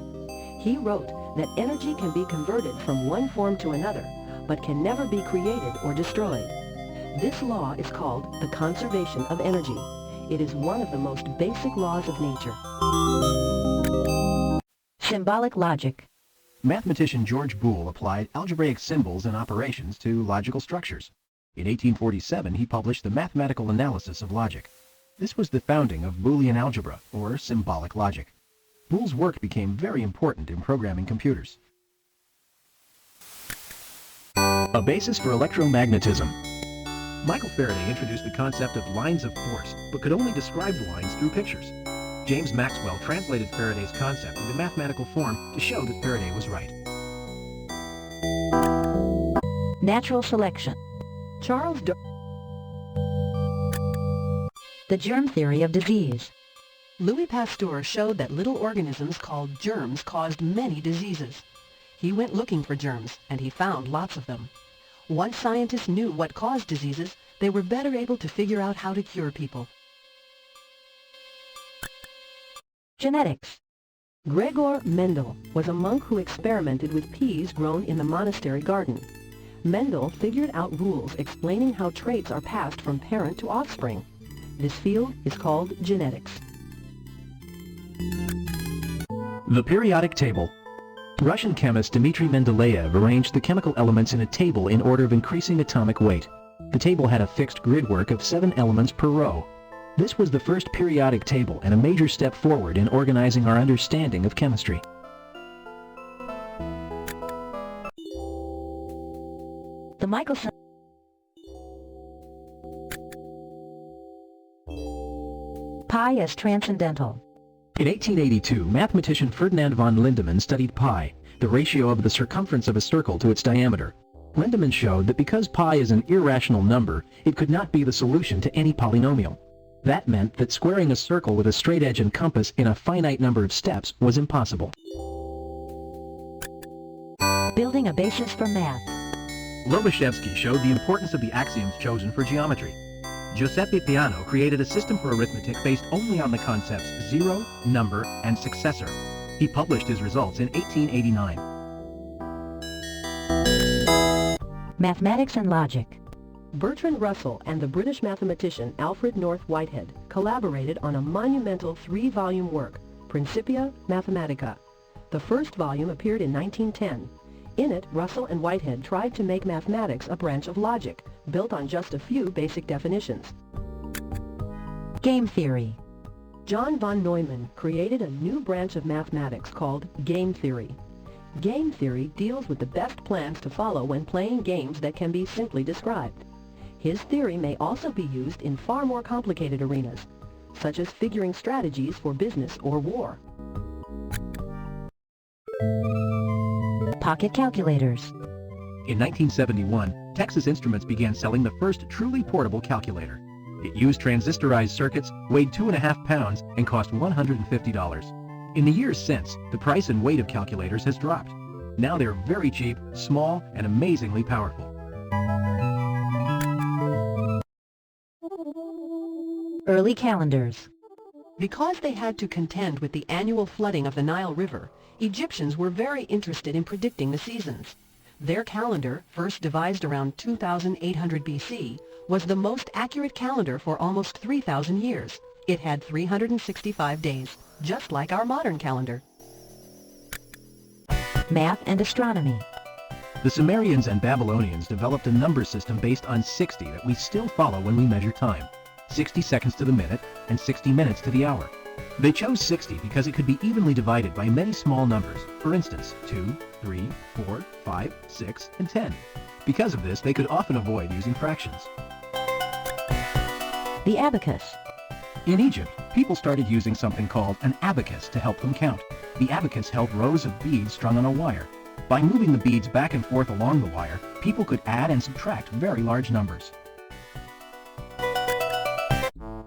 He wrote that energy can be converted from one form to another, but can never be created or destroyed. This law is called the conservation of energy. It is one of the most basic laws of nature. Symbolic logic. Mathematician George Boole applied algebraic symbols and operations to logical structures. In 1847, he published the Mathematical Analysis of Logic. This was the founding of Boolean algebra, or symbolic logic. Boole's work became very important in programming computers. A basis for electromagnetism. Michael Faraday introduced the concept of lines of force, but could only describe the lines through pictures. James Maxwell translated Faraday's concept into mathematical form to show that Faraday was right. Natural selection. Charles Darwin. The germ theory of disease. Louis Pasteur showed that little organisms called germs caused many diseases. He went looking for germs, and he found lots of them. Once scientists knew what caused diseases, they were better able to figure out how to cure people. Genetics. Gregor Mendel was a monk who experimented with peas grown in the monastery garden. Mendel figured out rules explaining how traits are passed from parent to offspring. This field is called genetics. The periodic table. Russian chemist Dmitry Mendeleev arranged the chemical elements in a table in order of increasing atomic weight. The table had a fixed gridwork of 7 elements per row. This was the first periodic table and a major step forward in organizing our understanding of chemistry. The Michelson. Pi as transcendental. In 1882, mathematician Ferdinand von Lindemann studied pi, the ratio of the circumference of a circle to its diameter. Lindemann showed that because pi is an irrational number, it could not be the solution to any polynomial. That meant that squaring a circle with a straight edge and compass in a finite number of steps was impossible. Building a basis for math. Lobachevsky showed the importance of the axioms chosen for geometry. Giuseppe Peano created a system for arithmetic based only on the concepts zero, number, and successor. He published his results in 1889. Mathematics and logic. Bertrand Russell and the British mathematician Alfred North Whitehead collaborated on a monumental 3-volume work, Principia Mathematica. The first volume appeared in 1910. In it, Russell and Whitehead tried to make mathematics a branch of logic, built on just a few basic definitions. Game theory. John von Neumann created a new branch of mathematics called game theory. Game theory deals with the best plans to follow when playing games that can be simply described. His theory may also be used in far more complicated arenas, such as figuring strategies for business or war. Pocket calculators. In 1971, Texas Instruments began selling the first truly portable calculator. It used transistorized circuits, weighed 2.5 pounds, and cost $150. In the years since, the price and weight of calculators has dropped. Now they're very cheap, small, and amazingly powerful. Early calendars. Because they had to contend with the annual flooding of the Nile River, Egyptians were very interested in predicting the seasons. Their calendar, first devised around 2800 BC, was the most accurate calendar for almost 3,000 years. It had 365 days, just like our modern calendar. Math and astronomy. The Sumerians and Babylonians developed a number system based on 60 that we still follow when we measure time. 60 seconds to the minute and 60 minutes to the hour. They chose 60 because it could be evenly divided by many small numbers, for instance, 2, 3, 4, 5, 6, and 10. Because of this, they could often avoid using fractions. The abacus. In Egypt, people started using something called an abacus to help them count. The abacus held rows of beads strung on a wire. By moving the beads back and forth along the wire, people could add and subtract very large numbers.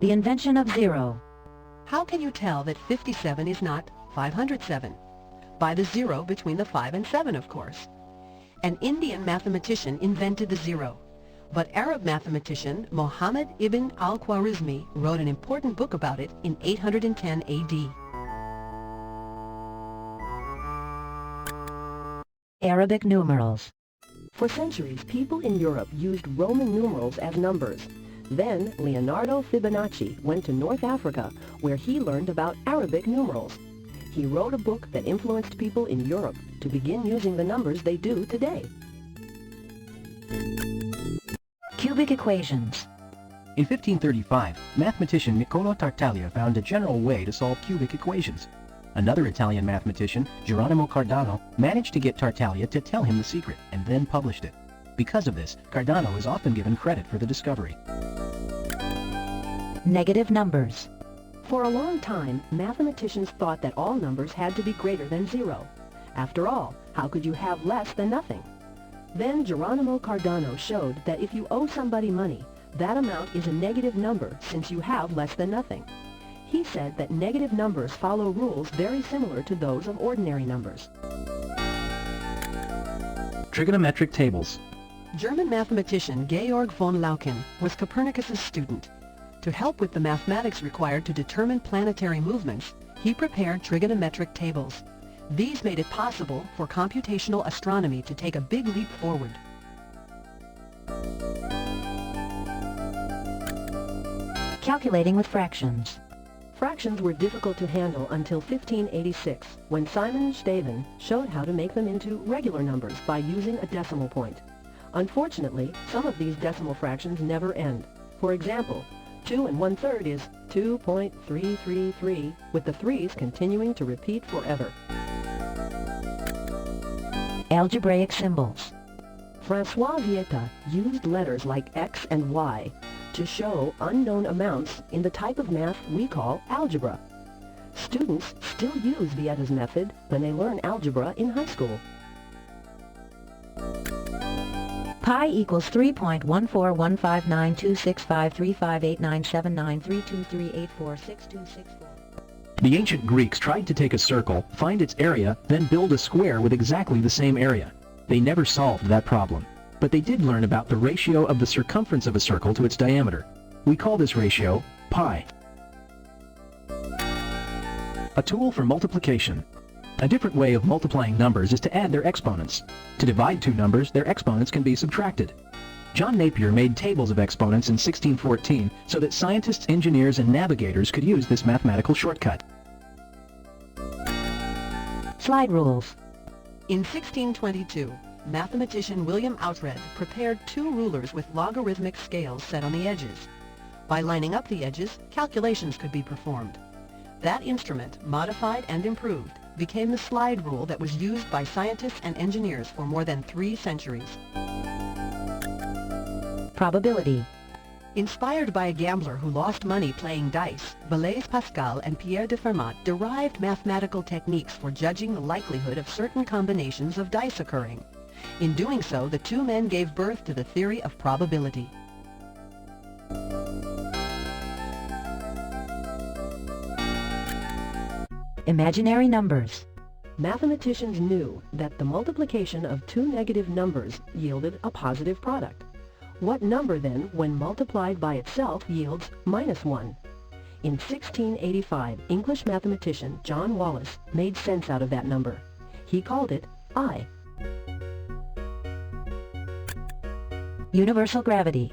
The invention of zero. How can you tell that 57 is not 507? By the zero between the 5 and 7, of course. An Indian mathematician invented the zero, but Arab mathematician Muhammad ibn al-Khwarizmi wrote an important book about it in 810 AD. Arabic numerals. For centuries, people in Europe used Roman numerals as numbers. Then, Leonardo Fibonacci went to North Africa, where he learned about Arabic numerals. He wrote a book that influenced people in Europe to begin using the numbers they do today. Cubic equations. In 1535, mathematician Niccolò Tartaglia found a general way to solve cubic equations. Another Italian mathematician, Geronimo Cardano, managed to get Tartaglia to tell him the secret and then published it. Because of this, Cardano is often given credit for the discovery. Negative numbers. For a long time, mathematicians thought that all numbers had to be greater than zero. After all, how could you have less than nothing? Then Geronimo Cardano showed that if you owe somebody money, that amount is a negative number since you have less than nothing. He said that negative numbers follow rules very similar to those of ordinary numbers. Trigonometric tables. German mathematician Georg von Laucken was Copernicus's student. To help with the mathematics required to determine planetary movements, he prepared trigonometric tables. These made it possible for computational astronomy to take a big leap forward. Calculating with fractions. Fractions were difficult to handle until 1586, when Simon Stevin showed how to make them into regular numbers by using a decimal point. Unfortunately, some of these decimal fractions never end. For example, 2 1/3 is 2.333, with the 3's continuing to repeat forever. Algebraic symbols. François Vieta used letters like X and Y to show unknown amounts in the type of math we call algebra. Students still use Vieta's method when they learn algebra in high school. Pi equals 3.14159265358979323846264. The ancient Greeks tried to take a circle, find its area, then build a square with exactly the same area. They never solved that problem. But they did learn about the ratio of the circumference of a circle to its diameter. We call this ratio pi. A tool for multiplication. A different way of multiplying numbers is to add their exponents. To divide two numbers, their exponents can be subtracted. John Napier made tables of exponents in 1614 so that scientists, engineers, and navigators could use this mathematical shortcut. Slide rules. In 1622, mathematician William Outred prepared two rulers with logarithmic scales set on the edges. By lining up the edges, calculations could be performed. That instrument, modified and improved, became the slide rule that was used by scientists and engineers for more than 3 centuries. Probability. Inspired by a gambler who lost money playing dice, Blaise Pascal and Pierre de Fermat derived mathematical techniques for judging the likelihood of certain combinations of dice occurring. In doing so, the two men gave birth to the theory of probability. Imaginary numbers. Mathematicians knew that the multiplication of two negative numbers yielded a positive product. What number then, when multiplied by itself, yields -1? In 1685, English mathematician John Wallis made sense out of that number. He called it I. Universal gravity.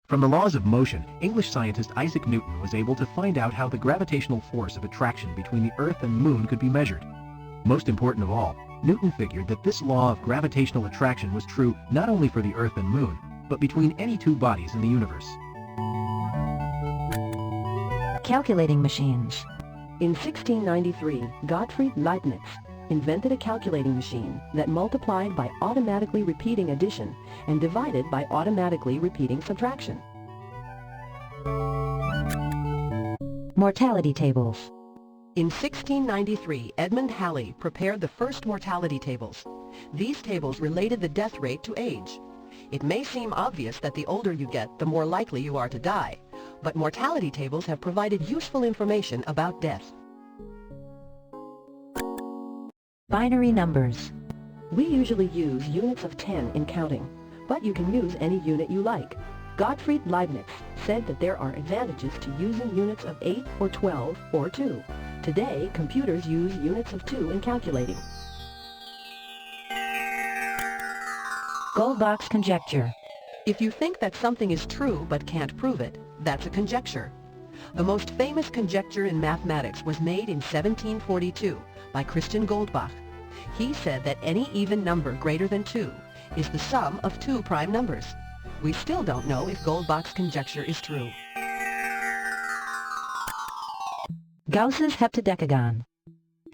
From the laws of motion, English scientist Isaac Newton was able to find out how the gravitational force of attraction between the Earth and Moon could be measured. Most important of all, Newton figured that this law of gravitational attraction was true not only for the Earth and Moon, but between any two bodies in the universe. Calculating machines. In 1693, Gottfried Leibniz invented a calculating machine that multiplied by automatically repeating addition and divided by automatically repeating subtraction. Mortality tables. In 1693, Edmund Halley prepared the first mortality tables. These tables related the death rate to age. It may seem obvious that the older you get, the more likely you are to die, but mortality tables have provided useful information about death. Binary numbers. We usually use units of 10 in counting, but you can use any unit you like. Gottfried Leibniz said that there are advantages to using units of 8 or 12 or 2. Today, computers use units of 2 in calculating. Goldbach's conjecture. If you think that something is true but can't prove it, that's a conjecture. The most famous conjecture in mathematics was made in 1742 by Christian Goldbach. He said that any even number greater than 2 is the sum of 2 prime numbers. We still don't know if Goldbach's conjecture is true. Gauss's heptadecagon.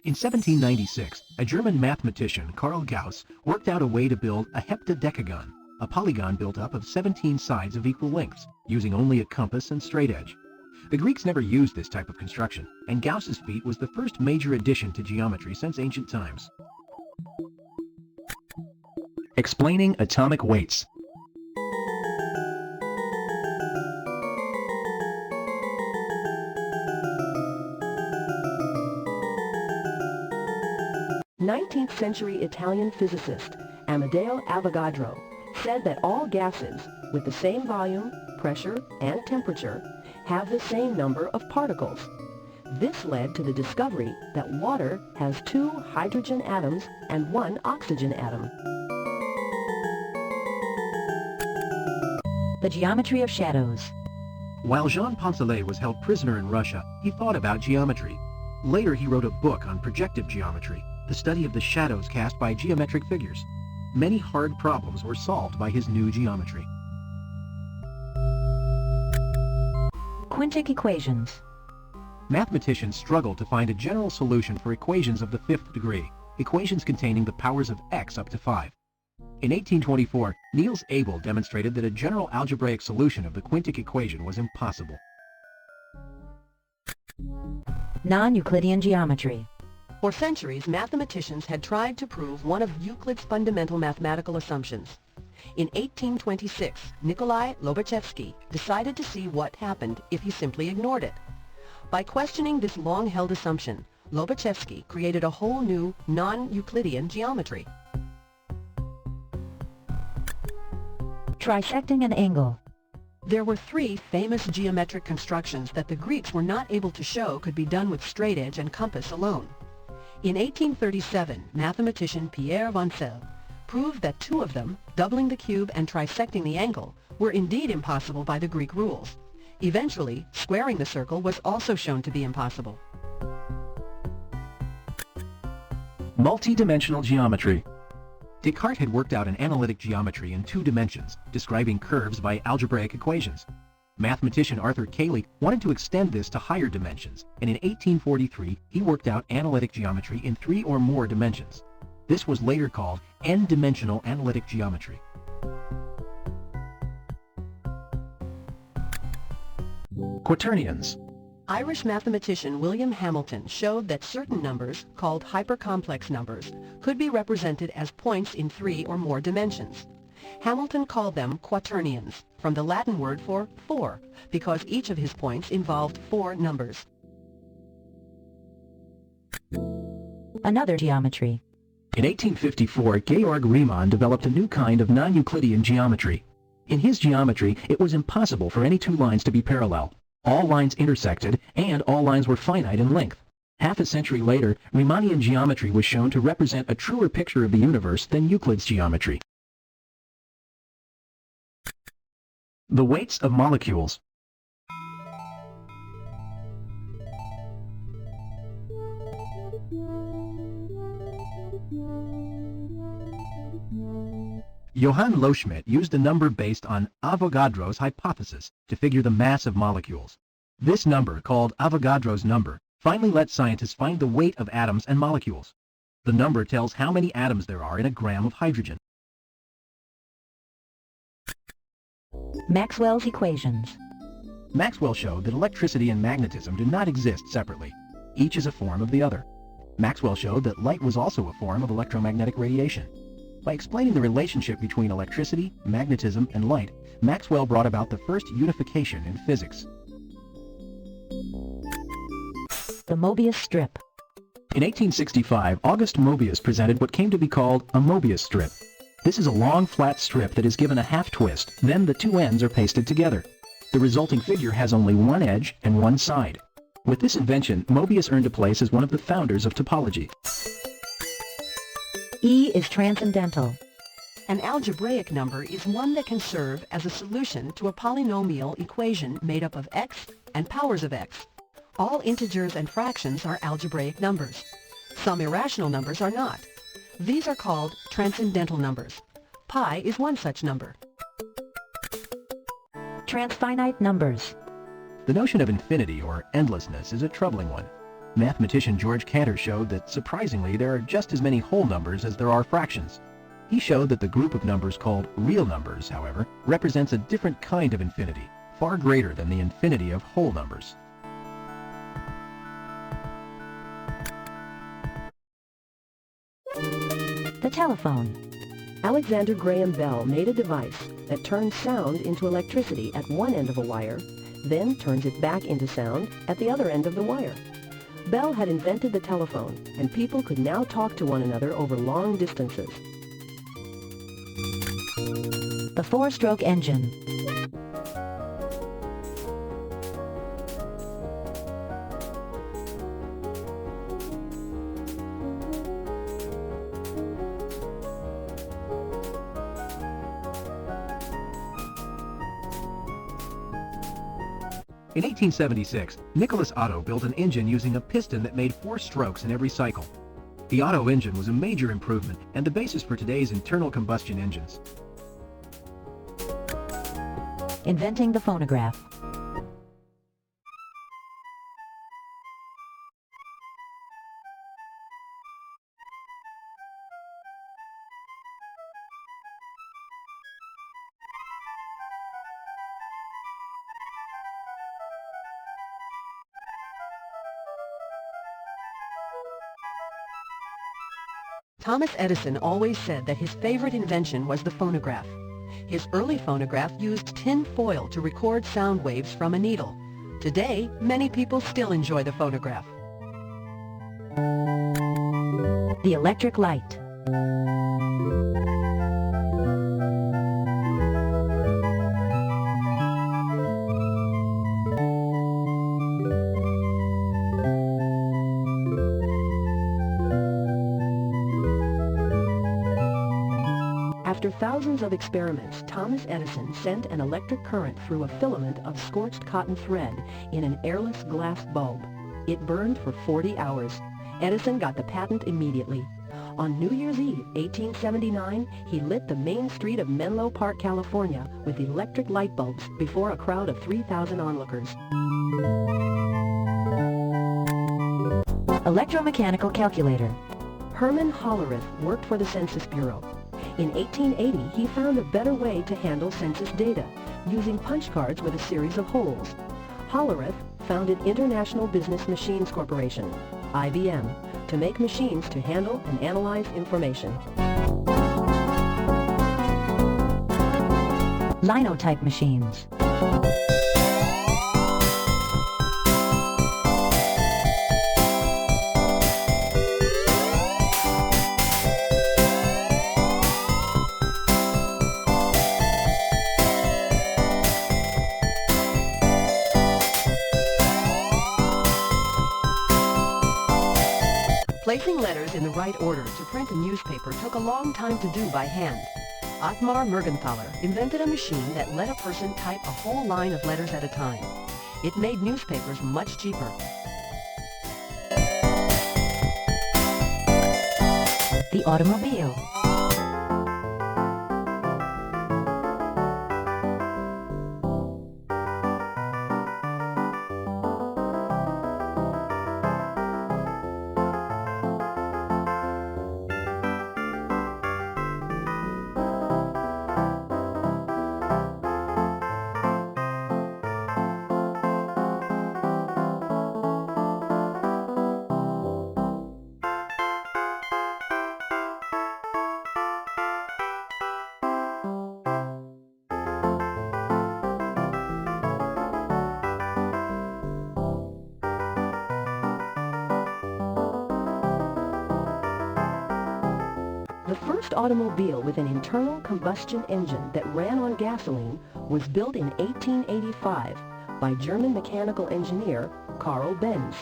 In 1796, a German mathematician, Karl Gauss, worked out a way to build a heptadecagon, a polygon built up of 17 sides of equal lengths, using only a compass and straight edge. The Greeks never used this type of construction, and Gauss's feat was the first major addition to geometry since ancient times. Explaining atomic weights. Nineteenth-century Italian physicist Amedeo Avogadro said that all gases with the same volume, pressure, and temperature have the same number of particles. This led to the discovery that water has 2 hydrogen atoms and 1 oxygen atom. The geometry of shadows. While Jean Poncelet was held prisoner in Russia, he thought about geometry. Later he wrote a book on projective geometry, the study of the shadows cast by geometric figures. many hard problems were solved by his new geometry. Quintic equations. Mathematicians struggled to find a general solution for equations of the fifth degree, equations containing the powers of x up to 5. In 1824, Niels Abel demonstrated that a general algebraic solution of the quintic equation was impossible. Non-Euclidean geometry. For centuries, mathematicians had tried to prove one of Euclid's fundamental mathematical assumptions. In 1826, Nikolai Lobachevsky decided to see what happened if he simply ignored it. By questioning this long-held assumption, Lobachevsky created a whole new non-Euclidean geometry. Trisecting an angle. There were three famous geometric constructions that the Greeks were not able to show could be done with straightedge and compass alone. In 1837, mathematician Pierre Vancel proved that two of them, doubling the cube and trisecting the angle, were indeed impossible by the Greek rules. Eventually, squaring the circle was also shown to be impossible. Multi-dimensional geometry. Descartes had worked out an analytic geometry in 2 dimensions, describing curves by algebraic equations. Mathematician Arthur Cayley wanted to extend this to higher dimensions, and in 1843 he worked out analytic geometry in 3 or more dimensions. This was later called n-dimensional analytic geometry. Quaternions. Irish mathematician William Hamilton showed that certain numbers, called hypercomplex numbers, could be represented as points in 3 or more dimensions. Hamilton called them quaternions, from the Latin word for 4, because each of his points involved 4 numbers. Another geometry. In 1854, Georg Riemann developed a new kind of non-Euclidean geometry. In his geometry, it was impossible for any 2 lines to be parallel. All lines intersected, and all lines were finite in length. Half a century later, Riemannian geometry was shown to represent a truer picture of the universe than Euclid's geometry. The weights of molecules. Johann Loschmidt used a number based on Avogadro's hypothesis to figure the mass of molecules. This number, called Avogadro's number, finally let scientists find the weight of atoms and molecules. The number tells how many atoms there are in a gram of hydrogen. Maxwell's equations. Maxwell showed that electricity and magnetism do not exist separately. Each is a form of the other. Maxwell showed that light was also a form of electromagnetic radiation. By explaining the relationship between electricity, magnetism, and light, Maxwell brought about the first unification in physics. The Mobius strip. In 1865, August Mobius presented what came to be called a Mobius strip. This is a long, flat strip that is given a half twist, then the 2 ends are pasted together. The resulting figure has only 1 edge and 1 side. With this invention, Mobius earned a place as one of the founders of topology. E is transcendental. An algebraic number is one that can serve as a solution to a polynomial equation made up of x and powers of x. All integers and fractions are algebraic numbers. Some irrational numbers are not. These are called transcendental numbers. Pi is one such number. Transfinite numbers. The notion of infinity or endlessness is a troubling one. Mathematician George Cantor showed that, surprisingly, there are just as many whole numbers as there are fractions. He showed that the group of numbers called real numbers, however, represents a different kind of infinity, far greater than the infinity of whole numbers. The telephone. Alexander Graham Bell made a device that turns sound into electricity at one end of a wire, then turns it back into sound at the other end of the wire. Bell had invented the telephone, and people could now talk to one another over long distances. The 4-stroke engine. In 1876, Nicholas Otto built an engine using a piston that made 4 strokes in every cycle. The Otto engine was a major improvement and the basis for today's internal combustion engines. Inventing the phonograph. Thomas Edison always said that his favorite invention was the phonograph. His early phonograph used tin foil to record sound waves from a needle. Today, many people still enjoy the phonograph. The electric light. After thousands of experiments, Thomas Edison sent an electric current through a filament of scorched cotton thread in an airless glass bulb. It burned for 40 hours. Edison got the patent immediately. On New Year's Eve, 1879, he lit the main street of Menlo Park, California, with electric light bulbs before a crowd of 3,000 onlookers. Electromechanical calculator. Herman Hollerith worked for the Census Bureau. In 1880, he found a better way to handle census data, using punch cards with a series of holes. Hollerith founded International Business Machines Corporation, IBM, to make machines to handle and analyze information. Linotype machines. Placing letters in the right order to print a newspaper took a long time to do by hand. Otmar Mergenthaler invented a machine that let a person type a whole line of letters at a time. It made newspapers much cheaper. The automobile. The first automobile with an internal combustion engine that ran on gasoline was built in 1885 by German mechanical engineer Karl Benz.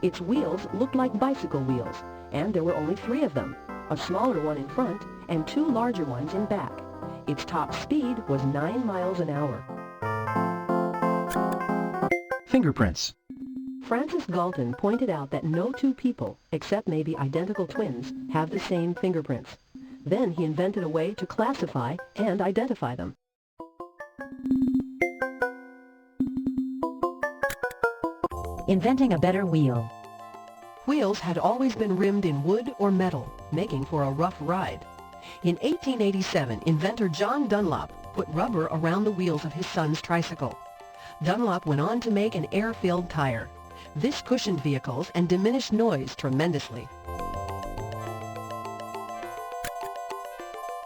Its wheels looked like bicycle wheels, and there were only 3 of them, a smaller one in front and 2 larger ones in back. Its top speed was 9 miles an hour. Fingerprints. Francis Galton pointed out that no 2 people, except maybe identical twins, have the same fingerprints. Then he invented a way to classify and identify them. Inventing a better wheel. Wheels had always been rimmed in wood or metal, making for a rough ride. In 1887, inventor John Dunlop put rubber around the wheels of his son's tricycle. Dunlop went on to make an air-filled tire. This cushioned vehicles and diminished noise tremendously.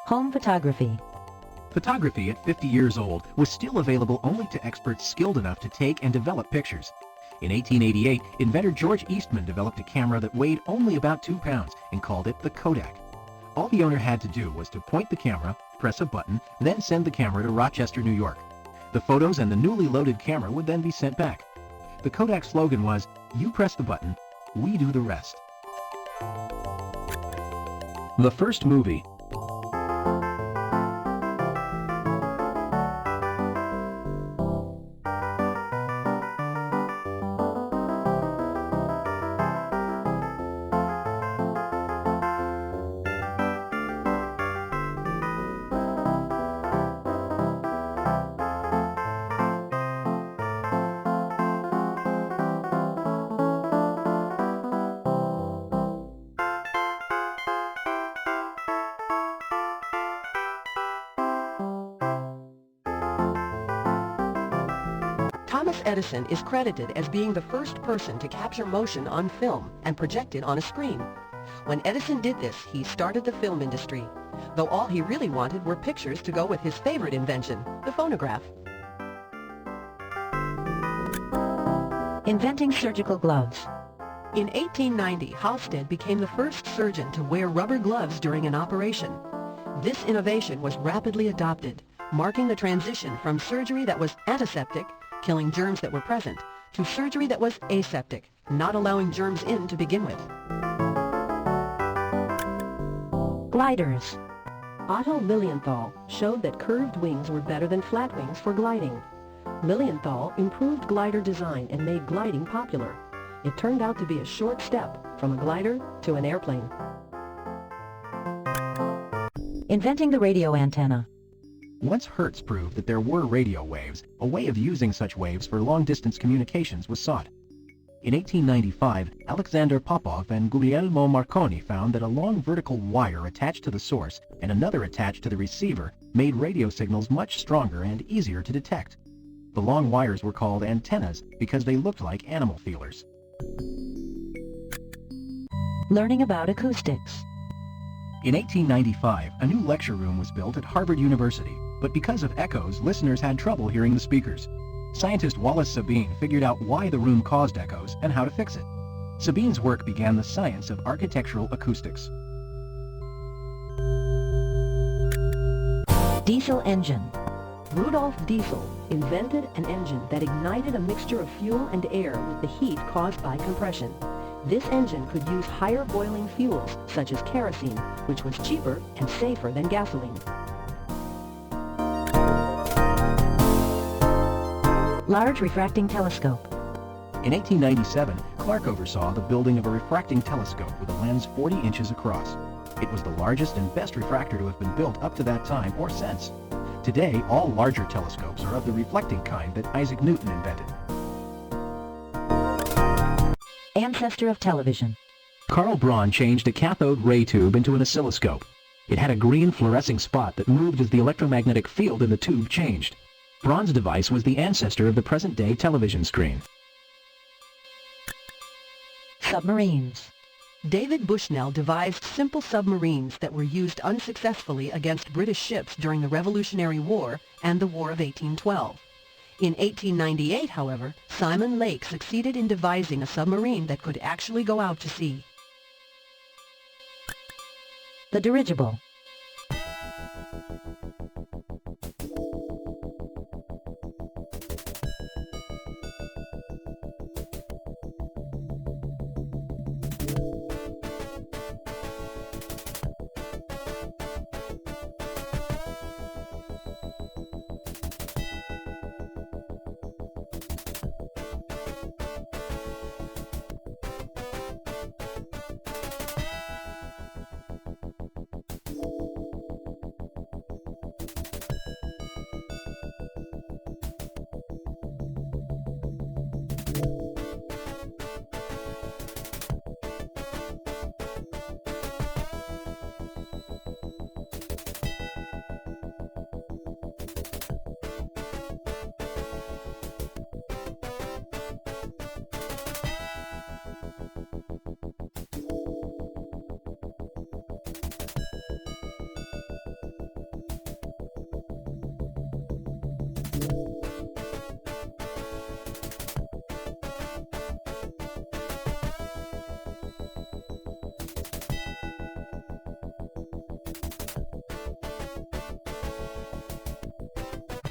Home photography. Photography at 50 years old was still available only to experts skilled enough to take and develop pictures. In 1888, inventor George Eastman developed a camera that weighed only about 2 pounds and called it the Kodak. All the owner had to do was to point the camera, press a button, then send the camera to Rochester, New York. The photos and the newly loaded camera would then be sent back. The Kodak slogan was, "You press the button, we do the rest." The first movie. Thomas Edison is credited as being the first person to capture motion on film and project it on a screen. When Edison did this, he started the film industry, though all he really wanted were pictures to go with his favorite invention, the phonograph. Inventing surgical gloves. In 1890, Halsted became the first surgeon to wear rubber gloves during an operation. This innovation was rapidly adopted, marking the transition from surgery that was antiseptic, killing germs that were present, to surgery that was aseptic, not allowing germs in to begin with. Gliders. Otto Lilienthal showed that curved wings were better than flat wings for gliding. Lilienthal improved glider design and made gliding popular. It turned out to be a short step from a glider to an airplane. Inventing the radio antenna. Once Hertz proved that there were radio waves, a way of using such waves for long-distance communications was sought. In 1895, Alexander Popov and Guglielmo Marconi found that a long vertical wire attached to the source and another attached to the receiver made radio signals much stronger and easier to detect. The long wires were called antennas because they looked like animal feelers. Learning about acoustics. In 1895, a new lecture room was built at Harvard University, but because of echoes, listeners had trouble hearing the speakers. Scientist Wallace Sabine figured out why the room caused echoes and how to fix it. Sabine's work began the science of architectural acoustics. Diesel engine. Rudolf Diesel invented an engine that ignited a mixture of fuel and air with the heat caused by compression. This engine could use higher boiling fuels, such as kerosene, which was cheaper and safer than gasoline. Large refracting telescope. In 1897, Clark oversaw the building of a refracting telescope with a lens 40 inches across. It was the largest and best refractor to have been built up to that time or since. Today, all larger telescopes are of the reflecting kind that Isaac Newton invented. Ancestor of television. Carl Braun changed a cathode ray tube into an oscilloscope. It had a green fluorescing spot that moved as the electromagnetic field in the tube changed. Braun's device was the ancestor of the present-day television screen. Submarines. David Bushnell devised simple submarines that were used unsuccessfully against British ships during the Revolutionary War and the War of 1812. In 1898, however, Simon Lake succeeded in devising a submarine that could actually go out to sea. The dirigible.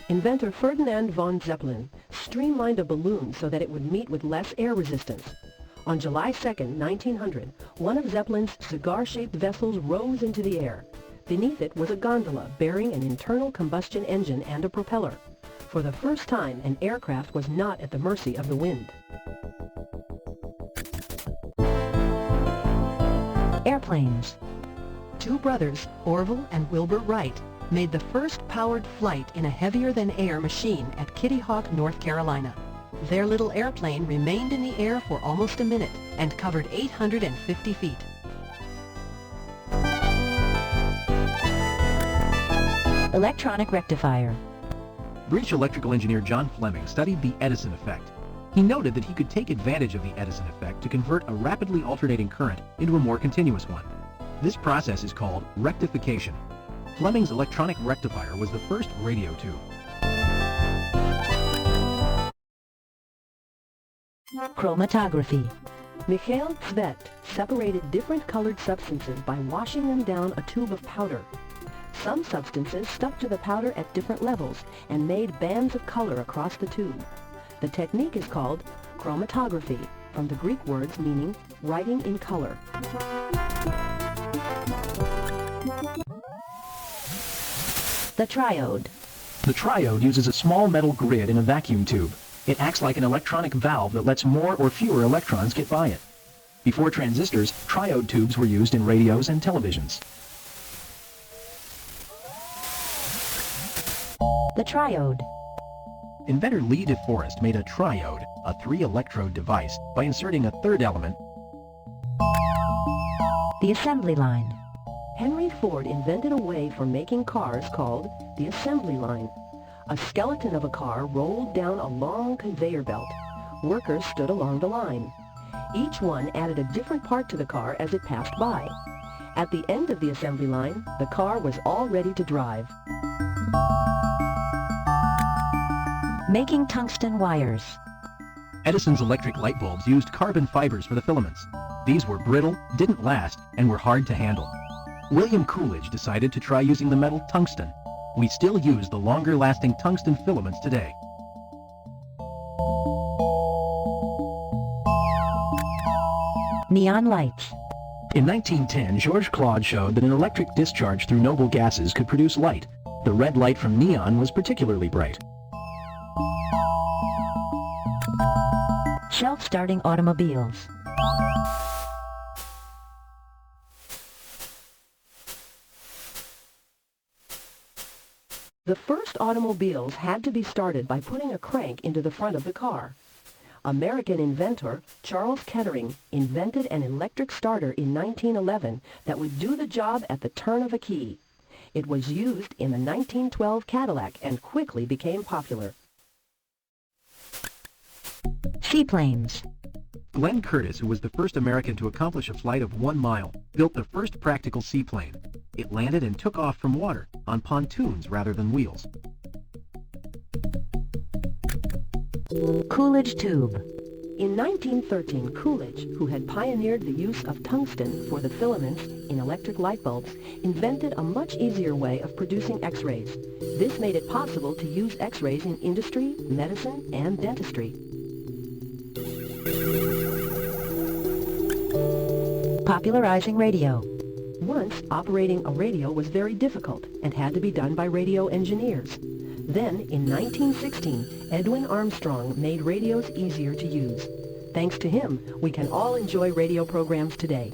Inventor Ferdinand von Zeppelin streamlined a balloon so that it would meet with less air resistance. On July 2, 1900, one of Zeppelin's cigar-shaped vessels rose into the air. Beneath it was a gondola bearing an internal combustion engine and a propeller. For the first time, an aircraft was not at the mercy of the wind. Airplanes. Two brothers, Orville and Wilbur Wright, made the first powered flight in a heavier-than-air machine at Kitty Hawk, North Carolina. Their little airplane remained in the air for almost a minute and covered 850 feet. Electronic rectifier. British electrical engineer John Fleming studied the Edison effect. He noted that he could take advantage of the Edison effect to convert a rapidly alternating current into a more continuous one. This process is called rectification. Fleming's electronic rectifier was the first radio tube. Chromatography. Mikhail Tsvet separated different colored substances by washing them down a tube of powder. Some substances stuck to the powder at different levels and made bands of color across the tube. The technique is called chromatography, from the Greek words meaning writing in color. The triode. The triode uses a small metal grid in a vacuum tube. It acts like an electronic valve that lets more or fewer electrons get by it. Before transistors, triode tubes were used in radios and televisions. The triode. Inventor Lee De Forest made a triode, a 3-electrode device, by inserting a third element. The assembly line. Henry Ford invented a way for making cars called the assembly line. A skeleton of a car rolled down a long conveyor belt. Workers stood along the line. Each one added a different part to the car as it passed by. At the end of the assembly line, the car was all ready to drive. Making tungsten wires. Edison's electric light bulbs used carbon fibers for the filaments. These were brittle, didn't last, and were hard to handle. William Coolidge decided to try using the metal tungsten. We still use the longer-lasting tungsten filaments today. Neon lights. In 1910, Georges Claude showed that an electric discharge through noble gases could produce light. The red light from neon was particularly bright. Self-starting automobiles. The first automobiles had to be started by putting a crank into the front of the car. American inventor Charles Kettering invented an electric starter in 1911 that would do the job at the turn of a key. It was used in the 1912 Cadillac and quickly became popular. Seaplanes. Glenn Curtiss, who was the first American to accomplish a flight of 1 mile, built the first practical seaplane. It landed and took off from water, on pontoons rather than wheels. Coolidge tube. In 1913, Coolidge, who had pioneered the use of tungsten for the filaments in electric light bulbs, invented a much easier way of producing X-rays. This made it possible to use X-rays in industry, medicine, and dentistry. Popularizing radio. Once, operating a radio was very difficult and had to be done by radio engineers. Then, in 1916, Edwin Armstrong made radios easier to use. Thanks to him, we can all enjoy radio programs today.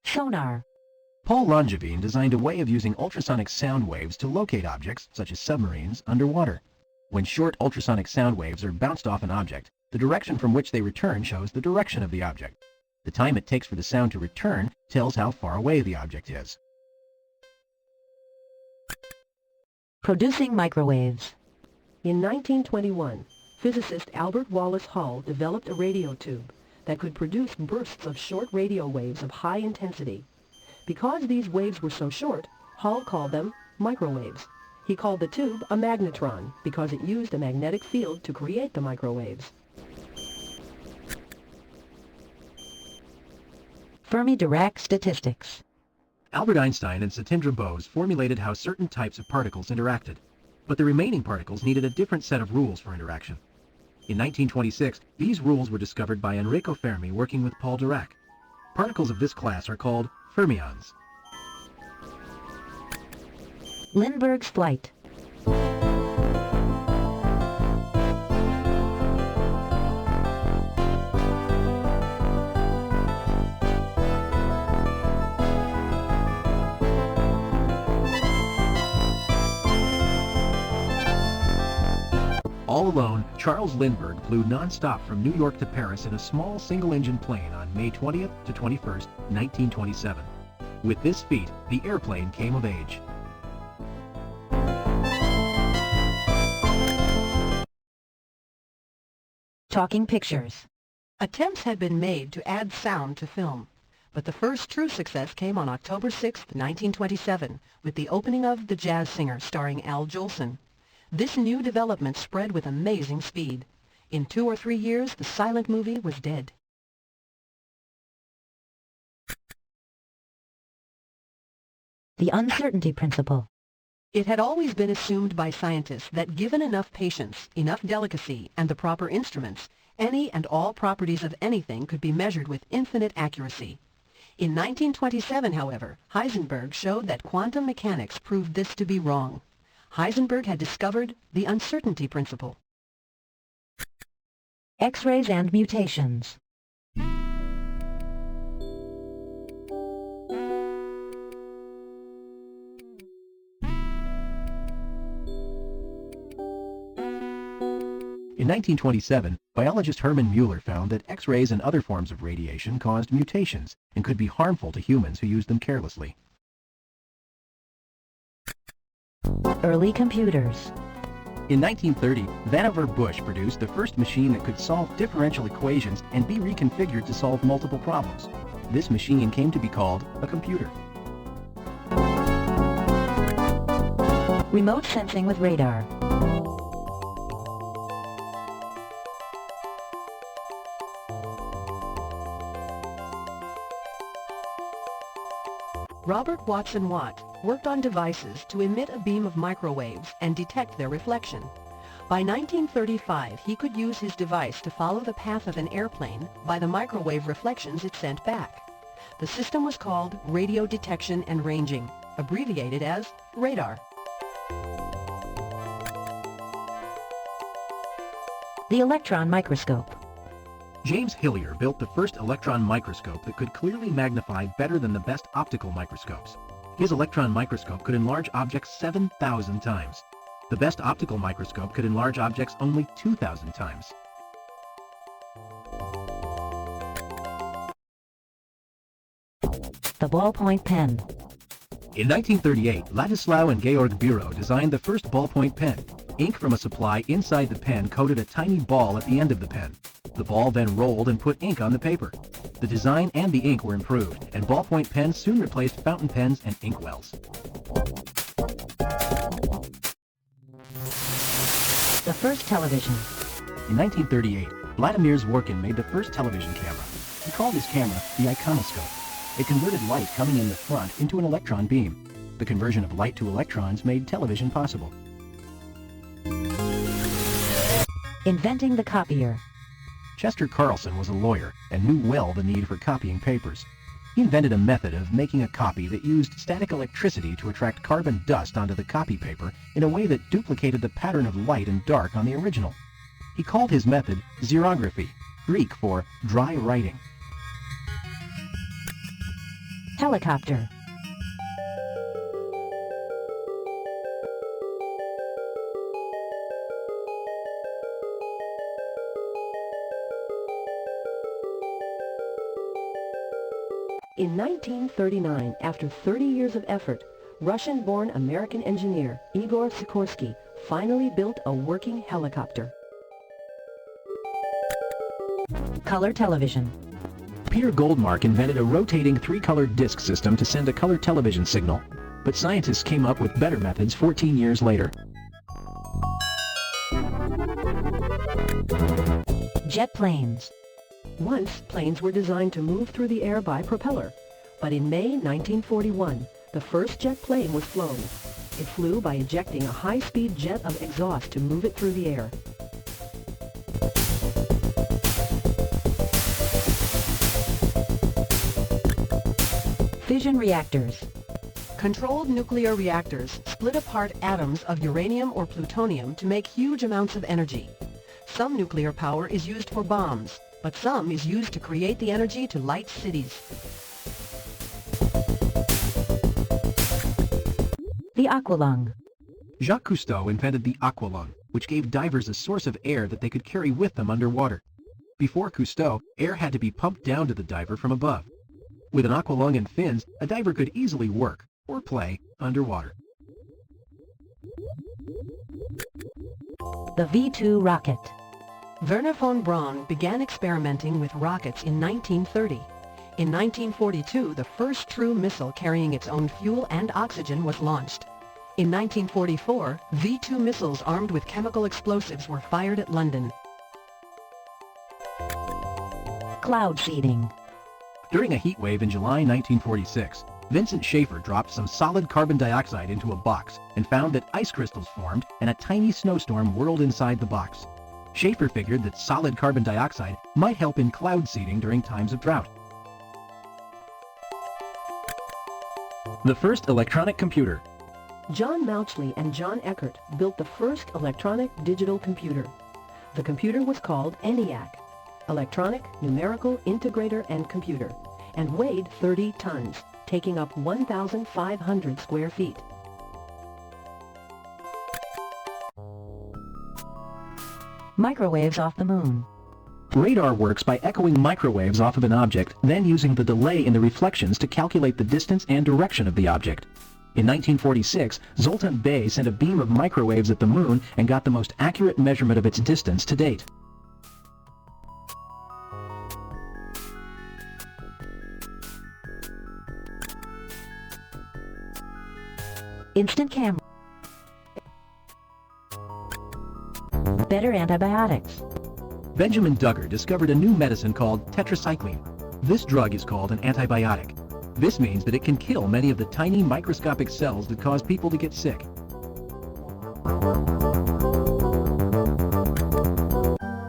Sonar. Paul Langevin designed a way of using ultrasonic sound waves to locate objects, such as submarines, underwater. When short ultrasonic sound waves are bounced off an object, the direction from which they return shows the direction of the object. The time it takes for the sound to return tells how far away the object is. Producing microwaves. In 1921, physicist Albert Wallace Hall developed a radio tube that could produce bursts of short radio waves of high intensity. Because these waves were so short, Hall called them microwaves. He called the tube a magnetron because it used a magnetic field to create the microwaves. Fermi-Dirac statistics. Albert Einstein and Satyendra Bose formulated how certain types of particles interacted, but the remaining particles needed a different set of rules for interaction. In 1926, these rules were discovered by Enrico Fermi working with Paul Dirac. Particles of this class are called fermions. Lindbergh's flight. All alone, Charles Lindbergh flew non-stop from New York to Paris in a small single-engine plane on May 20th to 21st, 1927. With this feat, the airplane came of age. Talking pictures. Attempts had been made to add sound to film, but the first true success came on October 6, 1927, with the opening of The Jazz Singer starring Al Jolson. This new development spread with amazing speed. In 2 or 3 years, the silent movie was dead. The uncertainty principle. It had always been assumed by scientists that given enough patience, enough delicacy, and the proper instruments, any and all properties of anything could be measured with infinite accuracy. In 1927, however, Heisenberg showed that quantum mechanics proved this to be wrong. Heisenberg had discovered the uncertainty principle. X-rays and mutations. In 1927, biologist Hermann Mueller found that X-rays and other forms of radiation caused mutations and could be harmful to humans who used them carelessly. Early computers. In 1930, Vannevar Bush produced the first machine that could solve differential equations and be reconfigured to solve multiple problems. This machine came to be called a computer. Remote sensing with radar. Robert Watson Watt worked on devices to emit a beam of microwaves and detect their reflection. By 1935, he could use his device to follow the path of an airplane by the microwave reflections it sent back. The system was called radio detection and ranging, abbreviated as radar. The electron microscope. James Hillier built the first electron microscope that could clearly magnify better than the best optical microscopes. His electron microscope could enlarge objects 7,000 times. The best optical microscope could enlarge objects only 2,000 times. The ballpoint pen. In 1938, Ladislao and Georg Biro designed the first ballpoint pen. Ink from a supply inside the pen coated a tiny ball at the end of the pen. The ball then rolled and put ink on the paper. The design and the ink were improved, and ballpoint pens soon replaced fountain pens and inkwells. The first television. In 1938, Vladimir Zworykin made the first television camera. He called his camera the iconoscope. It converted light coming in the front into an electron beam. The conversion of light to electrons made television possible. Inventing the copier. Chester Carlson was a lawyer and knew well the need for copying papers. He invented a method of making a copy that used static electricity to attract carbon dust onto the copy paper in a way that duplicated the pattern of light and dark on the original. He called his method xerography, Greek for dry writing. Helicopter. In 1939, after 30 years of effort, Russian-born American engineer Igor Sikorsky finally built a working helicopter. Color television. Peter Goldmark invented a rotating 3-color disc system to send a color television signal, but scientists came up with better methods 14 years later. Jet planes. Once, planes were designed to move through the air by propeller, but in May 1941, the first jet plane was flown. It flew by ejecting a high-speed jet of exhaust to move it through the air. Fission reactors. Controlled nuclear reactors split apart atoms of uranium or plutonium to make huge amounts of energy. Some nuclear power is used for bombs, but some is used to create the energy to light cities. The aqualung. Jacques Cousteau invented the aqualung, which gave divers a source of air that they could carry with them underwater. Before Cousteau, air had to be pumped down to the diver from above. With an aqualung and fins, a diver could easily work, or play, underwater. The V-2 rocket. Werner von Braun began experimenting with rockets in 1930. In 1942, the first true missile carrying its own fuel and oxygen was launched. In 1944, V-2 missiles armed with chemical explosives were fired at London. Cloud seeding. During a heat wave in July 1946, Vincent Schaefer dropped some solid carbon dioxide into a box and found that ice crystals formed and a tiny snowstorm whirled inside the box. Schaefer figured that solid carbon dioxide might help in cloud seeding during times of drought. The first electronic computer. John Mauchly and John Eckert built the first electronic digital computer. The computer was called ENIAC, Electronic Numerical Integrator and Computer, and weighed 30 tons, taking up 1,500 square feet. Microwaves off the moon. Radar works by echoing microwaves off of an object, then using the delay in the reflections to calculate the distance and direction of the object. In 1946, Zoltan Bey sent a beam of microwaves at the moon and got the most accurate measurement of its distance to date. Instant camera. Better antibiotics. Benjamin Duggar discovered a new medicine called tetracycline. This drug is called an antibiotic. This means that it can kill many of the tiny microscopic cells that cause people to get sick.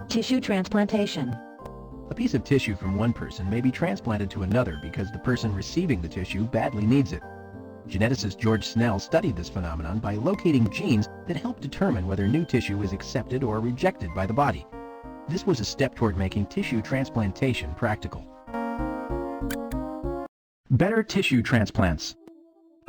Tissue transplantation. A piece of tissue from one person may be transplanted to another because the person receiving the tissue badly needs it. Geneticist George Snell studied this phenomenon by locating genes that help determine whether new tissue is accepted or rejected by the body. This was a step toward making tissue transplantation practical. Better tissue transplants.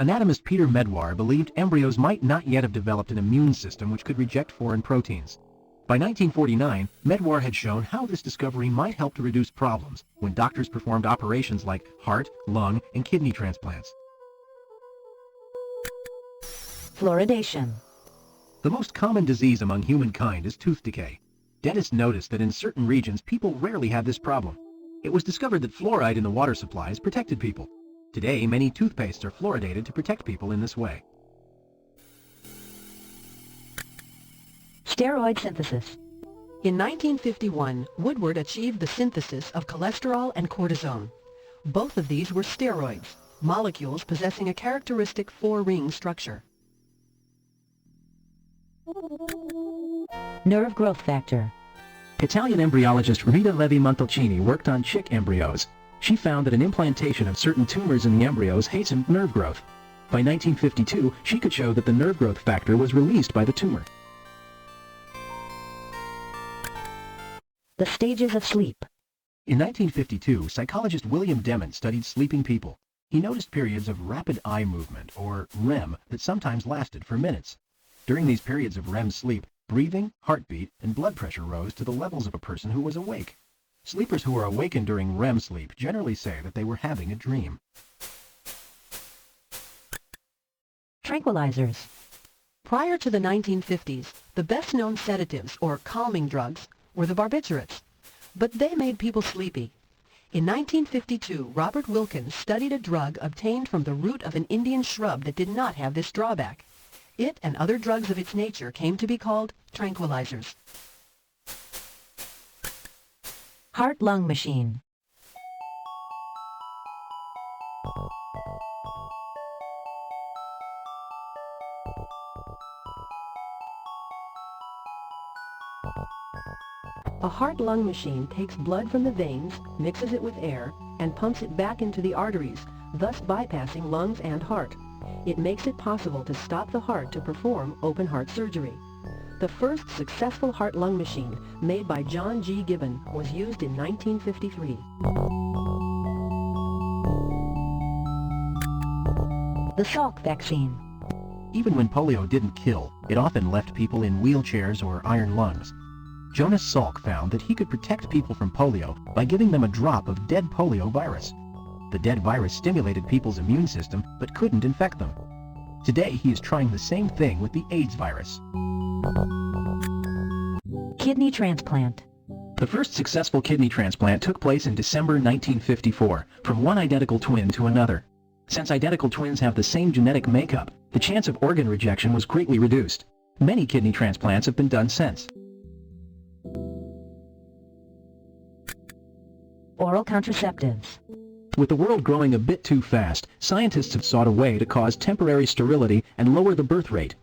Anatomist Peter Medwar believed embryos might not yet have developed an immune system which could reject foreign proteins. By 1949, Medwar had shown how this discovery might help to reduce problems when doctors performed operations like heart, lung, and kidney transplants. Fluoridation. The most common disease among humankind is tooth decay. Dentists noticed that in certain regions people rarely have this problem. It was discovered that fluoride in the water supplies protected people. Today, many toothpastes are fluoridated to protect people in this way. Steroid synthesis. In 1951, Woodward achieved the synthesis of cholesterol and cortisone. Both of these were steroids, molecules possessing a characteristic four-ring structure. Nerve growth factor. Italian embryologist Rita Levi-Montalcini worked on chick embryos. She found that an implantation of certain tumors in the embryos hastened nerve growth. By 1952, she could show that the nerve growth factor was released by the tumor. The stages of sleep. In 1952, psychologist William Dement studied sleeping people. He noticed periods of rapid eye movement, or REM, that sometimes lasted for minutes. During these periods of REM sleep, breathing, heartbeat, and blood pressure rose to the levels of a person who was awake. Sleepers who are awakened during REM sleep generally say that they were having a dream. Tranquilizers. Prior to the 1950s, the best-known sedatives, or calming drugs, were the barbiturates. But they made people sleepy. In 1952, Robert Wilkins studied a drug obtained from the root of an Indian shrub that did not have this drawback. It and other drugs of its nature came to be called tranquilizers. Heart-lung machine. A heart-lung machine takes blood from the veins, mixes it with air, and pumps it back into the arteries, thus bypassing lungs and heart. It makes it possible to stop the heart to perform open-heart surgery. The first successful heart-lung machine, made by John G. Gibbon, was used in 1953. The Salk vaccine. Even when polio didn't kill, it often left people in wheelchairs or iron lungs. Jonas Salk found that he could protect people from polio by giving them a drop of dead polio virus. The dead virus stimulated people's immune system but couldn't infect them. Today he is trying the same thing with the AIDS virus. Kidney transplant. The first successful kidney transplant took place in December 1954, from one identical twin to another. Since identical twins have the same genetic makeup, the chance of organ rejection was greatly reduced. Many kidney transplants have been done since. Oral contraceptives. With the world growing a bit too fast, scientists have sought a way to cause temporary sterility and lower the birth rate.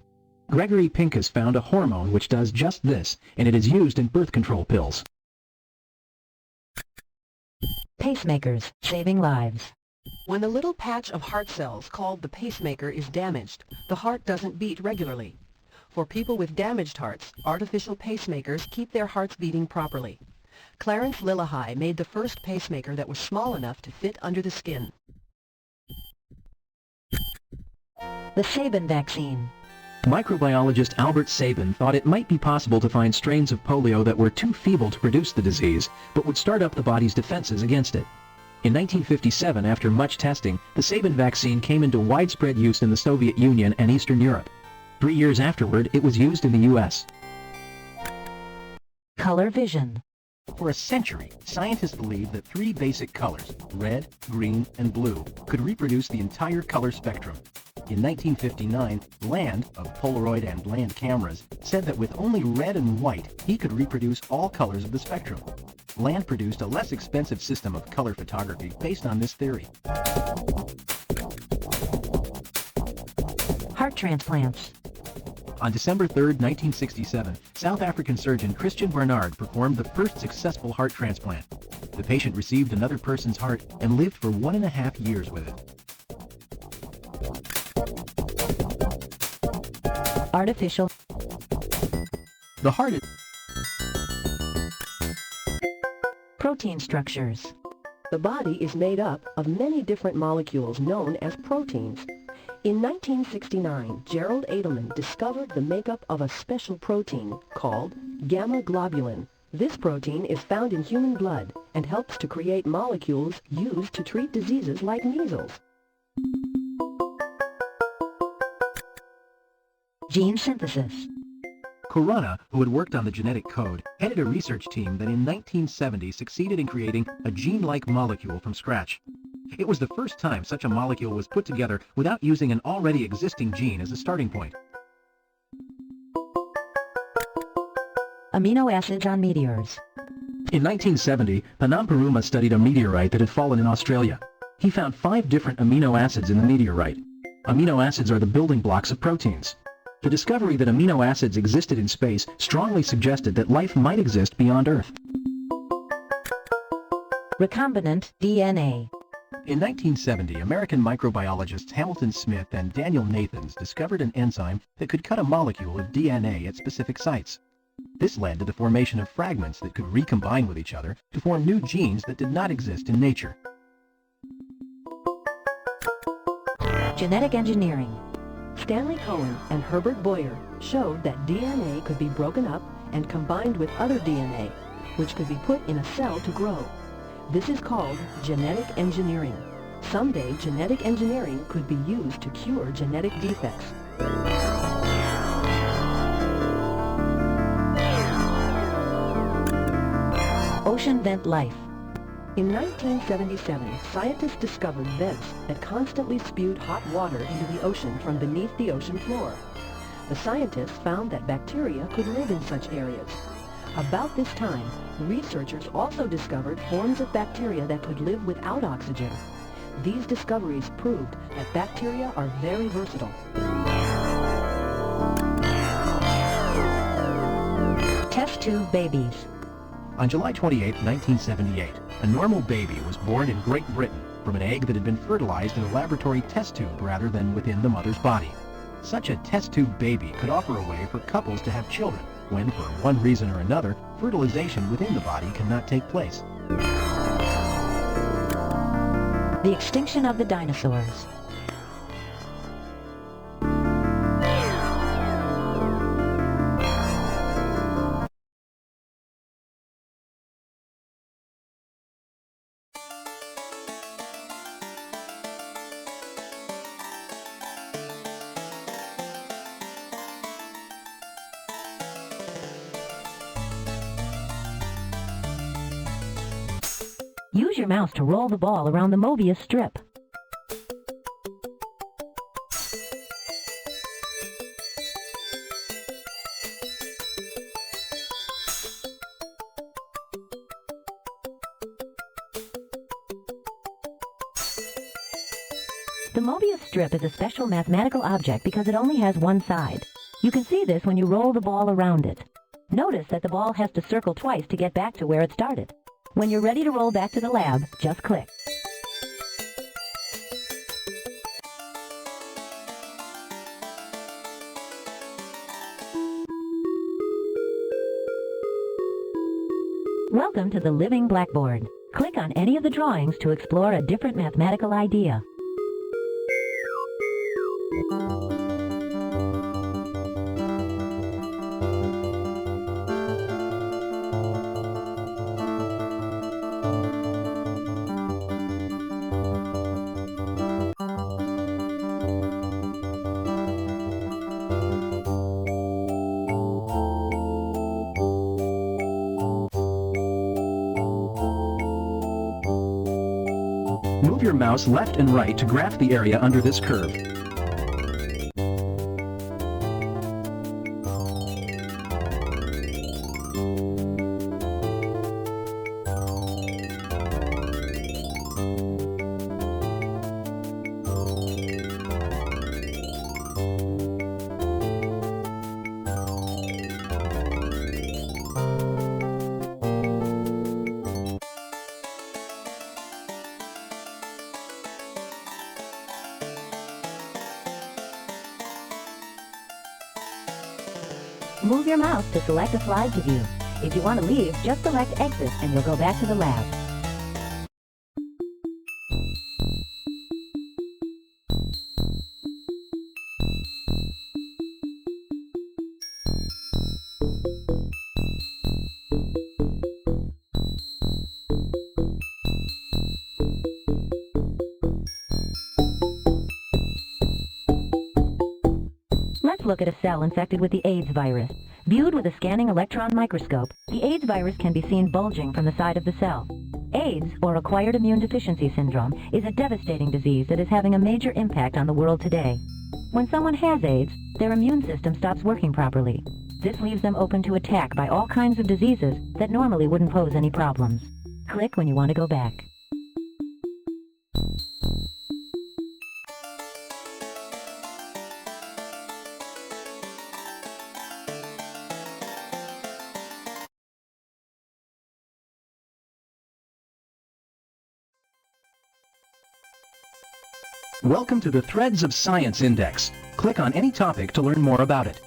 Gregory Pincus found a hormone which does just this, and it is used in birth control pills. Pacemakers, saving lives. When a little patch of heart cells called the pacemaker is damaged, the heart doesn't beat regularly. For people with damaged hearts, artificial pacemakers keep their hearts beating properly. Clarence Lillehei made the first pacemaker that was small enough to fit under the skin. The Sabin vaccine. Microbiologist Albert Sabin thought it might be possible to find strains of polio that were too feeble to produce the disease, but would start up the body's defenses against it. In 1957, after much testing, the Sabin vaccine came into widespread use in the Soviet Union and Eastern Europe. 3 years afterward, it was used in the U.S. Color vision. For a century, scientists believed that 3 basic colors, red, green, and blue, could reproduce the entire color spectrum. In 1959, Land, of Polaroid and Land cameras, said that with only red and white, he could reproduce all colors of the spectrum. Land produced a less expensive system of color photography based on this theory. Heart transplants. On December 3, 1967, South African surgeon Christian Barnard performed the first successful heart transplant. The patient received another person's heart and lived for 1.5 years with it. Artificial. The heart is Protein structures. The body is made up of many different molecules known as proteins. In 1969, Gerald Edelman discovered the makeup of a special protein called gamma globulin. This protein is found in human blood and helps to create molecules used to treat diseases like measles. Gene synthesis. Corona, who had worked on the genetic code, headed a research team that in 1970 succeeded in creating a gene-like molecule from scratch. It was the first time such a molecule was put together without using an already existing gene as a starting point. Amino acids on meteors. In 1970, Panamparuma studied a meteorite that had fallen in Australia. He found 5 different amino acids in the meteorite. Amino acids are the building blocks of proteins. The discovery that amino acids existed in space strongly suggested that life might exist beyond Earth. Recombinant DNA. In 1970, American microbiologists Hamilton Smith and Daniel Nathans discovered an enzyme that could cut a molecule of DNA at specific sites. This led to the formation of fragments that could recombine with each other to form new genes that did not exist in nature. Genetic engineering. Stanley Cohen and Herbert Boyer showed that DNA could be broken up and combined with other DNA, which could be put in a cell to grow. This is called genetic engineering. Someday, genetic engineering could be used to cure genetic defects. Ocean vent life. In 1977, scientists discovered vents that constantly spewed hot water into the ocean from beneath the ocean floor. The scientists found that bacteria could live in such areas. About this time, researchers also discovered forms of bacteria that could live without oxygen. These discoveries proved that bacteria are very versatile. Test tube babies. On July 28, 1978, a normal baby was born in Great Britain from an egg that had been fertilized in a laboratory test tube rather than within the mother's body. Such a test tube baby could offer a way for couples to have children when, for one reason or another, fertilization within the body cannot take place. The extinction of the dinosaurs. Use your mouse to roll the ball around the Mobius strip. The Mobius strip is a special mathematical object because it only has one side. You can see this when you roll the ball around it. Notice that the ball has to circle twice to get back to where it started. When you're ready to roll back to the lab, just click. Welcome to the living blackboard. Click on any of the drawings to explore a different mathematical idea. Move your mouse left and right to graph the area under this curve. Move your mouse to select a slide to view. If you want to leave, just select Exit and you'll go back to the lab. Let's look at a cell infected with the AIDS virus. Viewed with a scanning electron microscope, the AIDS virus can be seen bulging from the side of the cell. AIDS, or acquired immune deficiency syndrome, is a devastating disease that is having a major impact on the world today. When someone has AIDS, their immune system stops working properly. This leaves them open to attack by all kinds of diseases that normally wouldn't pose any problems. Click when you want to go back. Welcome to the Threads of Science Index. Click on any topic to learn more about it.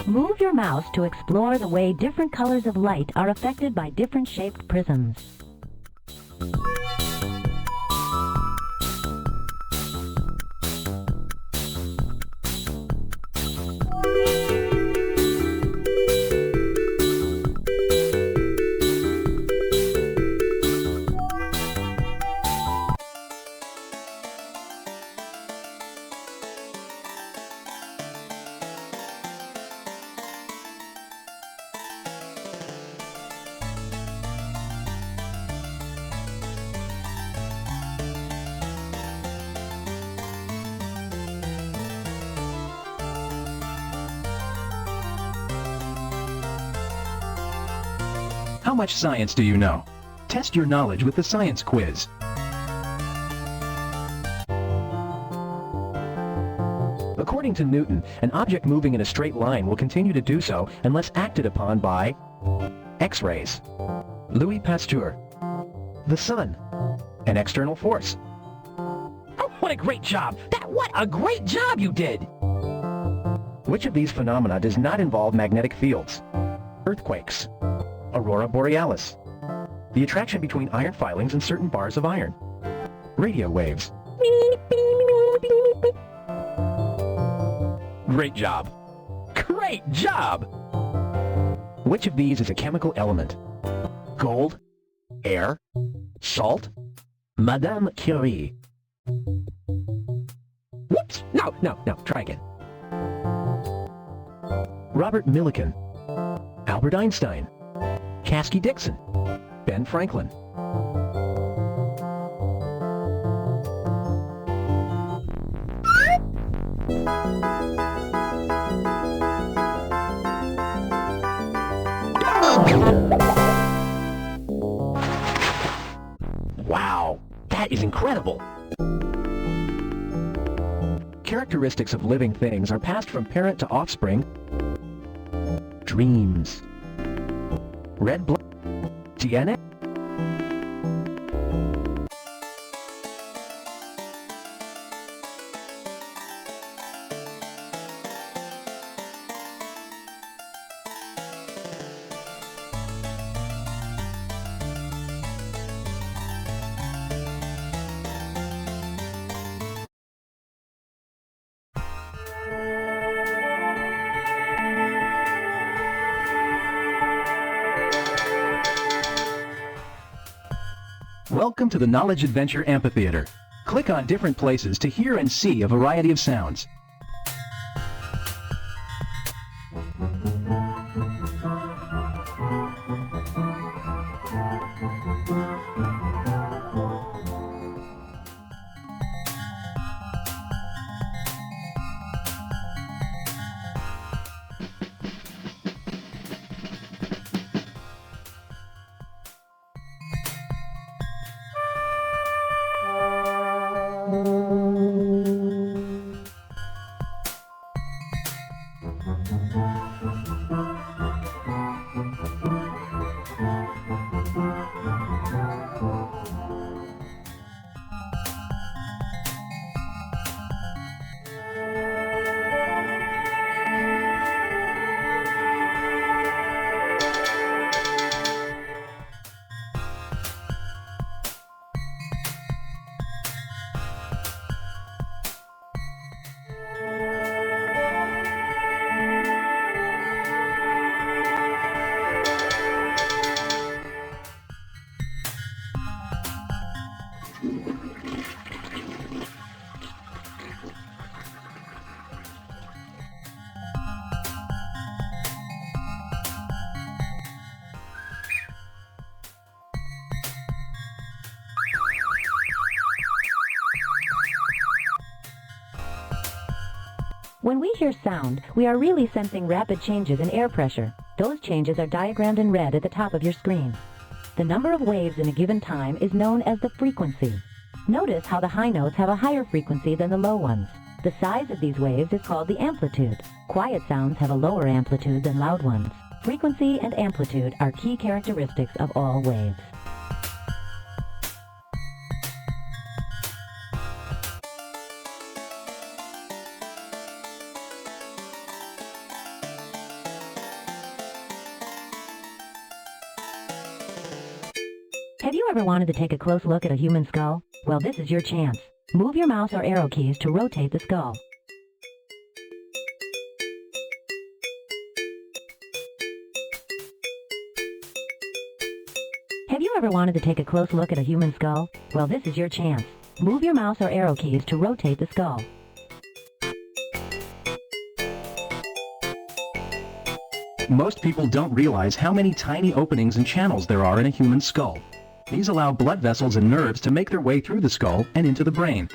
Move your mouse to explore the way different colors of light are affected by different shaped prisms. How much science do you know? Test your knowledge with the science quiz. According to Newton, an object moving in a straight line will continue to do so unless acted upon by X-rays, Louis Pasteur, the sun, an external force. Oh, what a great job! What a great job you did! Which of these phenomena does not involve magnetic fields? Earthquakes, aurora borealis, The attraction between iron filings and certain bars of iron. Radio waves. Great job. Great job! Which of these is a chemical element? Gold? Air? Salt? Madame Curie. Whoops! No, try again. Robert Millikan. Albert Einstein. Caskey Dixon. Ben Franklin. Wow, that is incredible! Characteristics of living things are passed from parent to offspring. Dreams. Red blood. DNA. Welcome to the Knowledge Adventure Amphitheater. Click on different places to hear and see a variety of sounds. When we hear sound, we are really sensing rapid changes in air pressure. Those changes are diagrammed in red at the top of your screen. The number of waves in a given time is known as the frequency. Notice how the high notes have a higher frequency than the low ones. The size of these waves is called the amplitude. Quiet sounds have a lower amplitude than loud ones. Frequency and amplitude are key characteristics of all waves. Have you ever wanted to take a close look at a human skull? Well, this is your chance. Move your mouse or arrow keys to rotate the skull. Have you ever wanted to take a close look at a human skull? Well, this is your chance. Move your mouse or arrow keys to rotate the skull. Most people don't realize how many tiny openings and channels there are in a human skull. These allow blood vessels and nerves to make their way through the skull and into the brain.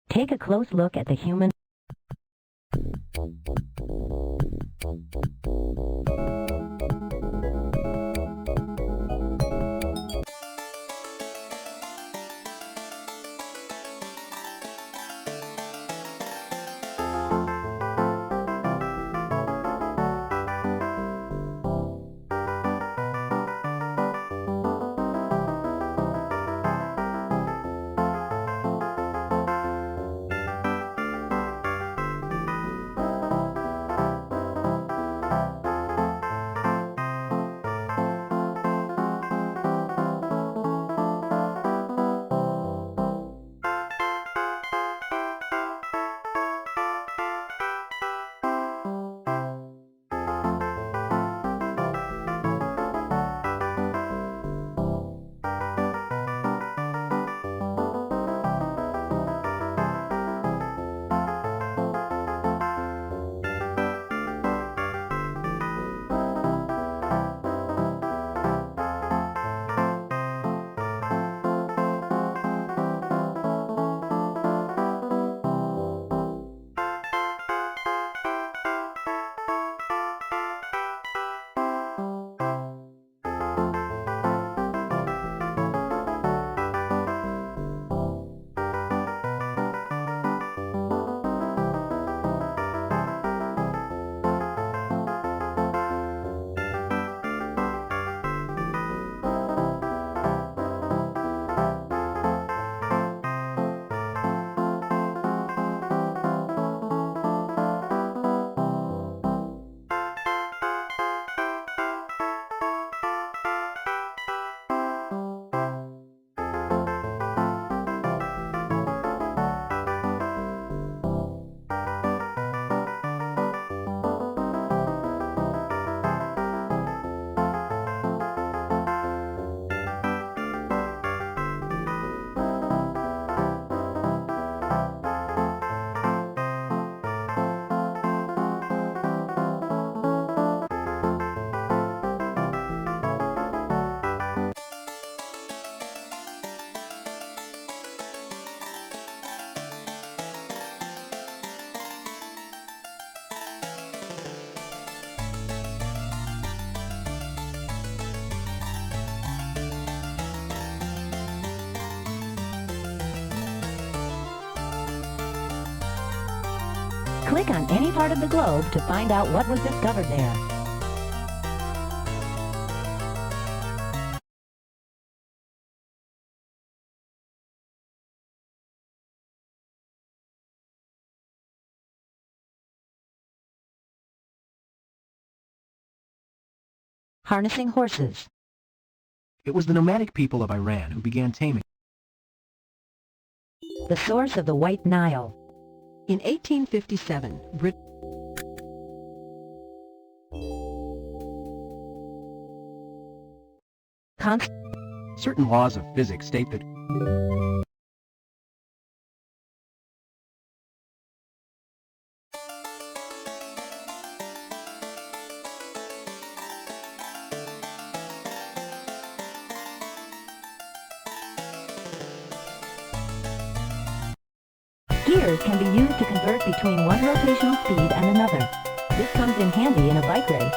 Take a close look at the human. Click on any part of the globe to find out what was discovered there. Harnessing horses. It was the nomadic people of Iran who began taming. The source of the White Nile. In 1857, Britain Certain laws of physics state that Gears can be used to convert between one rotational speed and another. This comes in handy in a bike race.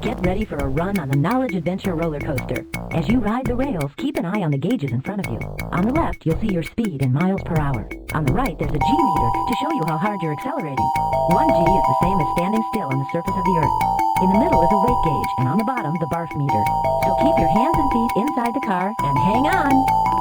Get ready for a run on the Knowledge Adventure roller coaster. As you ride the rails, keep an eye on the gauges in front of you. On the left, you'll see your speed in miles per hour. On the right, there's a G meter to show you how hard you're accelerating. 1 G is the same as standing still on the surface of the Earth. In the middle is a weight gauge, and on the bottom, the barf meter. So keep your hands and feet inside the car and hang on!